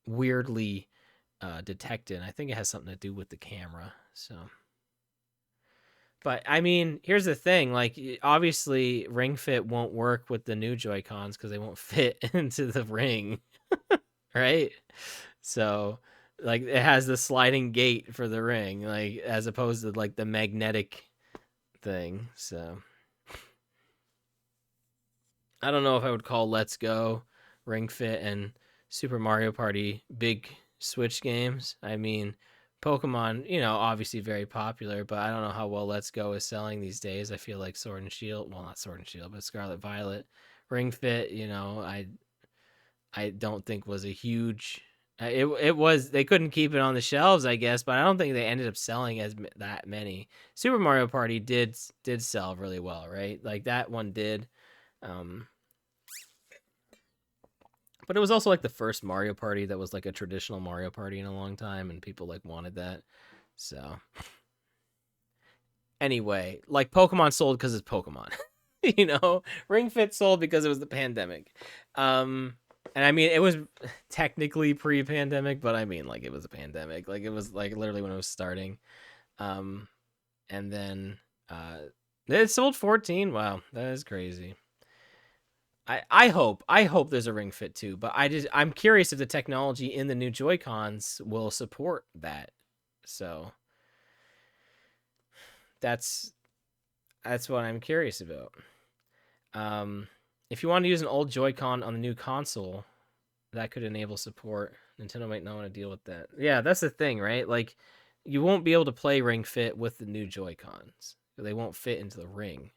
weirdly detect it. And I think it has something to do with the camera. So, but I mean, here's the thing: like, obviously, Ring Fit won't work with the new Joy Cons because they won't fit into the ring, right? So, like, it has the sliding gate for the ring, like as opposed to like the magnetic thing. So, I don't know if I would call Let's Go, Ring Fit, and Super Mario Party big Switch games. I mean, Pokemon, obviously very popular, but I don't know how well Let's Go is selling these days. I feel like Sword and Shield, well, not Sword and Shield, but Scarlet Violet, Ring Fit, I don't think was a huge. It was, they couldn't keep it on the shelves, I guess, but I don't think they ended up selling that many. Super Mario Party did sell really well, right? Like that one did. Um, But it was also like the first Mario Party that was like a traditional Mario Party in a long time, and people like wanted that. So anyway, like Pokemon sold because it's Pokemon. Ring Fit sold because it was the pandemic. And I mean, it was technically pre-pandemic, but I mean, like it was a pandemic. Like it was like literally when it was starting. Um, and then it sold 14. Wow, that is crazy. I hope there's a Ring Fit too, but I'm curious if the technology in the new Joy Cons will support that. So that's what I'm curious about. Um, if you want to use an old Joy-Con on the new console, that could enable support. Nintendo might not want to deal with that. Yeah, that's the thing, right? Like, you won't be able to play Ring Fit with the new Joy-Cons. They won't fit into the ring.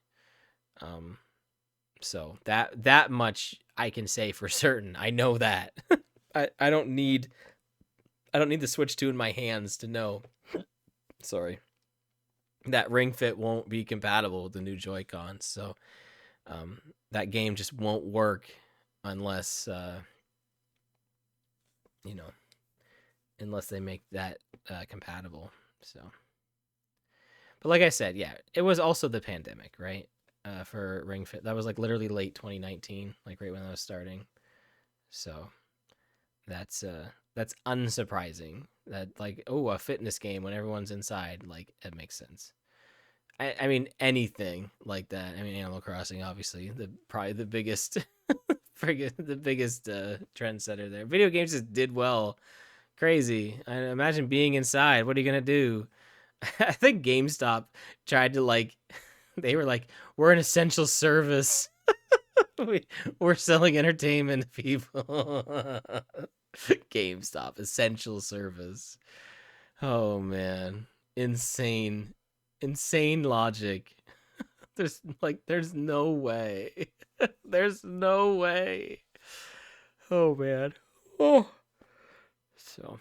Um, so that much I can say for certain. I know that. I don't need the Switch 2 in my hands to know. Sorry. That Ring Fit won't be compatible with the new Joy-Cons. So that game just won't work unless you know, unless they make that compatible. So, but like I said, yeah, it was also the pandemic, right? For Ring Fit, that was like literally late 2019, like right when I was starting. So that's unsurprising. That like, oh, a fitness game when everyone's inside, like it makes sense. I mean anything like that. I mean Animal Crossing, obviously, probably the biggest, the biggest trendsetter there. Video games just did well. Crazy. I imagine being inside. What are you gonna do? I think GameStop tried to like, they were like, we're an essential service. We're selling entertainment to people. GameStop, essential service. Oh man, insane, insane logic. There's no way. There's no way. Oh man. Oh. So,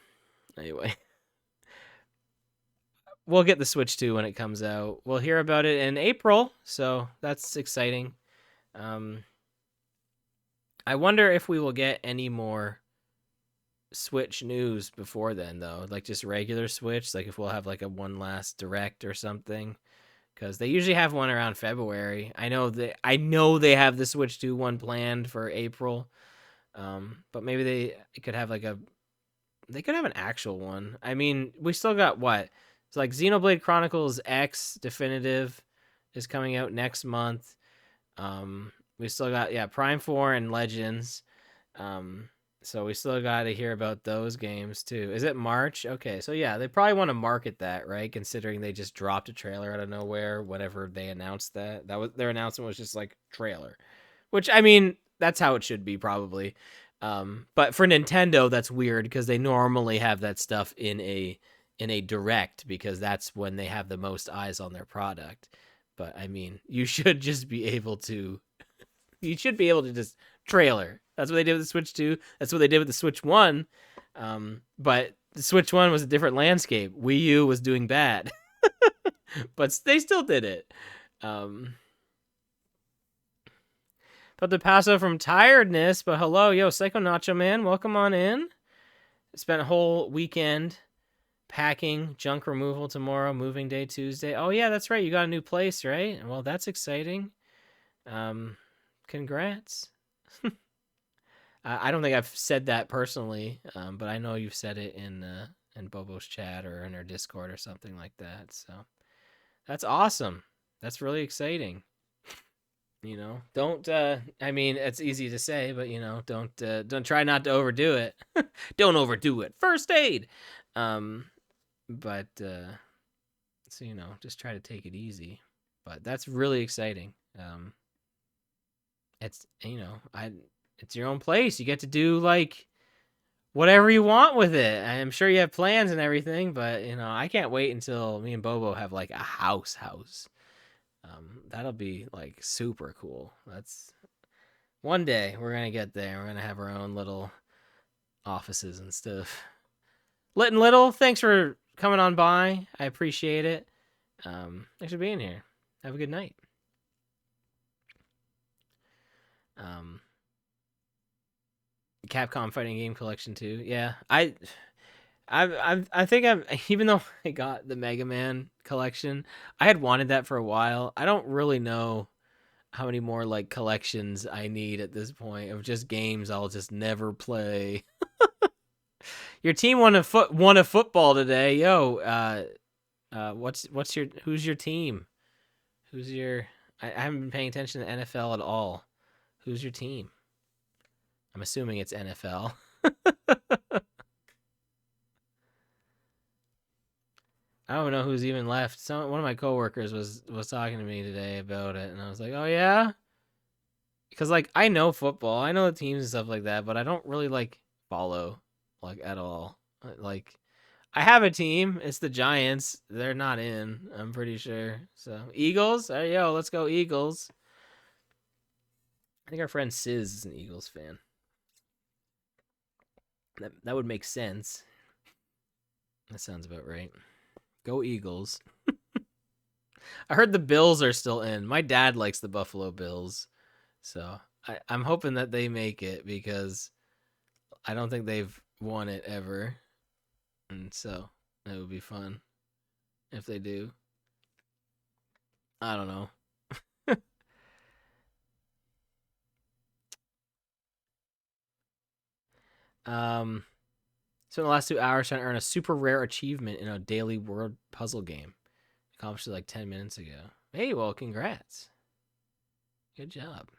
anyway, we'll get the Switch 2 when it comes out. We'll hear about it in April, so that's exciting. I wonder if we will get any more Switch news before then, though, like just regular Switch. Like if we'll have like a one last direct or something, because they usually have one around February. I know they have the Switch 2 one planned for April, but maybe they could have like they could have an actual one. I mean, we still got what? It's like Xenoblade Chronicles X Definitive is coming out next month. We still got Prime 4 and Legends. So we still got to hear about those games too. Is it March? Okay, so yeah, they probably want to market that, right? Considering they just dropped a trailer out of nowhere whenever they announced that. That was their announcement was just like trailer. Which I mean, that's how it should be probably. But for Nintendo, that's weird because they normally have that stuff in a direct because that's when they have the most eyes on their product. But I mean, you should just be able to just trailer. That's what they did with the Switch 2. That's what they did with the Switch 1. But the Switch 1 was a different landscape. Wii U was doing bad. But they still did it. But to pass out from tiredness, but hello, yo, Psycho Nacho Man, welcome on in. Spent a whole weekend packing, junk removal tomorrow, moving day Tuesday. Oh yeah, that's right. You got a new place, right? Well, that's exciting. Congrats. I don't think I've said that personally, but I know you've said it in Bobo's chat or in our Discord or something like that. So that's awesome. That's really exciting. You know, don't. I mean, it's easy to say, but you know, don't try not to overdo it. Don't overdo it. First aid. But so you know, just try to take it easy. But that's really exciting. It's it's your own place. You get to do like whatever you want with it. I'm sure you have plans and everything, but you know, I can't wait until me and Bobo have like a house. That'll be like super cool. That's one day we're gonna get there. We're gonna have our own little offices and stuff. Lit and Little, thanks for coming on by. I appreciate it. Thanks for being here. Have a good night. Capcom Fighting Game Collection 2. Yeah, I think I'm even though I got the Mega Man collection, I had wanted that for a while. I don't really know how many more like collections I need at this point of just games I'll just never play. Your team won a football today. Yo, who's your team? I haven't been paying attention to NFL at all. Who's your team? I'm assuming it's NFL. I don't know who's even left. One of my coworkers was talking to me today about it, and I was like, "Oh yeah, because like I know football, I know the teams and stuff like that, but I don't really like follow like at all. Like I have a team. It's the Giants. They're not in. I'm pretty sure. So Eagles. Yo, let's go Eagles. I think our friend Sizz is an Eagles fan. That would make sense. That sounds about right. Go Eagles. I heard the Bills are still in. My dad likes the Buffalo Bills. So I'm hoping that they make it because I don't think they've won it ever. And so it would be fun if they do. I don't know. um, so in the last 2 hours, trying to earn a super rare achievement in a daily world puzzle game. Accomplished it like 10 minutes ago. Hey, well, congrats. Good job.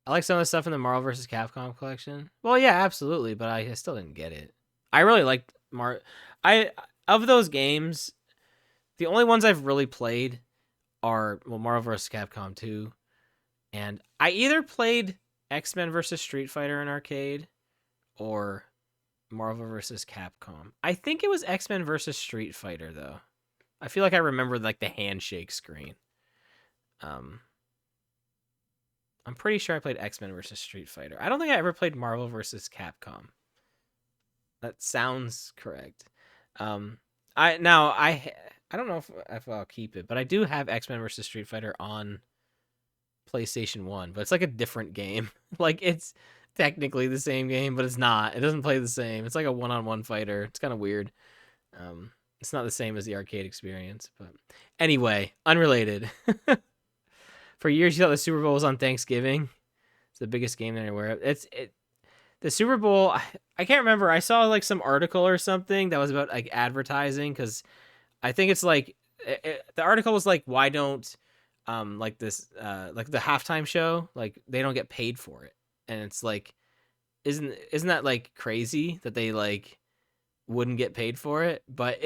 I like some of the stuff in the Marvel vs. Capcom collection. Well, yeah, absolutely, but I still didn't get it. I really liked I of those games, the only ones I've really played are Marvel vs. Capcom 2, and I either played X-Men vs. Street Fighter in arcade or Marvel vs. Capcom. I think it was X-Men vs. Street Fighter though. I feel like I remember like the handshake screen. I'm pretty sure I played X-Men versus Street Fighter. I don't think I ever played Marvel versus Capcom. That sounds correct. I don't know if I'll keep it, but I do have X-Men versus Street Fighter on PlayStation 1, but it's like a different game. Like it's technically the same game, but it's not. It doesn't play the same. It's like a one-on-one fighter. It's kind of weird. It's not the same as the arcade experience, but anyway, unrelated. For years, you thought the Super Bowl was on Thanksgiving. It's the biggest game anywhere. The Super Bowl. I can't remember. I saw like some article or something that was about like advertising because I think it's like the article was like, why don't like this like the halftime show, like they don't get paid for it, and it's like isn't that like crazy that they like wouldn't get paid for it? But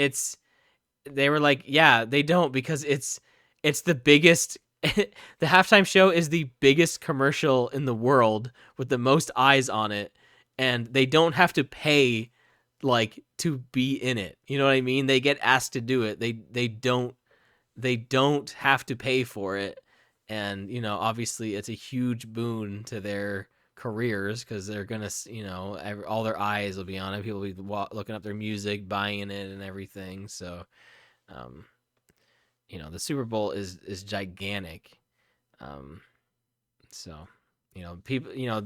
they were like, yeah, they don't because it's the biggest. The halftime show is the biggest commercial in the world with the most eyes on it, and they don't have to pay like to be in it. You know what I mean? They get asked to do it. They don't have to pay for it, and you know, obviously, it's a huge boon to their careers because they're gonna, you know, all their eyes will be on it. People will be looking up their music, buying it, and everything. So, um, you know, the Super Bowl is gigantic. Um, so, you know, people, you know,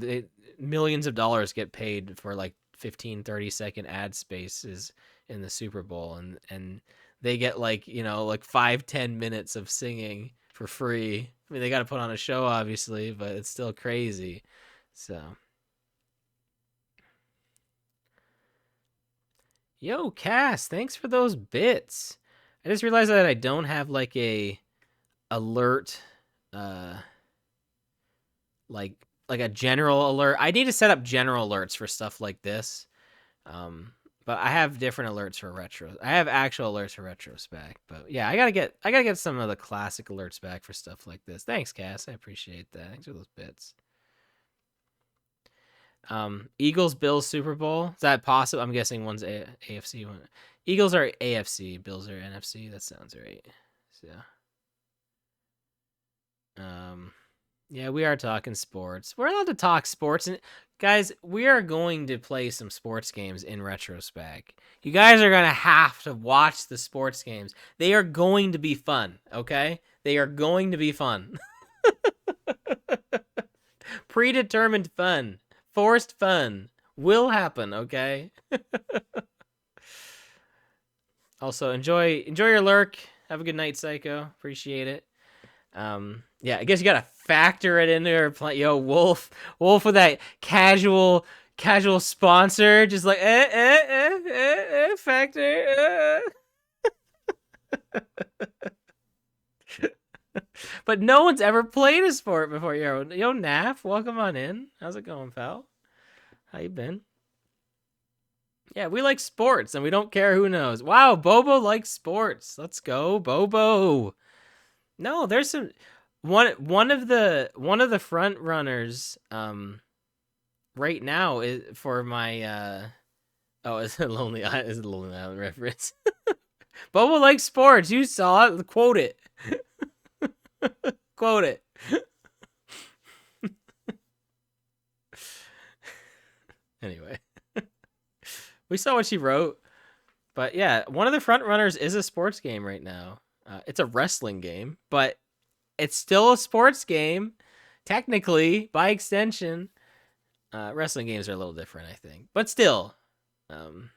millions of dollars get paid for like 15-30 second ad spaces in the Super Bowl, and they get like, you know, like 5-10 minutes of singing for free. I mean, they got to put on a show, obviously, but it's still crazy. So, yo, Cass, thanks for those bits. I just realized that I don't have like a alert uh like a general alert. I need to set up general alerts for stuff like this. But I have different alerts for retro. I have actual alerts for retrospect. But yeah, I gotta get some of the classic alerts back for stuff like this. Thanks, Cass. I appreciate that. Thanks for those bits. Eagles Bills Super Bowl. Is that possible? I'm guessing one's AFC one. Eagles are AFC, Bills are NFC. That sounds right. So yeah, we are talking sports. We're allowed to talk sports, and guys, we are going to play some sports games in retrospect. You guys are gonna have to watch the sports games. They are going to be fun, okay? They are going to be fun. Predetermined fun. Forced fun. Will happen, okay? Also, enjoy your lurk. Have a good night, Psycho. Appreciate it. Yeah, I guess you gotta factor it into your plan. Yo, Wolf with that casual sponsor, just like factor. But no one's ever played a sport before. Yo, Naf, welcome on in. How's it going, pal? How you been? Yeah, we like sports, and we don't care who knows. Wow, Bobo likes sports. Let's go, Bobo. No, there's some. One of the front runners right now is for my oh, is it Lonely Island reference. Bubble like sports. You saw it. Quote it. Quote it. Anyway, we saw what she wrote. But yeah, one of the front runners is a sports game right now. It's a wrestling game, but it's still a sports game, technically by extension. Wrestling games are a little different, I think, but still, um,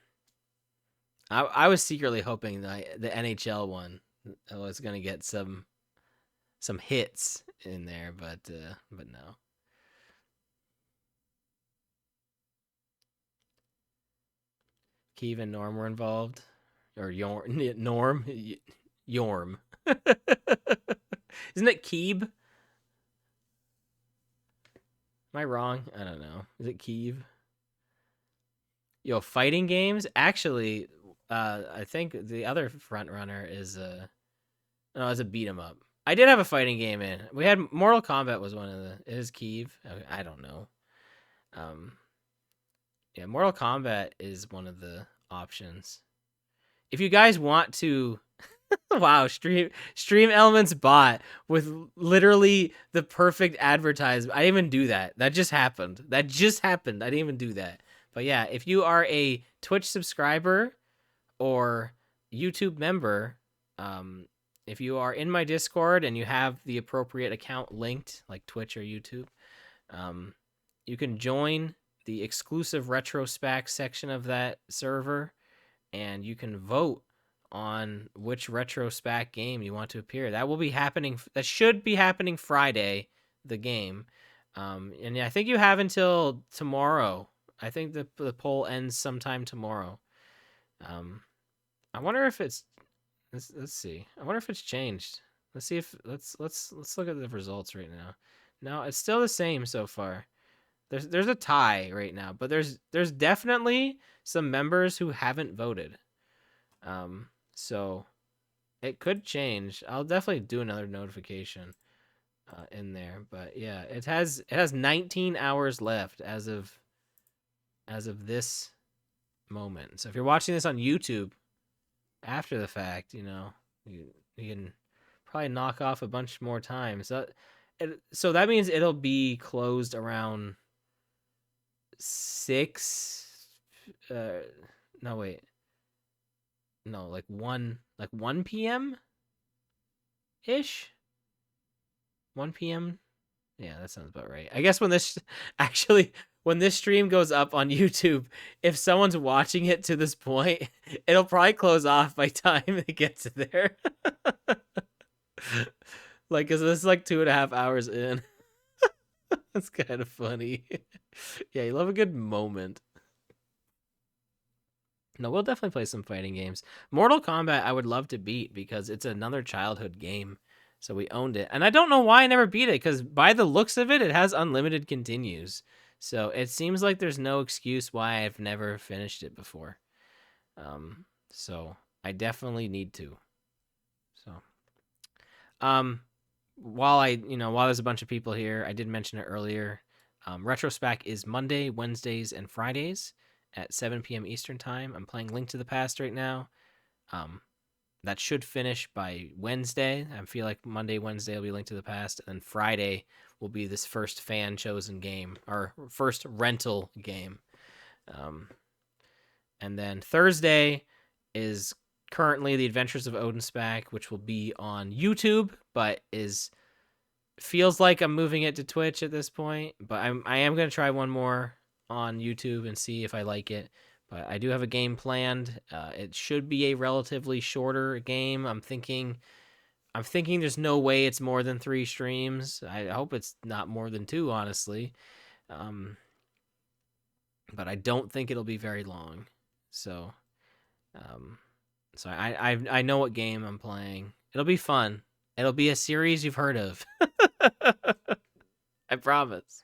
I was secretly hoping that the NHL one was gonna get some hits in there, but no. Keeve and Norm were involved, or Norm, Yorm. Isn't it Keeb? Am I wrong? I don't know. Is it Keeve? Yo, fighting games. Actually, I think the other front runner is no, it's a beat 'em up. I did have a fighting game in. We had Mortal Kombat was one of the. It is Keeve. I don't know. Um, yeah, Mortal Kombat is one of the options. If you guys want to, wow, stream elements bot with literally the perfect advertisement. I didn't even do that. That just happened. I didn't even do that. But yeah, if you are a Twitch subscriber or YouTube member, if you are in my Discord and you have the appropriate account linked, like Twitch or YouTube, you can join the exclusive retrospect section of that server, and you can vote on which retrospect game you want to appear. That will be happening. That should be happening Friday, the game. And I think you have until tomorrow. I think the poll ends sometime tomorrow. I wonder if it's let's see. I wonder if it's changed. Let's see if let's look at the results right now. No, it's still the same so far. There's a tie right now, but there's definitely some members who haven't voted. So it could change. I'll definitely do another notification in there, but yeah, it has 19 hours left as of this moment. So if you're watching this on YouTube after the fact, you can probably knock off a bunch more time. So that means it'll be closed around 6 no wait. No, like 1 p.m. ish. 1 p.m. Yeah, that sounds about right. I guess when this when this stream goes up on YouTube, if someone's watching it to this point, it'll probably close off by time it gets there. Like, cause this is like 2.5 hours in. That's kind of funny. Yeah, you love a good moment. No, we'll definitely play some fighting games. Mortal Kombat, I would love to beat because it's another childhood game. So we owned it. And I don't know why I never beat it because by the looks of it, it has unlimited continues. So it seems like there's no excuse why I've never finished it before. So I definitely need to. So, while there's a bunch of people here, I did mention it earlier. Retrospec is Monday, Wednesdays, and Fridays at 7 p.m. Eastern time. I'm playing Link to the Past right now. That should finish by Wednesday. I feel like Monday, Wednesday will be Link to the Past, and then Friday will be this first fan chosen game or first rental game. And then Thursday is currently The Adventures of Odin Spack, which will be on YouTube, but feels like I'm moving it to Twitch at this point. But I am going to try one more on YouTube and see if I like it. But I do have a game planned. It should be a relatively shorter game. I'm thinking there's no way it's more than 3 streams. I hope it's not more than 2, honestly. But I don't think it'll be very long. So, I know what game I'm playing. It'll be fun. It'll be a series you've heard of. I promise.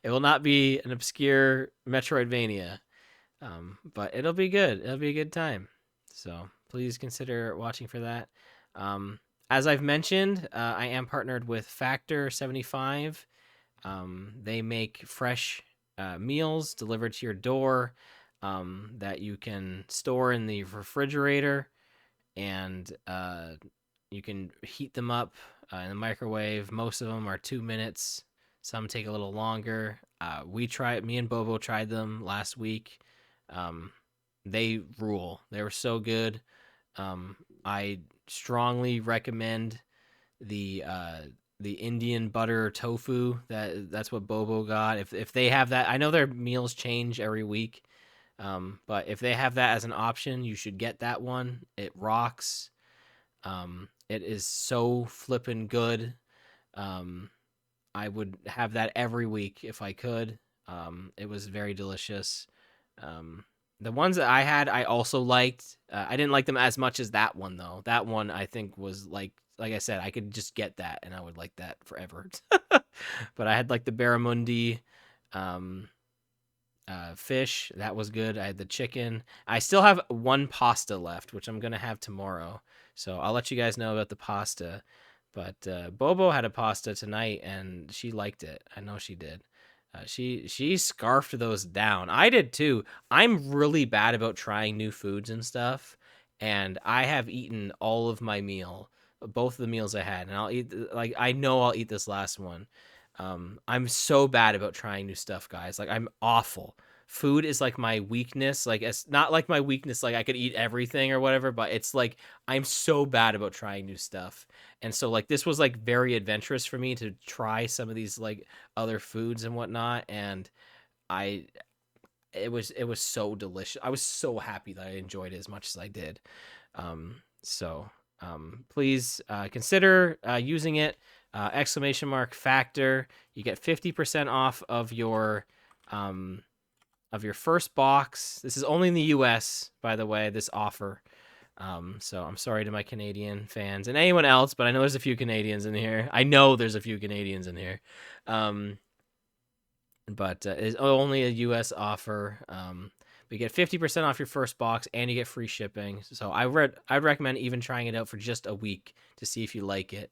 It will not be an obscure Metroidvania. But it'll be good. It'll be a good time. So please consider watching for that. as I've mentioned, I am partnered with Factor 75. They make fresh meals delivered to your door that you can store in the refrigerator, and you can heat them up in the microwave. Most of them are 2 minutes. Some take a little longer. Me and Bobo tried them last week. Um, they rule. They were so good. I strongly recommend the Indian butter tofu. That's what Bobo got. If they have that, I know their meals change every week. But if they have that as an option, you should get that one. It rocks. It is so flippin' good. I would have that every week if I could. It was very delicious. The ones that I had, I also liked. I didn't like them as much as that one though. That one I think was like I said, I could just get that and I would like that forever. But I had like the barramundi fish. That was good. I had the chicken. I still have one pasta left, which I'm gonna have tomorrow. So I'll let you guys know about the pasta. But Bobo had a pasta tonight, and she liked it. I know she did. She scarfed those down. I did too. I'm really bad about trying new foods and stuff, and I have eaten all of my meal, both of the meals I had, and I'll eat like I know I'll eat this last one. I'm so bad about trying new stuff, guys. Like I'm awful. Food is like my weakness. Like it's not like my weakness. Like I could eat everything or whatever, but it's like I'm so bad about trying new stuff. And so like this was like very adventurous for me to try some of these like other foods and whatnot. And I it was so delicious. I was so happy that I enjoyed it as much as I did. So please consider using it. !Factor. You get 50% off of your first box. This is only in the US, by the way, this offer. So I'm sorry to my Canadian fans and anyone else, but I know there's a few Canadians in here. I know there's a few Canadians in here. But it's only a US offer. But you get 50% off your first box and you get free shipping. So I'd recommend even trying it out for just a week to see if you like it.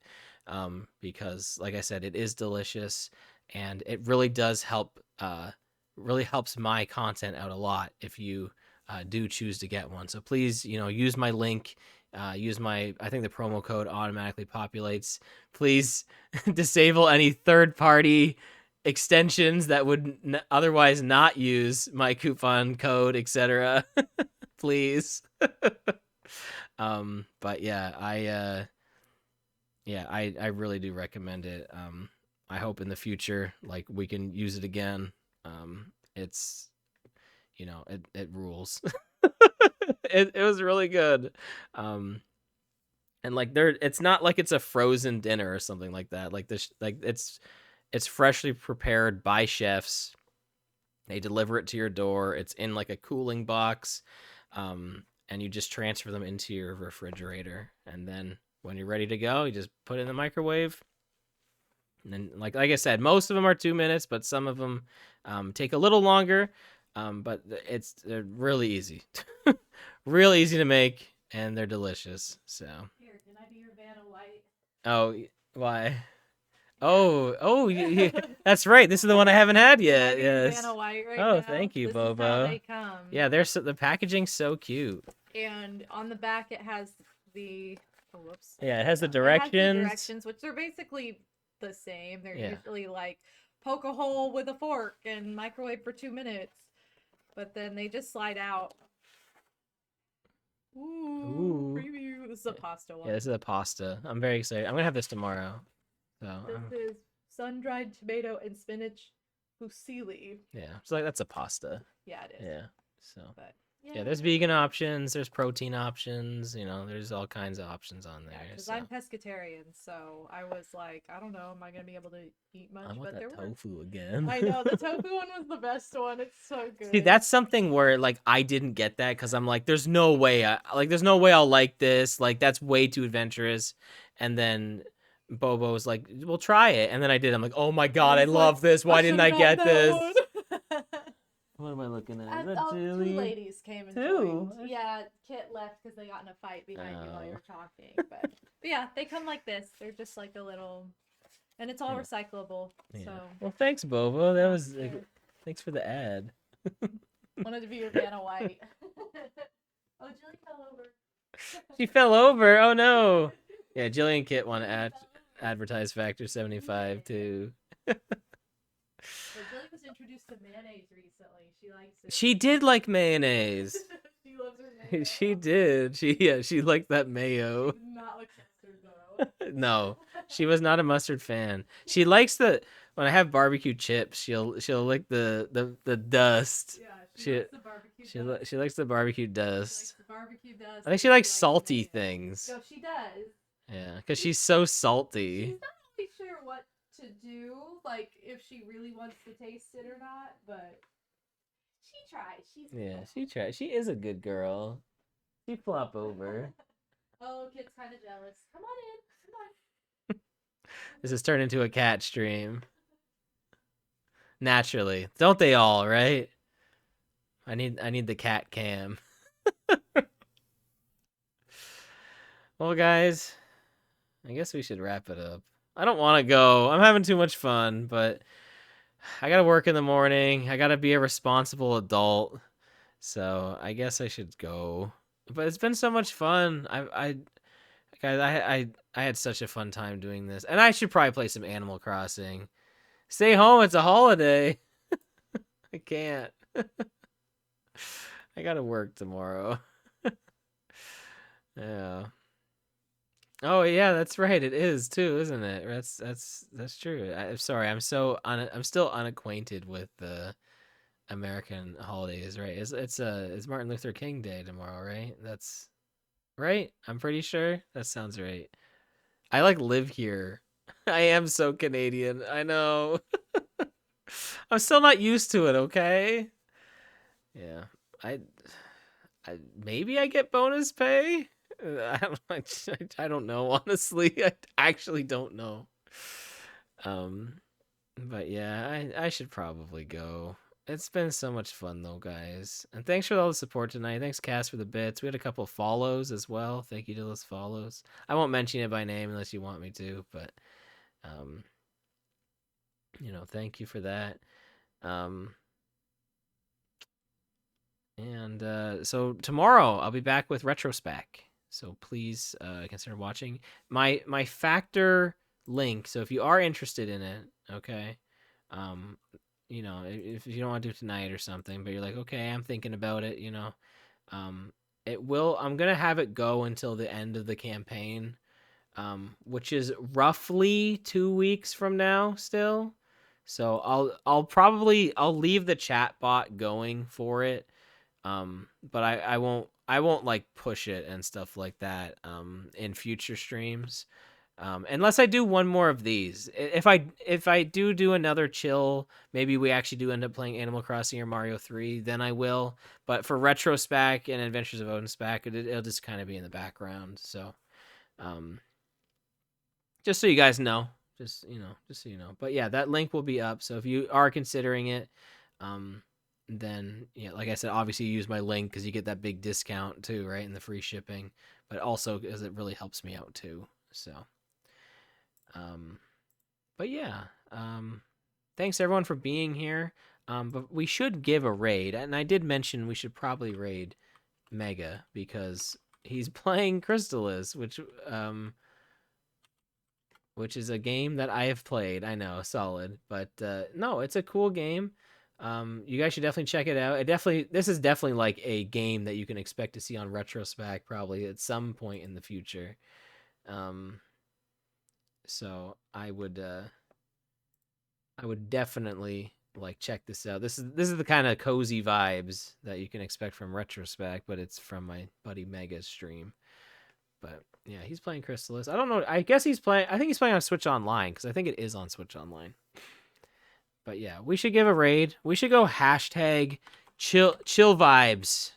Because like I said, it is delicious and it really does help really helps my content out a lot if you do choose to get one. So please, use my link, I think the promo code automatically populates. Please disable any third-party extensions that would otherwise not use my coupon code, etc. Please. But yeah, I really do recommend it. I hope in the future, like we can use it again. It's it rules. it was really good. And like it's not like it's a frozen dinner or something like that. Like this, like it's freshly prepared by chefs. They deliver it to your door. It's in like a cooling box, and you just transfer them into your refrigerator. And then when you're ready to go, you just put it in the microwave. And then, like I said, most of them are 2 minutes, but some of them take a little longer. But they're really easy, real easy to make, and they're delicious. So. Here, can I be your Vanna White? Oh, why? Oh, that's right. This is the one I haven't had yet. Yes. Vanna White right now. now. Thank you, this Bobo. Is how they come. Yeah, the packaging's so cute. And on the back, it has the. Oh, whoops. Yeah, it has the directions. It has the directions, which are basically the same. They're usually like poke a hole with a fork and microwave for 2 minutes, but then they just slide out. Ooh. Preview. This is a pasta one. Yeah, this is a pasta. I'm very excited. I'm gonna have this tomorrow. So this is sun-dried tomato and spinach fusilli. Yeah, so like that's a pasta. Yeah, it is. Yeah. So. But yeah, there's vegan options, there's protein options, there's all kinds of options on there. Because I'm pescatarian, so I was like, I don't know, am I gonna be able to eat much? I want but that tofu again. I know the tofu one was the best one. It's so good. See, that's something where like I didn't get that because I'm like, there's no way I'll like this. Like that's way too adventurous. And then Bobo was like, "We'll try it," and then I did. I'm like, "Oh my god, I love this. Why didn't I get this?" What am I looking at? Is that Two Jilly? ladies came and Two? joined. Yeah, Kit left because they got in a fight behind you while you Oh. were talking. But yeah, they come like this. They're just like a little, and it's all Yeah. recyclable. Yeah. So Well, thanks, Bobo. That was fair. thanks for the ad. Wanted to be your Vanna White. Oh, Jilly fell over. She fell over. Oh no. Yeah, Jillian and Kit want to advertise Factor 75 too. But Jilly was introduced to mayonnaise recently. She likes it. She did like mayonnaise. She loves her mayo. She did. She liked that mayo. She did not like mustard though. No, she was not a mustard fan. She likes the when I have barbecue chips. She'll lick the dust. Yeah, She likes the barbecue dust. she likes the barbecue She dust. likes the barbecue dust. I think she likes likes salty mayo. things. No, she does. Yeah, because she's so salty. She's not really sure what to do, like if she really wants to taste it or not, but she tries. She tried. She is a good girl. She flop over. Oh, Kit's kind of jealous. Come on in. Come on. This has turned into a cat stream. Naturally, don't they all? Right? I need the cat cam. Well, guys, I guess we should wrap it up. I don't want to go. I'm having too much fun, but I gotta work in the morning. I gotta be a responsible adult. So I guess I should go. But it's been so much fun. Guys, I had such a fun time doing this, and I should probably play some Animal Crossing. Stay home. It's a holiday. I can't. I gotta work tomorrow. Yeah. Oh yeah, that's right. It is too, isn't it? That's true. I'm sorry. I'm still unacquainted with the American holidays. Right? It's Martin Luther King Day tomorrow, right? That's right. I'm pretty sure that sounds right. I like live here. I am so Canadian. I know. I'm still not used to it. Okay. Yeah. I maybe I get bonus pay. I don't know, honestly. I actually don't know. Um, but yeah, I should probably go. It's been so much fun though, guys. And thanks for all the support tonight. Thanks, Cass, for the bits. We had a couple follows as well. Thank you to those follows. I won't mention it by name unless you want me to, but um, thank you for that. Um, and so tomorrow I'll be back with Retrospec. So please consider watching my Factor link. So if you are interested in it, okay, um, if you don't want to do it tonight or something, but you're like, okay, I'm thinking about it, um, it will. I'm gonna have it go until the end of the campaign, which is roughly 2 weeks from now still. So I'll leave the chat bot going for it, but I won't like push it and stuff like that in future streams, unless I do one more of these. If I do another chill, maybe we actually do end up playing Animal Crossing or Mario 3, then I will. But for Retrospec and Adventures of Odin Spac, it'll just kind of be in the background. So um just so you guys know, just so you know. But yeah, that link will be up, so if you are considering it, then yeah, like I said, obviously you use my link because you get that big discount too, right, and the free shipping, but also because it really helps me out too. So but yeah, thanks everyone for being here. But we should give a raid, and I did mention we should probably raid Mega because he's playing Crystalis, which is a game that I have played. I know, solid, but no, it's a cool game. You guys should definitely check it out. This is definitely like a game that you can expect to see on Retrospec probably at some point in the future. So I would definitely like check this out. This is the kind of cozy vibes that you can expect from Retrospec, but it's from my buddy Mega's stream. But yeah, he's playing Crystalis. I don't know. I guess he's playing. I think he's playing on Switch Online because I think it is on Switch Online. But yeah, we should give a raid. We should go hashtag chill vibes.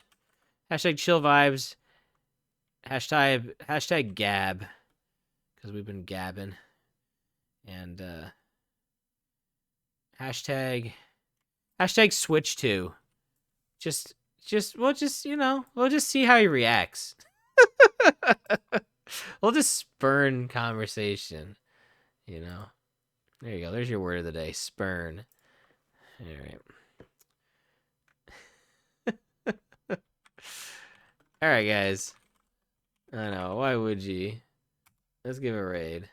Hashtag chill vibes. Hashtag gab. Because we've been gabbing. And hashtag switch to. just we'll just see how he reacts. We'll just spurn conversation, you know. There you go. There's your word of the day, spurn. All right. All right, guys. I know. Why would you? Let's give a raid.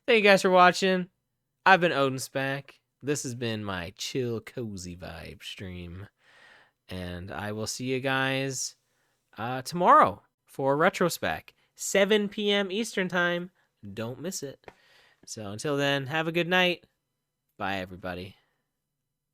Thank you guys for watching. I've been Odin Spack. This has been my chill, cozy vibe stream. And I will see you guys tomorrow for Retrospec, 7 p.m. Eastern Time. Don't miss it. So until then, have a good night. Bye, everybody.